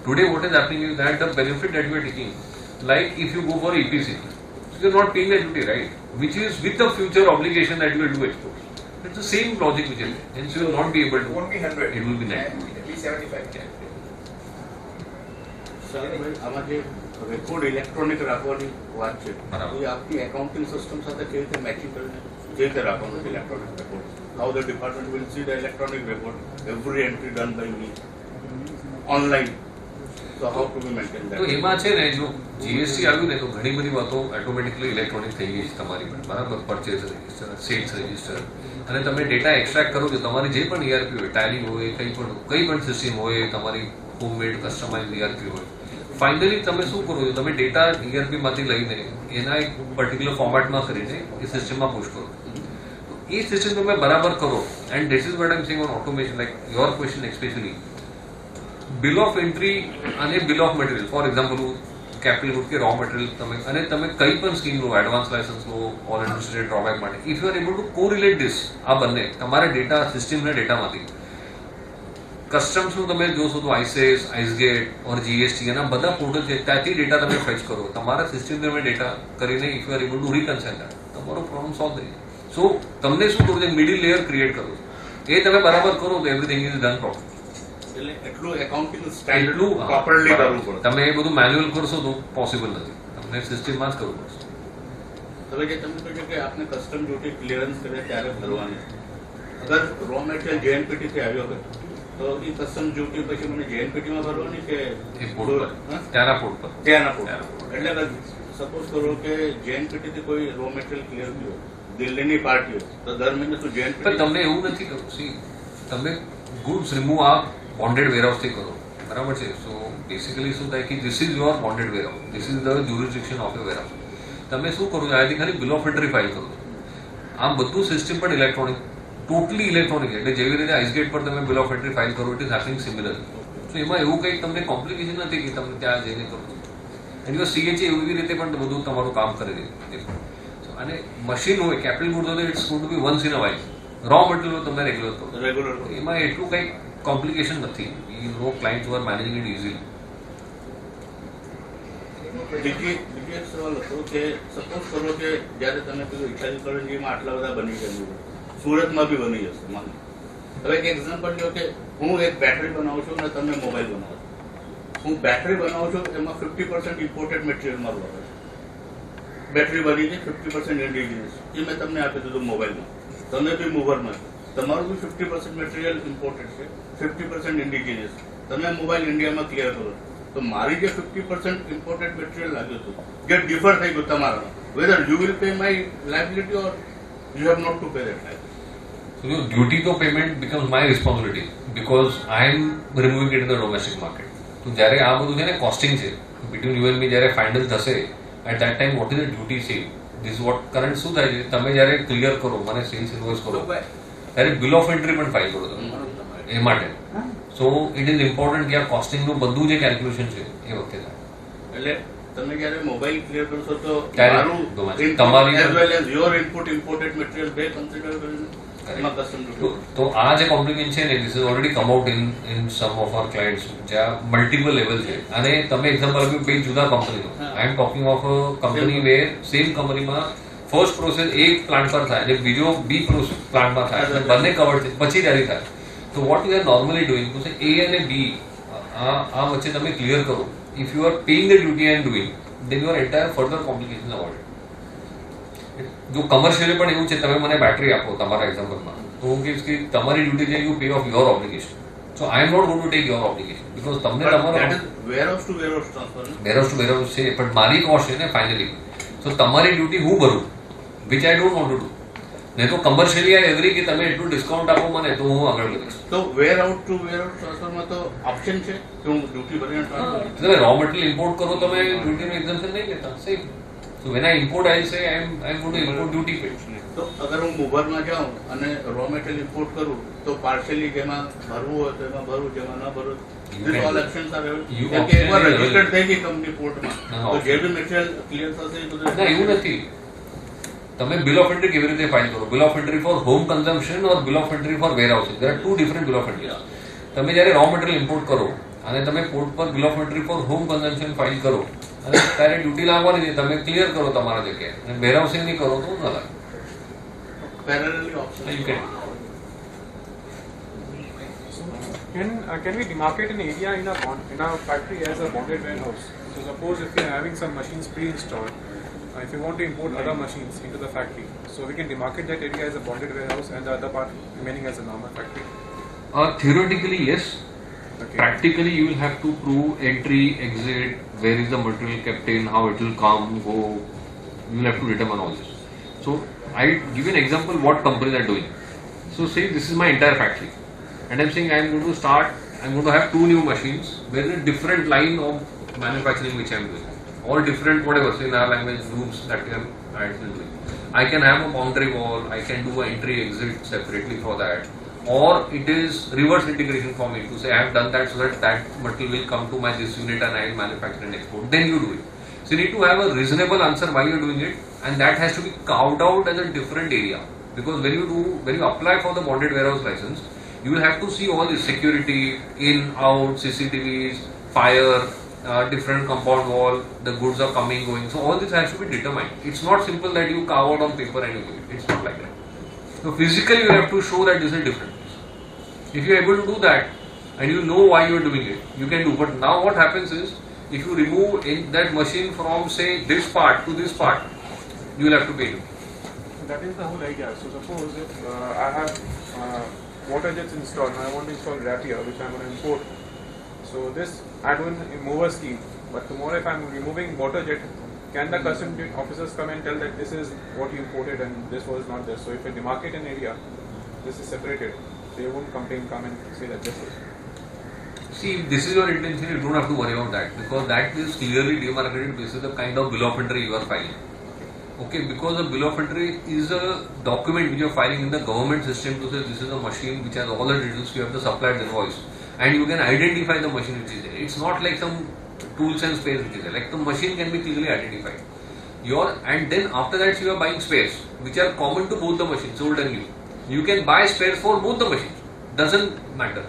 Speaker 7: Today what is happening is that the benefit that we are taking, like if you go for EPC, you're not paying the duty, right? Which is with the future obligation that you will do exports. It's the same logic which is there. Hence you will not be able to.
Speaker 5: It won't be 100.
Speaker 7: It will be 90.
Speaker 5: It will be 75.
Speaker 11: Sir આમાં જે record electronic રાખવાની વાત છે
Speaker 7: બરાબર.
Speaker 11: એ આપની accounting system સાથે કેવી રીતે મેચિંગ કરીને જે રીતે રાખવાનું છે electronic record how the department will see the electronic record every entry done by me online so how to be maintain
Speaker 7: તો
Speaker 11: ધેટ
Speaker 7: એમાં છે ને જો જીએસટી આવ્યું ને તો ઘણી બધી વાતો ઓટોમેટિકલી ઇલેક્ટ્રોનિક થઈ ગઈ છે તમારી પણ બરાબર પરચેસ રજિસ્ટર સેલ્સ રજિસ્ટર અને તમે ડેટા એક્સટ્રેક્ટ કરો છો તમારી જે પણ ERP હોય ટેલી હોય કઈ પણ સિસ્ટમ હોય તમારી હોમમેડ કસ્ટમાઇઝ ERP હોય ફાઇનલી તમે શું કરો છો તમે ડેટા ERP માંથી લઈને એના એક પર્ટિક્યુલર ફોર્મેટમાં કરીને એ સિસ્ટમમાં પુશ કરો એ સિસ્ટમ તમે બરાબર કરો and this is what I am saying on automation like your question especially bill of entry અને bill of material for example capital good કે રો મટીરિયલ તમે કઈ પણ સ્કીમ લો એડવાન્સ લાયસન્સ લો ઓલ ઇન્ડસ્ટ્રીયલ ડ્રોબેક માટે if you are able to correlate this આ બંને તમારા ડેટા સિસ્ટમના ડેટામાંથી કસ્ટમ્સનું તમે જોશો તો આઈસીએસ આઈસગેટ ઓર જીએસટી એના બધા પોર્ટલ છે ત્યાંથી ડેટા તમે ફેચ કરો તમારા સિસ્ટમ તમે ડેટા કરીને if you are able to reconcile that તમારો પ્રોબ્લેમ સોલ્વ થઈ જાય સો તમને શું કરવું છે મિડિલ લેયર ક્રિએટ કરો એ તમે બરાબર કરો તો એવરીથિંગ ઇઝ ડન પ્રોપર
Speaker 11: એટલે એટલું એકાઉન્ટિંગ સ્ટાન્ડર્ડ
Speaker 7: એટલું
Speaker 11: પ્રોપરલી કરવું પડે.
Speaker 7: તમે એ બધું મેન્યુઅલ કરશો તો પોસિબલ નથી, તમને સિસ્ટમમાં જ કરવું પડશે.
Speaker 11: હવે જે તમે કહો છો કે આપને કસ્ટમ ડ્યુટી ક્લિયરન્સ કરે ત્યારે ભરવાની છે. અગર રો મટીરિયલ જેએનપીટી થી આવ્યો હોય તો એ કસ્ટમ ડ્યુટી પછી મને જેએનપીટી માં ભરવાની કે
Speaker 7: એ પોર્ટ પર, ત્યાંના પોર્ટ પર.
Speaker 11: ત્યાંના પોર્ટ. એટલે સપોઝ કરો કે જેએનપીટી થી કોઈ રો મટીરિયલ ક્લિયર થયો, દિલ્હીની પાર્ટી હોય તો દર મહિને શું
Speaker 7: પણ
Speaker 11: જેએનપીટી?
Speaker 7: તમને એવું નથી કરવું. સી, તમે ગુડ્સ રિમૂવ આ બોન્ડેડ વેરહાઉસથી કરો, બરાબર છે. સો બેસિકલી શું થાય કે this is your bonded warehouse, this is the jurisdiction of your warehouse. તમે શું કરો છો, આથી ખાલી બિલ ઓફ એન્ટ્રી ફાઇલ કરો છો. આમ બધું સિસ્ટમ પણ ઇલેક્ટ્રોનિક, ટોટલી ઇલેક્ટ્રોનિક. એટલે જેવી રીતે આઈસગેટ પર તમે બિલ ઓફ એન્ટ્રી ફાઇલ કરો, ઇટ ઇઝ હેપનિંગ સિમિલર. તો એમાં એવું કંઈ તમને કોમ્પ્લિકેશન નથી કે તમે ત્યાં જઈને કરો છો. એની સીએચએ એવી રીતે પણ બધું તમારું કામ કરી દે. અને મશીન હોય, કેપિટલ ગુડ હોય, it's going to be once in a while. Raw material તમે રેગ્યુલર કરો, એમાં એટલું કંઈ કોમ્પ્લિકેશન નથી. No client are managing it easily.
Speaker 11: બીજી એક સવાલ હતો કે સપોઝ કરો કે જ્યારે તમે પેલું ઇટાલી કરંજીમાં આટલા બધા બની ગયા, સુરતમાં બી બની જશે. માનો હવે એક એક્ઝામ્પલ લો કે હું એક બેટરી બનાવું છું અને તમે મોબાઈલ બનાવો છો. હું બેટરી બનાવું છું એમાં 50% ઇમ્પોર્ટેડ મટીરિયલ મારું આવે છે. બેટરી બની છે 50% ઇન્ડિજિનિયસ, એ મેં તમને આપી દીધું મોબાઈલમાં. તમે બી મૂવરમાં છો, તમારું બી 50% મટીરિયલ ઇમ્પોર્ટેડ છે, 50% ઇન્ડિજિનિયસ. તમે મોબાઈલ ઇન્ડિયામાં ક્લિયર કરો તો મારી જે 50% ઇમ્પોર્ટેડ મટીરિયલ લાગ્યું હતું જે ડિફર થઈ ગયું તમારામાં, whether you will pay my liability or you have not to pay that liability.
Speaker 7: So your duty to payment becomes my responsibility because I am removing it in the domestic market. તો જ્યારે આ બધું છે ને costing છે, between you and મી જ્યારે final થશે, at that time what is the duty save, this what current શું થાય છે, તમે જ્યારે ક્લિયર કરો, મને સેલ્સ ઇન્વોઇસ કરો, ત્યારે બિલ ઓફ એન્ટ્રી પણ ફાઇલ કરો તમે એ માટે. સો ઇટ ઇઝ ઇમ્પોર્ટન્ટ કે આ કોસ્ટિંગનું બધું જે કેલ્ક્યુલેશન છે એ વખતે થાય.
Speaker 11: એટલે તમે જ્યારે મોબાઈલ ક્લિયર કરશો તો
Speaker 7: ત્યારે
Speaker 11: મારું
Speaker 7: તમારી
Speaker 11: as well as your input imported material બે કન્સિડર કરીને એમાં કસ્ટમ ડ્યુટી.
Speaker 7: તો આ જે કોમ્પ્લિકેશન છે ને, this is already come out in some of our clients, જ્યાં મલ્ટિપલ લેવલ છે. અને તમે એક્ઝામ્પલ આપ્યું બે જુદા કંપનીનો. I am talking of a company where same કંપનીમાં ફર્સ્ટ પ્રોસેસ એક પ્લાન્ટ પર થાય અને બીજો બી પ્લાન્ટમાં થાય, એટલે બંને કવર છે, પછી ત્યારે થાય. તો what you are normally doing to say A અને બી, આ વચ્ચે તમે ક્લિયર કરો. If you are paying the duty and doing, then your entire further complication avoided. જો કમર્શિયલી પણ એવું છે, તમે મને બેટરી આપો તમારા એક્ઝામ્પલમાં, તો હું કહીશ કે તમારી ડ્યુટી છે you pay off your obligation. So I am not going to take your obligation because તમને તમારો
Speaker 11: warehouse to warehouse transfer,
Speaker 7: warehouse to warehouse છે, પણ મારી કોસ્ટ છે ને ફાઇનલી. સો તમારી ડ્યુટી હું ભરું, which I don't want to do. નહીં તો કમર્શિયલી આઈ એગ્રી કે તમે એટલું ડિસ્કાઉન્ટ આપો મને તો હું આગળ વધીશ.
Speaker 11: તો વેરહાઉસ ટુ વેરહાઉસ ટ્રાન્સફરમાં તો ઓપ્શન છે કે હું ડ્યુટી ભરીને ટ્રાન્સફર.
Speaker 7: તમે રો મટીરિયલ ઇમ્પોર્ટ કરો, તમે ડ્યુટીનું એક્ઝમ્પશન નહીં લેતા, same. So when I import I say I am going to import duty paid.
Speaker 11: તો અગર હું મૂવરમાં જાઉં અને રો મટીરિયલ ઇમ્પોર્ટ કરું તો પાર્શિયલી જેમાં ભરવું હોય તો એમાં ભરું, જેમાં ન ભરવું this all options R available. કે એકવાર રજીસ્ટર્ડ થઈ ગઈ કંપની પોર્ટમાં તો જે બી મટીરિયલ ક્લિયર થશે એ બધું.
Speaker 7: ના, એવું નથી. તમે બિલ ઓફ એન્ટ્રી કેવી રીતે ફાઇલ કરો? Bill of entry for home consumption or bill of entry for warehousing, there are two different bill of entry. તમે જ્યારે રો મટીરિયલ ઇમ્પોર્ટ કરો અને તમે પોર્ટ પર bill of entry for home consumption file કરો અને ત્યારે ડ્યુટી લાગવાની છે, તમે ક્લિયર કરો તમારા જગ્યાએ, અને વેરહાઉસિંગ નહીં કરો તો ન લાગે.
Speaker 11: Parallelly option
Speaker 7: You can.
Speaker 12: Can we demarcate an area in our factory as a bonded warehouse? So suppose if we are having some machines pre-installed, if we want to import other machines into the factory, so we can demarcate that area as a bonded warehouse and the other part remaining as a normal factory.
Speaker 7: Theoretically, yes.
Speaker 12: Okay.
Speaker 7: Practically, you will have to prove entry, exit, where is the material kept in, how it will come, go. You will have to determine all this. So, I give you an example what companies are doing. So, say this is my entire factory, and I'm saying I'm going to have 2 new machines with a different line of manufacturing which I'm doing. All different, whatever, so in our language, rooms that we are doing. I can have a boundary wall, I can do an entry exit separately for that. Or it is reverse integration for me to say I have done that so that material will come to my this unit and I will manufacture and export. Then you do it. So you need to have a reasonable answer why you are doing it, and that has to be carved out as a different area. Because when you apply for the bonded warehouse license, you will have to see all the security, in, out, CCTVs, fire, different compound wall, the goods are coming, going. So all this has to be determined. It's not simple that you carve out on paper and you do it. It's not like that. So physically you have to show that this is different. If you are able to do that, and you know why you are doing it, you can do. But now what happens is, if you remove in that machine from say this part to this part, you will have to pay.
Speaker 12: That is the whole idea. So suppose if I have water jets installed and I want to install Rapier, which I'm going to import. So this add-on mover scheme. But tomorrow if I'm removing water jet, can the custom officers come and tell that this is what you imported and this was not this? So if I demarcate an area, this is separated. They won't come and say that this is.
Speaker 7: See, if this is your intention, you don't have to worry about that, because that is clearly demarcated based on the kind of bill of entry you are filing. Okay, because a bill of entry is a document which you are filing in the government system to say this is a machine which has all the details, you have the supplied invoice, and you can identify the machine which is there. It's not like some tools and spares which is there. Like the machine can be clearly identified. And then after that you are buying spares which are common to both the machines, old and new. You can buy spares for both the machines. Doesn't matter.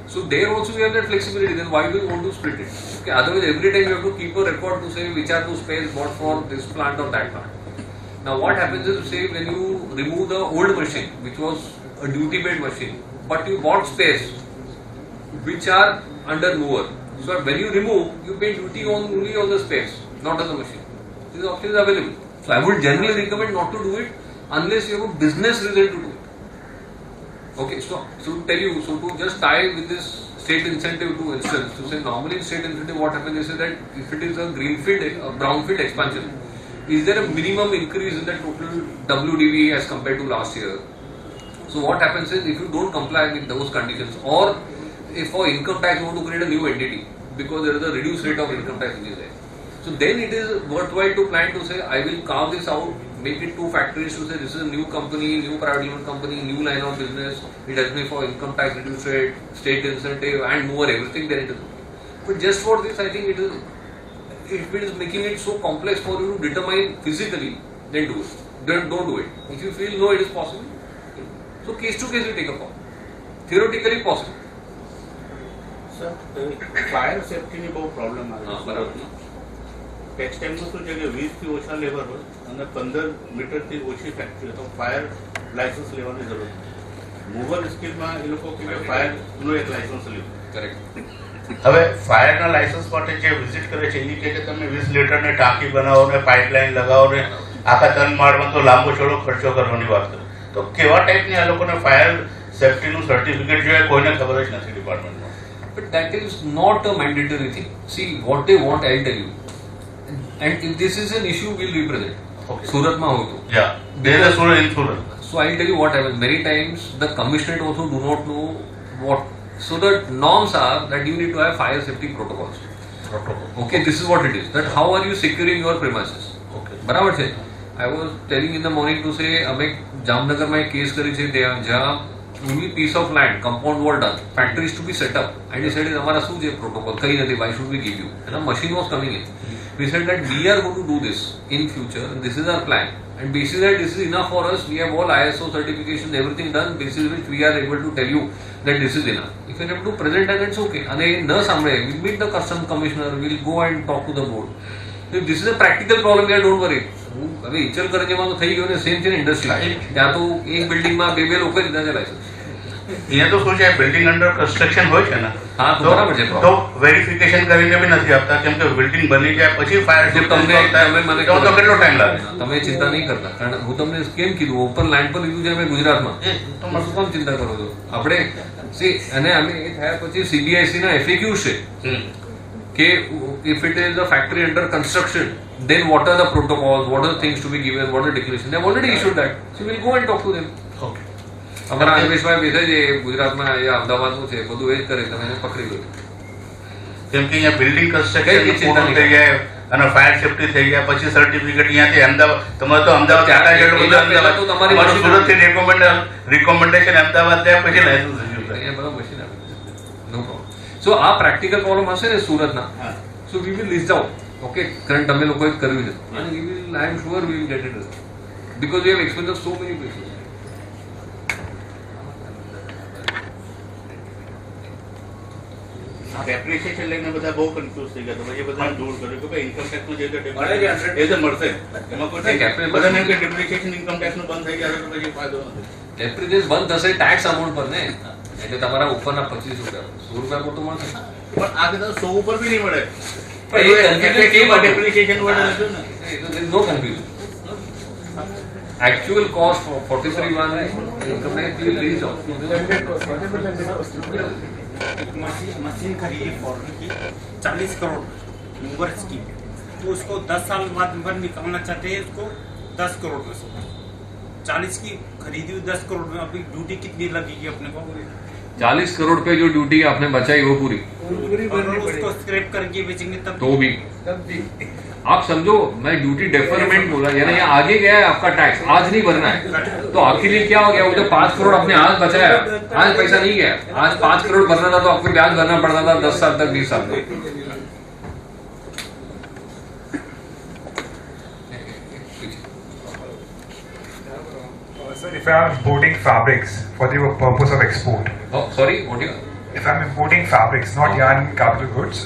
Speaker 7: So there also we have that flexibility. Then why do you want to split it? Okay, otherwise every time you have to keep a record to say which are those spares bought for this plant or that plant. Now what happens is, say when you remove the old machine which was a duty paid machine, but you bought spares which are under mover. So when you remove, you pay duty only on the spares, not on the machine. This option is available. So I would generally recommend not to do it unless you have a business reason to do it. Okay, so to tell you, so to just tie with this state incentive to instance, to say normally in state incentive what happens is that if it is a greenfield, a brownfield expansion, is there a minimum increase in the total WDV as compared to last year? So what happens is, if you don't comply with those conditions, or if for income tax you want to create a new entity because there is a reduced rate of income tax which is there, so then it is worthwhile to plan to say I will carve this out, make it 2 factories to say this is a new company, new private limited company, new line of business, it has me for income tax reduced rate, state incentive and more everything, then it is okay. But just for this I think it is making it so complex for you to determine physically, then do it. Don't do it. If you feel no it is possible, so case to case you take a call. Theoretically possible.
Speaker 11: Sir, fire safety ની બહુ problem આવે છે. ટેક્સટાઇલમાં શું છે કે 20 થી ઓછા labour હોય અને 15 મીટરથી ઓછી ફેક્ટરી હોય તો ફાયર લાયસન્સ લેવાની જરૂર નથી. મૂવર સ્કીમમાં એ લોકો કે ફાયરનું એક લાયસન્સ લેવું. કરેક્ટ. હવે ફાયરના લાયસન્સ માટે જે વિઝિટ કરે છે એ કહે કે તમે 20 લીટરની ટાંકી બનાવો ને પાઇપલાઇન લગાવો ને આખા તન માળમાં તો લાંબો ચોડો ખર્ચો કરવાની વાત કરે. તો કેવા ટાઈપની આ લોકોને ફાયર સેફટીનું સર્ટિફિકેટ જોઈએ કોઈને ખબર જ નથી ડિપાર્ટમેન્ટમાં.
Speaker 7: But that is not a mandatory thing. See, what they want, I'll tell you. And if this is an issue, we'll represent.
Speaker 11: Okay.
Speaker 7: Surat ma ho to.
Speaker 11: Yeah, there is a Surat in Surat.
Speaker 7: So I'll tell you what happens. Many times the commissioner also do not know what. So the norms are that you need to have fire safety protocols. Okay, this is what it is. That how are you securing your premises?
Speaker 11: Okay.
Speaker 7: બરાબર છે. I was telling in the morning to say અમે જામનગરમાં એક case કરી છે જ્યાં only piece of land, compound wall done, factory is to be set up, and he said amara શું છે protocol કઈ નથી, why should we give you, and a machine was coming in. We said that we are going to do this in future and this is our plan, and basis that this is enough for us, we have all ISO certification, everything done, basis which we are able to tell you that this is enough. If you have to present and it's okay, and ન સાંભળે, we'll meet the custom commissioner, we'll go and talk to the board. If this is a practical problem, yeah, don't worry. હવે ઇચલ કરંજમાં તો થઈ ગયો ને, same છે ને industry, ત્યાં તો એક બિલ્ડિંગમાં 2 લોકો જ લીધા છે લાયસન્સ.
Speaker 11: અહીંયા તો શું છે બિલ્ડિંગ અંડર કન્સ્ટ્રક્શન હોય છે ને,
Speaker 7: હા તો બરાબર છે,
Speaker 11: તો વેરિફિકેશન કરીને બી નથી આપતા કેમ કે બિલ્ડિંગ બની જાય પછી ફાયર
Speaker 7: તમને મને
Speaker 11: તો કેટલો ટાઈમ લાગે.
Speaker 7: તમે ચિંતા નહીં કરતા, કારણ હું તમને કેમ કીધું ઓપન લેન્ડ પર લીધું છે અમે ગુજરાતમાં, તમે શું કામ ચિંતા કરો છો. આપણે અને અમે એ થયા પછી CBIC ના FAQ છે કે if it is a factory under construction, then what are the protocols, what are the things to be given, what are the declaration, they have already issued that, so we'll go and talk to them.
Speaker 11: Okay.
Speaker 7: અમારા અન્વેષભાઈ બેસે છે ગુજરાતમાં, અહીંયા અમદાવાદનું છે, બધું એ જ કરે, તમે એને પકડી લો.
Speaker 11: કેમ કે અહીંયા બિલ્ડિંગ કન્સ્ટ્રક્શન પૂરું થઈ જાય અને ફાયર સેફટી થઈ ગયા પછી સર્ટિફિકેટ અહીંયાથી અમદાવાદ, તમારે તો અમદાવાદ સુરતથી રિકોમેન્ડેશન અમદાવાદ જાય પછી લાયસન્સ ઇશ્યુ થાય.
Speaker 7: અહીંયા બધા મશીન આવે, નો પ્રોબ્લેમ. સો આ પ્રેક્ટિકલ પ્રોબ્લેમ હશે ને સુરતના, so we will list out. Okay, કારણ તમે લોકોએ જ કર્યું છે, અને we will, I am sure we will get it because we have experience so many places.
Speaker 11: Application લઈને બધા બહુ કન્ફ્યુઝ થઈ ગયા, તો પછી બધાને દૂર કર્યું કે ભાઈ ઇન્કમ ટેક્સનું જે એ તો મળશે, એમાં કોઈ બધાને એમ કે ડેપ્રિસિએશન ઇન્કમ ટેક્સનું બંધ થઈ ગયા તો પછી ફાયદો નથી.
Speaker 7: ડેપ્રિસિએશન બંધ થશે ટેક્સ અમાઉન્ટ પર ને, એટલે તમારા ઉપરના 25 રૂપિયા 100 રૂપિયા પર તો મળશે.
Speaker 11: પણ આ કદાચ 100 ઉપર બી નહીં મળે.
Speaker 7: પણ એ confusion કેમ હતું?
Speaker 11: એપ્લિકેશન વર્ડ હતું ને.
Speaker 7: There is no confusion. Actual cost for 43 income tax will release off.
Speaker 10: Machine खरीदी फॉरन की 40 करोड़ मूवर स्कीम, तो उसको 10 साल बाद निकालना चाहते हैं उसको 10 करोड़ में से 40 की खरीदी हुई 10 करोड़ में अभी ड्यूटी कितनी लगेगी अपने को?
Speaker 7: 40 करोड़ पे जो ड्यूटी आपने बचाई वो पूरी
Speaker 10: अगर उसको स्क्रैप करके बेचेंगे तब
Speaker 7: तो भी आप समझो, मैं ड्यूटी डेफरमेंट बोला, यानी यहाँ आगे गया है आपका टैक्स, आज नहीं भरना है, तो आपके लिए क्या हो गया? वो तो 5 करोड़ आपने आज बचाया, आज पैसा नहीं गया, आज 5 करोड़ भरना था तो आपको ब्याज भरना पड़ता था 10 साल तक, 20 साल तक.
Speaker 13: Sir, if I am importing fabrics for the purpose of export.
Speaker 7: Oh, sorry, what do you?
Speaker 13: If I am importing fabrics, not yarn capital goods,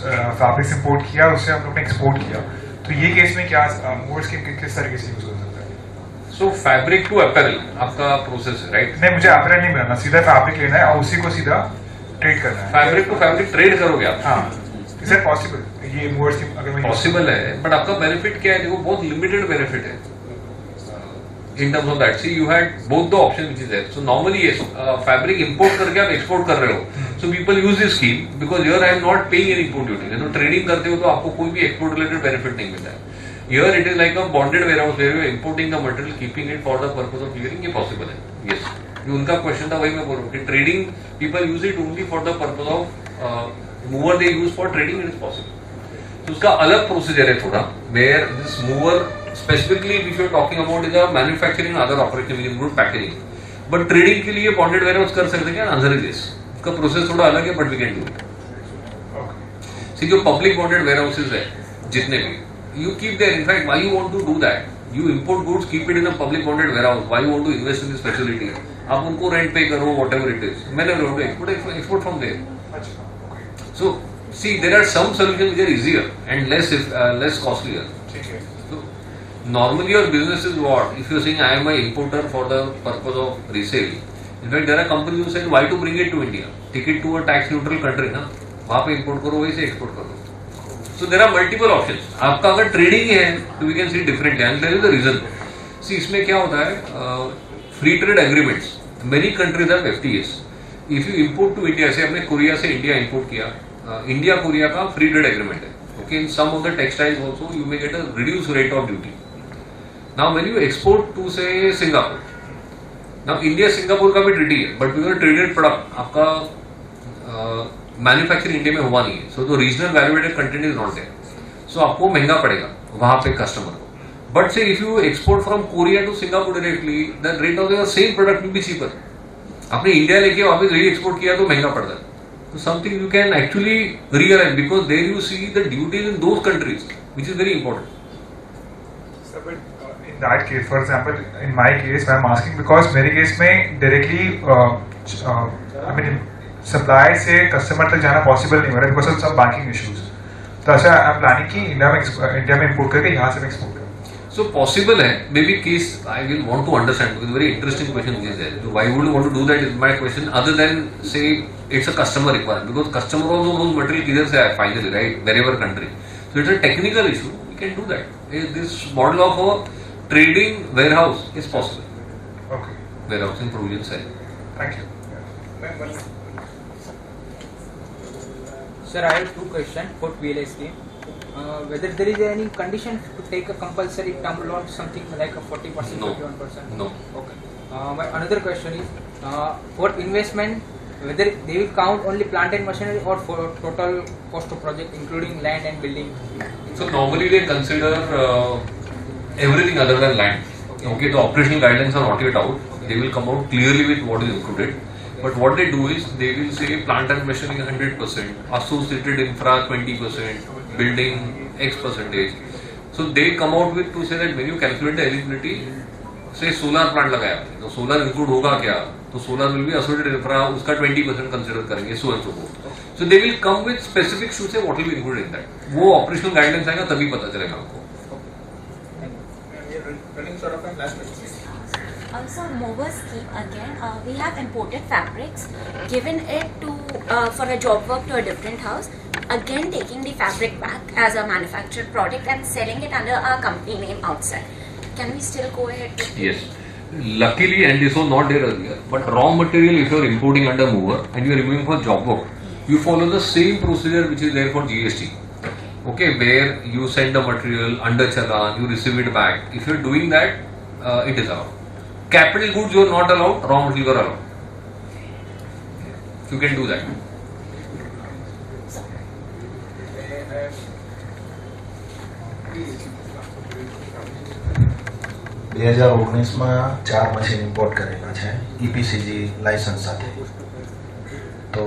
Speaker 13: fabrics import किया, उससे हम लोग ने export किया, तो ये केस में क्या मोर स्कीम किस तरीके से यूज हो सकता है?
Speaker 7: So fabric to apparel आपका प्रोसेस है, राइट?
Speaker 13: नहीं, मुझे अपरेल नहीं बनाना, सीधा फैब्रिक लेना है और उसी को सीधा ट्रेड करना है.
Speaker 7: फैब्रिक टू फैब्रिक ट्रेड करोगे आप?
Speaker 13: हाँ. Is it possible? ये मोर स्कीम अगर मैं
Speaker 7: पॉसिबल है, बट आपका बेनिफिट क्या है? देखो बहुत लिमिटेड बेनिफिट है in terms of that. See, you had both the options which is there. So normally yes, fabric import करके आप export कर रहे हो. So people use this scheme because here I am not paying any import duty. तो trading करते हो तो आपको कोई भी export related benefit नहीं मिलता है. Here it is like a bonded warehouse where you are importing the material, keeping it for the purpose of clearing. ये possible है. Yes. ये उनका question था, वही मैं बोल रहा हूँ कि trading people use it only for the purpose of mover they use for trading. It is possible. तो उसका अलग प्रोसीजर है थोड़ा, where this mover specifically if you are talking about is a manufacturing other operation which include packaging, but trading के लिए bonded warehouse कर सकते हैं? Answer is yes. उसका प्रोसेस थोड़ा अलग है, but we can do it. See जो पब्लिक बॉन्डेड वेयरहाउसेस है जितने भी, you keep there. In fact, why you want to do that? You import goods, keep it in a public bonded warehouse. Why you want to invest in this facility? आप उनको rent पे करो, whatever it is. मैंने export from there. So see, there are some solutions which are easier and less costlier. So normally your business is what? If you are saying I am an importer for the purpose of resale. In fact, there are companies who say why to bring it to India? Take it to a tax neutral country, ना? वहाँ पे import करो, वहीं से export करो. So there are multiple options. आपका अगर trading है तो we can see differently and there is a reason. See, इसमें क्या होता है? Free trade agreements. Many countries have FTAs. If you import to India, से आपने कोरिया से इंडिया import किया, इंडिया कोरिया का फ्री ट्रेड एग्रीमेंट है. Okay, in some of the textiles also you may get a reduced rate of duty. Now when you export to say Singapore, now India Singapore का भी treaty है, but because traded product आपका manufacturing India में हुआ नहीं है, so the regional value added content is not there, so आपको महंगा पड़ेगा वहाँ पे कस्टमर को. But say if you export from Korea to Singapore directly, the rate of the same product will be cheaper. आपने इंडिया लेके वापस री एक्सपोर्ट किया तो महंगा पड़ता है. So something you can actually realize because there you see the duties in those countries, which is very important.
Speaker 13: So, but in that case, for example, in my case, I am asking because मेरे case में directly, I mean, supply से customer तक जाना possible नहीं हो रहा because of some banking issues. तो ऐसा I am planning कि इंडिया में import करके यहाँ से मैं export करूँ.
Speaker 7: So possible है, maybe case I will want to understand because very interesting question is there. So why would you want to do that is my question. Other than say it's a customer requirement because customer also knows material किधर से आया finally, right? Wherever country. So it's a technical issue. We can do that. This model of a trading warehouse is possible.
Speaker 13: Okay.
Speaker 7: Warehousing provisions है.
Speaker 13: Thank you.
Speaker 14: Sir, I have two questions for PLI scheme. Whether there is any condition to take a compulsory term loan, something like a 40%,
Speaker 7: No.
Speaker 14: 41%?
Speaker 7: No.
Speaker 14: Okay. My another question is, for investment, whether they will count only plant and machinery or for total cost of project, including land and building?
Speaker 7: So normally they consider everything other than land. Okay, the operational guidelines are not yet out. They will come out clearly with what is included. But what they do is they will say plant and machinery 100%, associated infra 20%, building X percentage. So they come out with to say that when you calculate the eligibility, say solar plant लगाया तो solar include होगा क्या? तो solar will be associated infra उसका 20% consider करेंगे so and so forth. So they will come with specifics to say what will be included in that. वो operational guidelines आएगा तभी पता चलेगा आपको.
Speaker 8: Also, mower scheme again. We have imported fabrics, given it to for a job work to a different house. Again, taking the fabric back as a manufactured product and selling it under our company name outside. Can we still go ahead with
Speaker 7: Yes. Luckily, and this was not there earlier, but raw material, if you are importing under mover and you are removing for job work, you follow the same procedure which is there for GST. Okay, where you send the material under challan, you receive it back. If you are doing that, it is allowed. Capital goods you are not allowed, raw material you are allowed. You can do that.
Speaker 15: 2019માં 4 machine import કરેલા છે EPCG licence સાથે. તો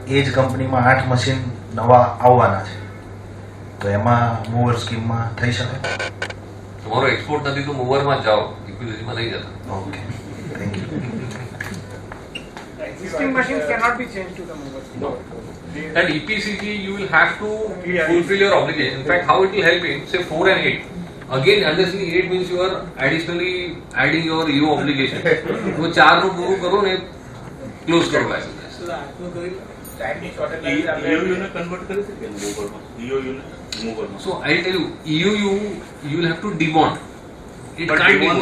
Speaker 15: એ જ કંપનીમાં 8 machine નવા આવવાના છે, તો એમાં મૂવર સ્કીમમાં થઈ શકે?
Speaker 7: તમારો એક્સપોર્ટ નથી તો મૂવરમાં જ જાઓ, EPCGમાં નહીં જતા.
Speaker 15: Okay, thank you.
Speaker 10: Existing machines cannot be changed to the mower.
Speaker 7: No. And EPCG you will have to fulfill your obligation. In fact, how it will help in say 4 and 8. Again, unnecessarily 8 means you are additionally adding your EO obligation. तो 4 નું પૂરું કરો ને close કરો licence.
Speaker 11: EOU ને convert કરી શકે મૂવરમાં. EOU ને મૂવરમાં.
Speaker 7: So I tell you, EOU you will have to debond. It can't be
Speaker 11: bond.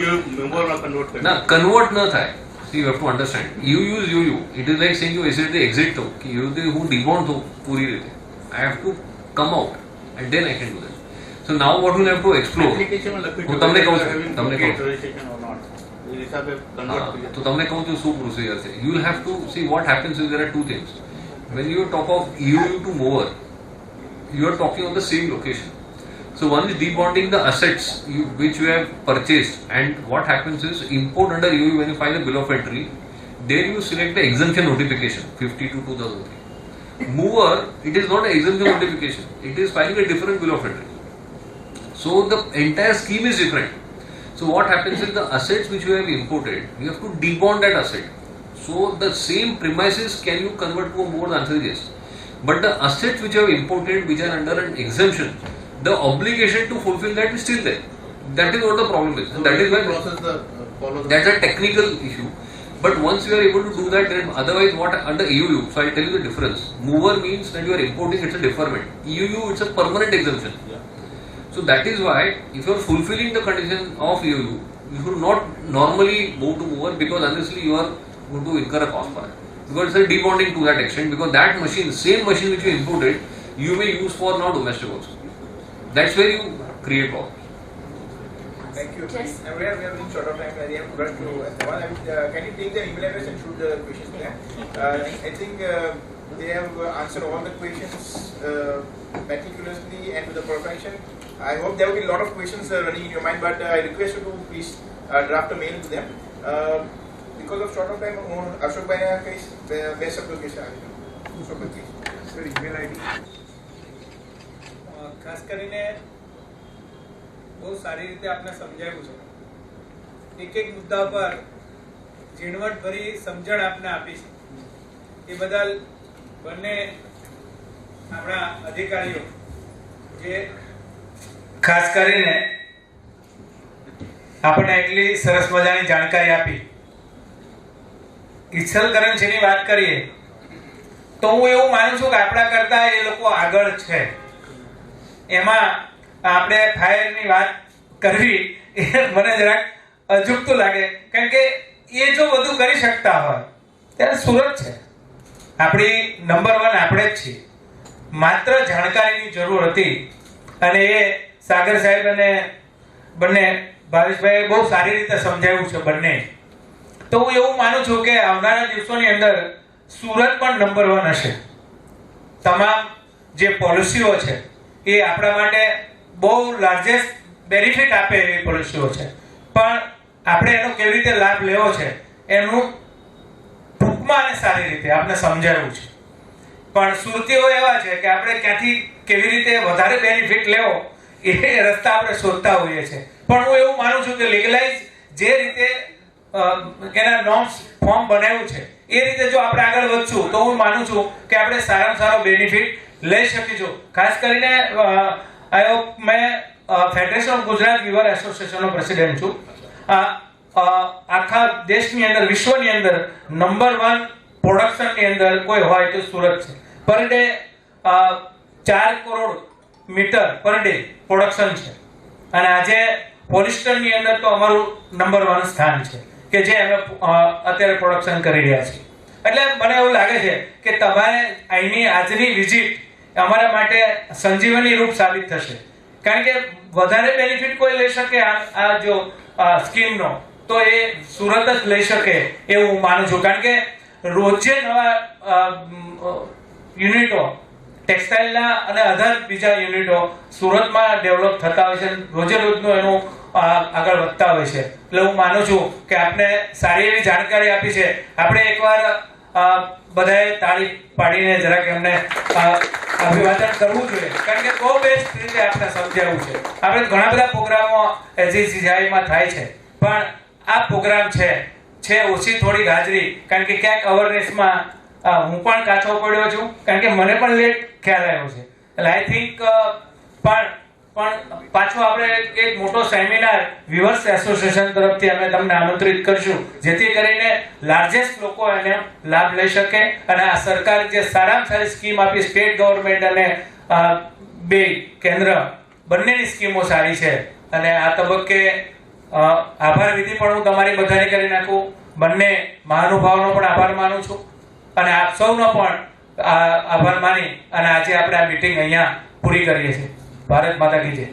Speaker 11: EOU મૂવરમાં કન્વર્ટ કરી.
Speaker 7: ના, કન્વર્ટ ન થાય. So you have to understand. EOU is EOU. It is like saying you exit to कि ये હું debond તો પૂરી રીતે. I have to come out and then I can do that. So now what we'll have to explore. હું તમને કહું છું. તો તમને કહું છું શું પ્રોસિજર છે. You will have to see what happens is there are two things. When you talk of EOU to mower, you are talking on the same location. So one is debonding the assets which you have purchased, and what happens is import under EOU when you file a bill of entry, there you select the exemption notification 52/2003. Mover, it is not an exemption notification, it is filing a different bill of entry. So the entire scheme is different. So what happens is the assets which you have imported, you have to debond that asset. So the same premises can you convert to a mower? The answer is yes. But the assets which you have imported which are under an exemption, the obligation to fulfill that is still there. That is what the problem is. And that is why that's a technical issue. But once you are able to do that, then otherwise what under EOU, so I'll tell you the difference. Mover means that you are importing, it's a deferment. EOU, it's a permanent exemption. So that is why if you are fulfilling the condition of EOU, you should not normally move to mover, because unnecessarily you are going to incur a cost for it. Because it's a debonding to that extent, because that machine, same machine which you imported, you may use for now domestic also. That's where you create problem.
Speaker 5: Thank you. We are in short of time. We have to run through. Can you take the email address and shoot the questions there? I think they have answered all the questions meticulously and to the perfection. I hope there will be a lot of questions running in your mind, but I request you to please draft a mail to them. Because of short of time, Ashok Bhai case, best of the case. Ashok Bhai, please.
Speaker 10: Sir, email ID. ખાસ કરીને બહુ સારી રીતે આપને સમજાવ્યું છે. એક એક મુદ્દા પર ઝીણવટભરી સમજણ આપને આપી છે. એ બદલ બંને આપણા અધિકારીઓ જે ખાસ કરીને આપણને એટલી સરસ મજાની જાણકારી આપી. ઈચ્છલકરંજીની વાત કરીએ તો હું એવું માનું છું કે આપણા કરતા એ લોકો આગળ છે. એમાં આપણે ફાયરની વાત કરવી એ મને જરાક અજુગતું લાગે, કારણ કે એ જો બધું કરી શકતા હોય ત્યારે સુરત છે, આપણી નંબર 1 આપણે જ છીએ. માત્ર જાણકારીની જરૂર હતી અને એ સાગર સાહેબ અને બંને ભાવેશભાઈએ બહુ સારી રીતે સમજાવ્યું છે બંને. તો હું એવું માનું છું કે આવનારા દિવસોની અંદર સુરત પણ નંબર 1 હશે. તમામ જે પોલિસીઓ છે એ આપણા માટે બહુ લાર્જેસ્ટ બેનિફિટ આપે એવી પોલિસીઓ છે, પણ આપણે એનો કેવી રીતે લાભ લેવો છે એનું ટૂંકમાં અને સારી રીતે આપણે સમજાવ્યું છે. પણ સુરતીઓ એવા છે કે આપણે ક્યાંથી કેવી રીતે વધારે બેનિફિટ લેવો એ રસ્તા આપણે શોધતા હોઈએ છીએ. પણ હું એવું માનું છું કે લીગલાઇઝ જે રીતે એના નોર્મ્સ ફોર્મ બનાવ્યું છે એ રીતે જો આપણે આગળ વધશું તો હું માનું છું કે આપણે સારામાં સારો બેનિફિટ લઈ શકીશું. ખાસ કરીને મેં ફેડરેશન ઓફ ગુજરાત વિવર એસોસિએશનનો પ્રેસિડેન્ટ છું.
Speaker 16: આખા દેશની અંદર વિશ્વની અંદર નંબર 1 પ્રોડક્શનની અંદર કોઈ હોય તો સુરત છે. Per day 4 crore metre per day production છે અને આજે પોલિસ્ટરની અંદર તો અમારું નંબર 1 સ્થાન છે કે જે અમે અત્યારે પ્રોડક્શન કરી રહ્યા છીએ. એટલે મને એવું લાગે છે કે તમારે અહીંની આજની વિઝિટ અમારા માટે સંજીવની રૂપ સાબિત થશે, કારણ કે વધારે બેનિફિટ કોઈ લઈ શકે આ જો સ્કીમનો તો એ સુરત જ લઈ શકે એવું હું માનું છું. કારણ કે રોજે નવા યુનિટો ટેક્સટાઇલના અને અધર બીજા યુનિટો સુરતમાં ડેવલપ થતા હોય છે, રોજે રોજનું એનું આગળ વધતા હોય છે. એટલે હું માનું છું કે આપને સારી એવી જાણકારી આપી છે. આપણે એકવાર બધાએ તાળી પાડીને જરાક એમને અભિવાદન કરવું જોઈએ, કારણ કે બહુ બેસ્ટ રીતે આપણે સમજાવ્યું છે. આપણે ઘણા બધા પ્રોગ્રામો એજીસીઆઈમાં થાય છે, પણ આ પ્રોગ્રામ છે ઓછી થોડીક હાજરી, કારણ કે ક્યાંક અવેરનેસમાં હું પણ કાચો પડ્યો છું, કારણ કે મને પણ લેટ ખ્યાલ આવ્યો છે. એટલે આઈ થિંક પણ પાછો આપણે એક મોટો સેમિનાર વિવર્સ એસોસિએશન તરફથી અમે તમને આમંત્રિત કરશું, જેથી કરીને લાર્જેસ્ટ લોકો એને લાભ લઈ શકે અને આ સરકાર જે સારામાં સારી સ્કીમ આપી, સ્ટેટ ગવર્મેન્ટ અને બે કેન્દ્ર બંનેની સ્કીમો સારી છે. અને આ તબક્કે આભાર વિધિ પણ હું તમારી બધાની કરી નાખું. બંને મહાનુભાવોનો પણ આભાર માનું છું અને આપ સૌનો પણ આભાર માની અને આજે આપણે આ મીટિંગ અહીંયા પૂરી કરીએ છીએ. ભારત માતા કી જય.